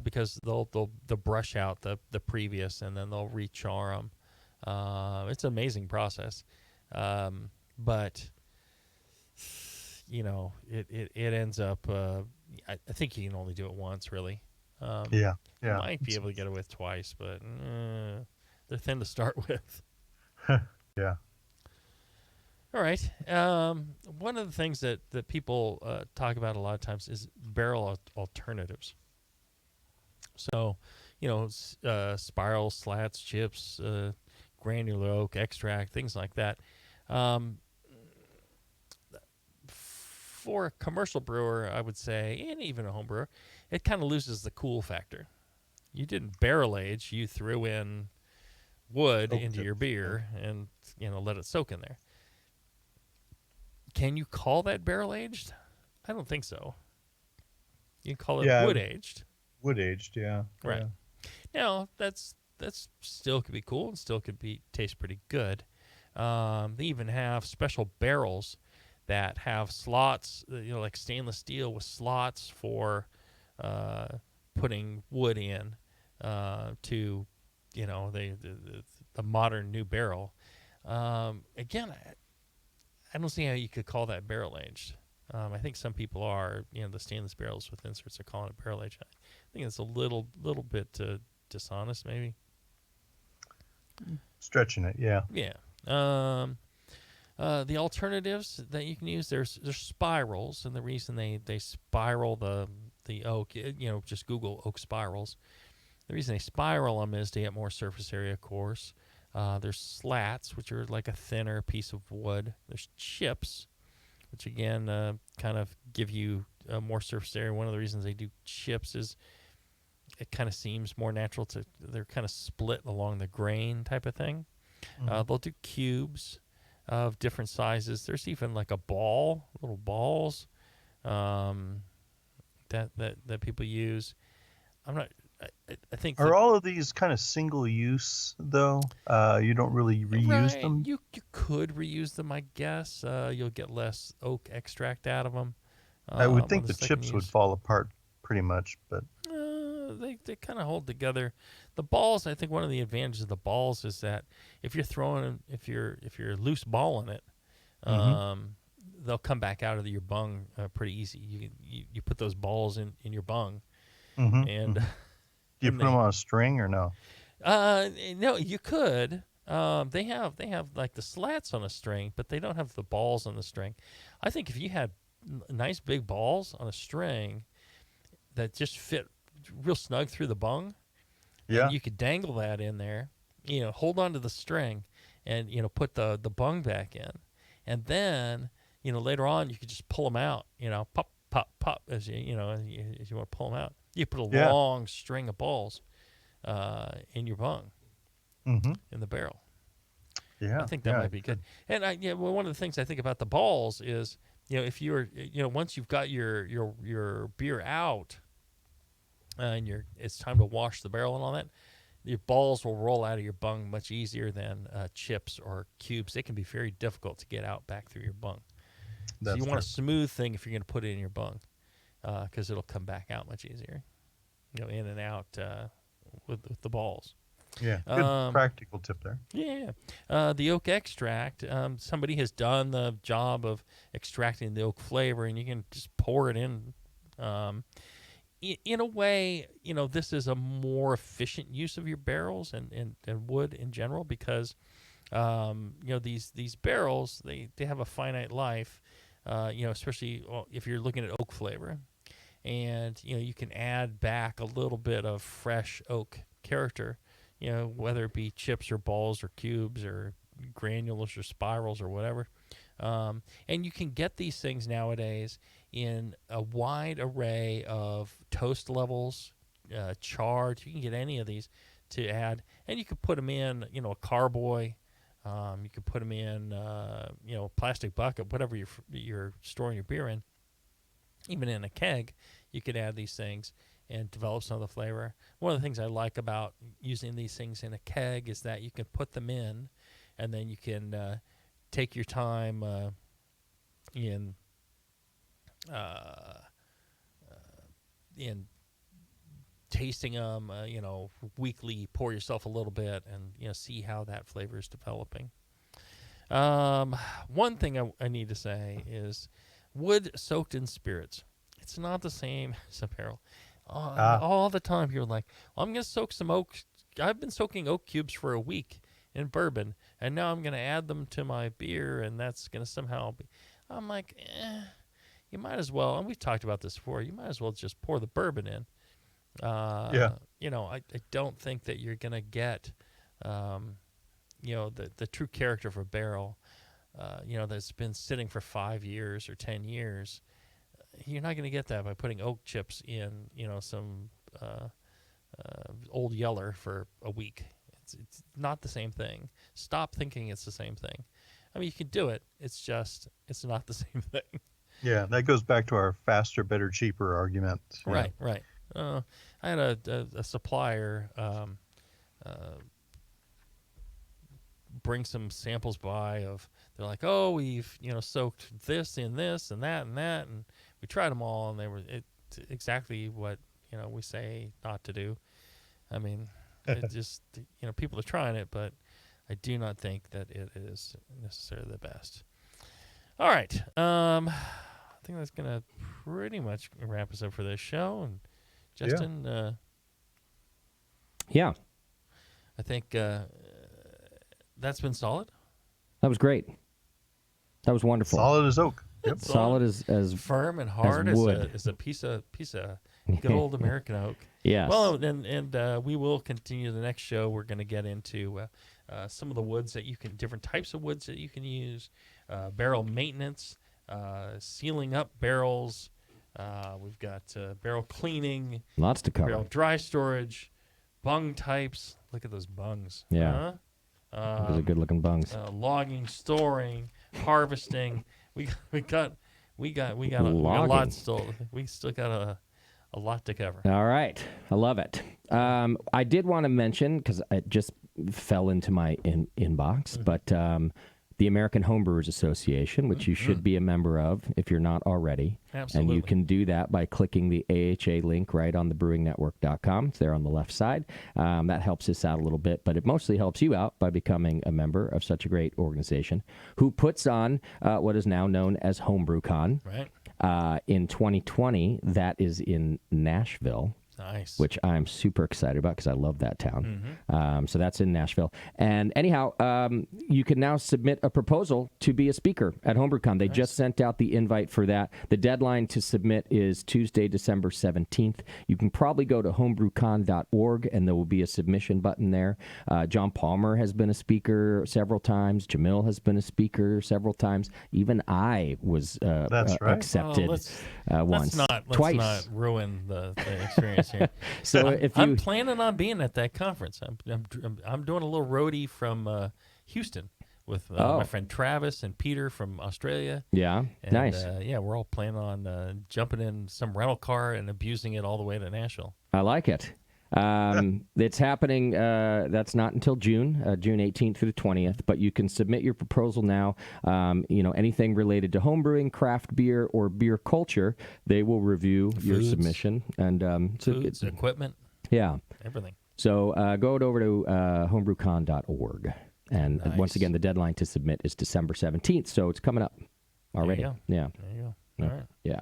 because they'll brush out the previous, and then they'll rechar them. It's an amazing process, but it ends up. I think you can only do it once, really. You might be able to get away with twice, but they're thin to start with. Yeah. All right. One of the things that people talk about a lot of times is barrel alternatives. So, spirals, slats, chips, granular oak, extract, things like that. For a commercial brewer, I would say, and even a home brewer, it kind of loses the cool factor. You didn't barrel age; you threw in wood into your beer and let it soak in there. Can you call that barrel aged? I don't think so. You can call it wood aged. Wood aged, yeah. Right. Yeah. Now that's still could be cool and still could taste pretty good. They even have special barrels that have slots, like stainless steel with slots for putting wood in to, the modern new barrel. Again, I don't see how you could call that barrel aged. I think some people are, the stainless barrels with inserts are calling it barrel aged. I think it's a little bit dishonest, maybe. Stretching it, yeah. Yeah. The alternatives that you can use, there's spirals, and the reason they spiral the oak, just Google oak spirals. The reason they spiral them is to get more surface area, of course. There's slats, which are like a thinner piece of wood. There's chips, which again kind of give you more surface area. One of the reasons they do chips is it kind of seems more natural they're kind of split along the grain type of thing. Mm-hmm. They'll do cubes of different sizes. There's even like little balls that people use. I think are all of these kind of single use though? You don't really reuse them. You could reuse them, I guess. You'll get less oak extract out of them. I would think the chips would fall apart pretty much, but they kind of hold together. The balls, I think one of the advantages of the balls is that if you're loose balling it, they'll come back out of your bung pretty easy. You put those balls in your bung, and do you put them on a string or no? No, you could. They have like the slats on a string, but they don't have the balls on the string. I think if you had nice big balls on a string that just fit real snug through the bung, and you could dangle that in there, hold on to the string, and put the bung back in, and then later on you could just pull them out, pop pop pop as you want to pull them out. You put a long string of balls in your bung, Mm-hmm. in the barrel. Yeah, I think that might be good. And well, one of the things I think about the balls is, if you're, once you've got your beer out, and it's time to wash the barrel and all that, your balls will roll out of your bung much easier than chips or cubes. They can be very difficult to get out back through your bung. So you want a smooth thing if you're going to put it in your bung, because it'll come back out much easier, in and out with the balls. Yeah, good practical tip there. Yeah. The oak extract, somebody has done the job of extracting the oak flavor, and you can just pour it in. In a way, this is a more efficient use of your barrels and wood in general, because, these barrels, they have a finite life, especially if you're looking at oak flavor. And, you can add back a little bit of fresh oak character, whether it be chips or balls or cubes or granules or spirals or whatever. And you can get these things nowadays in a wide array of toast levels, charred. You can get any of these to add, and you could put them in, a carboy. You could put them in, a plastic bucket, whatever you're storing your beer in. Even in a keg, you could add these things and develop some of the flavor. One of the things I like about using these things in a keg is that you can put them in, and then you can take your time in tasting them. Weekly, pour yourself a little bit, and see how that flavor is developing. One thing I need to say is wood soaked in spirits. It's not the same as a barrel. All the time you're like, I'm going to soak some oak. I've been soaking oak cubes for a week in bourbon, and now I'm going to add them to my beer, and that's going to somehow be. I'm like, you might as well, and we've talked about this before, you might as well just pour the bourbon in. I don't think that you're going to get, the true character of a barrel, that's been sitting for 5 years or 10 years. You're not going to get that by putting oak chips in, some Old Yeller for a week. It's not the same thing. Stop thinking it's the same thing. I mean, you can do it. It's not the same thing. Yeah, that goes back to our faster, better, cheaper argument. Right. I had a supplier bring some samples by of, they're like, oh, we've soaked this in this and that, and we tried them all, and they were exactly what we say not to do. I mean, it just people are trying it, but I do not think that it is necessarily the best. All right, I think that's gonna pretty much wrap us up for this show. And Justin, yeah, I think that's been solid. That was great. That was wonderful. Solid as oak. Yep. Solid as firm and hard as wood. As a piece of good old American oak. Yes. Well, and we will continue the next show. We're going to get into some of the woods that different types of woods that you can use, barrel maintenance, sealing up barrels. We've got barrel cleaning. Lots to cover. Barrel dry storage, bung types. Look at those bungs. Yeah. Those are good-looking bungs. Logging, storing, harvesting. We got a lot still. We still got a lot to cover. All right, I love it. I did want to mention, because it just fell into my inbox, but the American Homebrewers Association, which you should be a member of if you're not already. Absolutely. And you can do that by clicking the AHA link right on the brewingnetwork.com. It's there on the left side. That helps us out a little bit, but it mostly helps you out by becoming a member of such a great organization who puts on what is now known as HomebrewCon. Right. In 2020, that is in Nashville. Nice. Which I'm super excited about because I love that town. So that's in Nashville. And anyhow, you can now submit a proposal to be a speaker at HomebrewCon. They just sent out the invite for that. The deadline to submit is Tuesday, December 17th. You can probably go to homebrewcon.org, and there will be a submission button there. John Palmer has been a speaker several times. Jamil has been a speaker several times. Even I was accepted once. Let's not ruin the experience. nice hearing. So if you, I'm planning on being at that conference. I'm doing a little roadie from Houston with my friend Travis and Peter from Australia. Yeah, and, nice. Yeah, we're all planning on jumping in some rental car and abusing it all the way to Nashville. I like it. It's happening. That's not until June 18th through the 20th, but you can submit your proposal now. Anything related to homebrewing, craft beer, or beer culture, they will review your submission. And foods, equipment. Yeah. Everything. So go over to homebrewcon.org. And once again, the deadline to submit is December 17th, so it's coming up already. There you go. Yeah. There you go. All right. Yeah.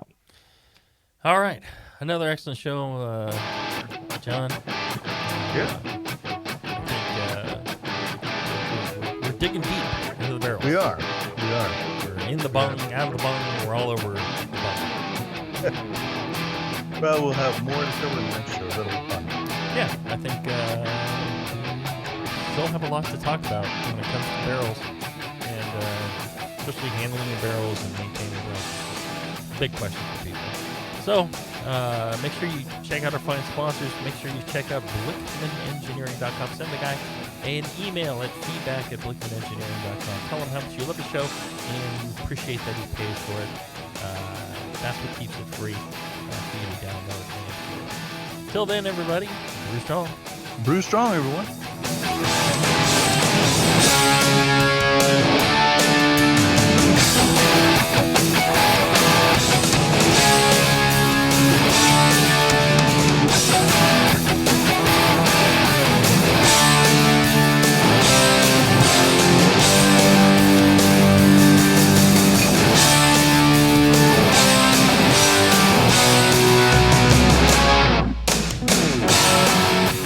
All right. Another excellent show, John. Yeah. I think we're digging deep into the barrels. We are. We're in the bung, out of the bung. We're all over the bung. Well, we'll have more to cover in the next show. That'll be fun. Yeah, I think still have a lot to talk about when it comes to barrels, and especially handling the barrels and maintaining the barrels. Big question for people. So make sure you check out our fine sponsors. Make sure you check out BlickmanEngineering.com. Send the guy an email at feedback@BlickmanEngineering.com. Tell him how much you love the show and you appreciate that he pays for it. That's what keeps it free for you to download. Till then, everybody, brew strong. Brew strong, everyone.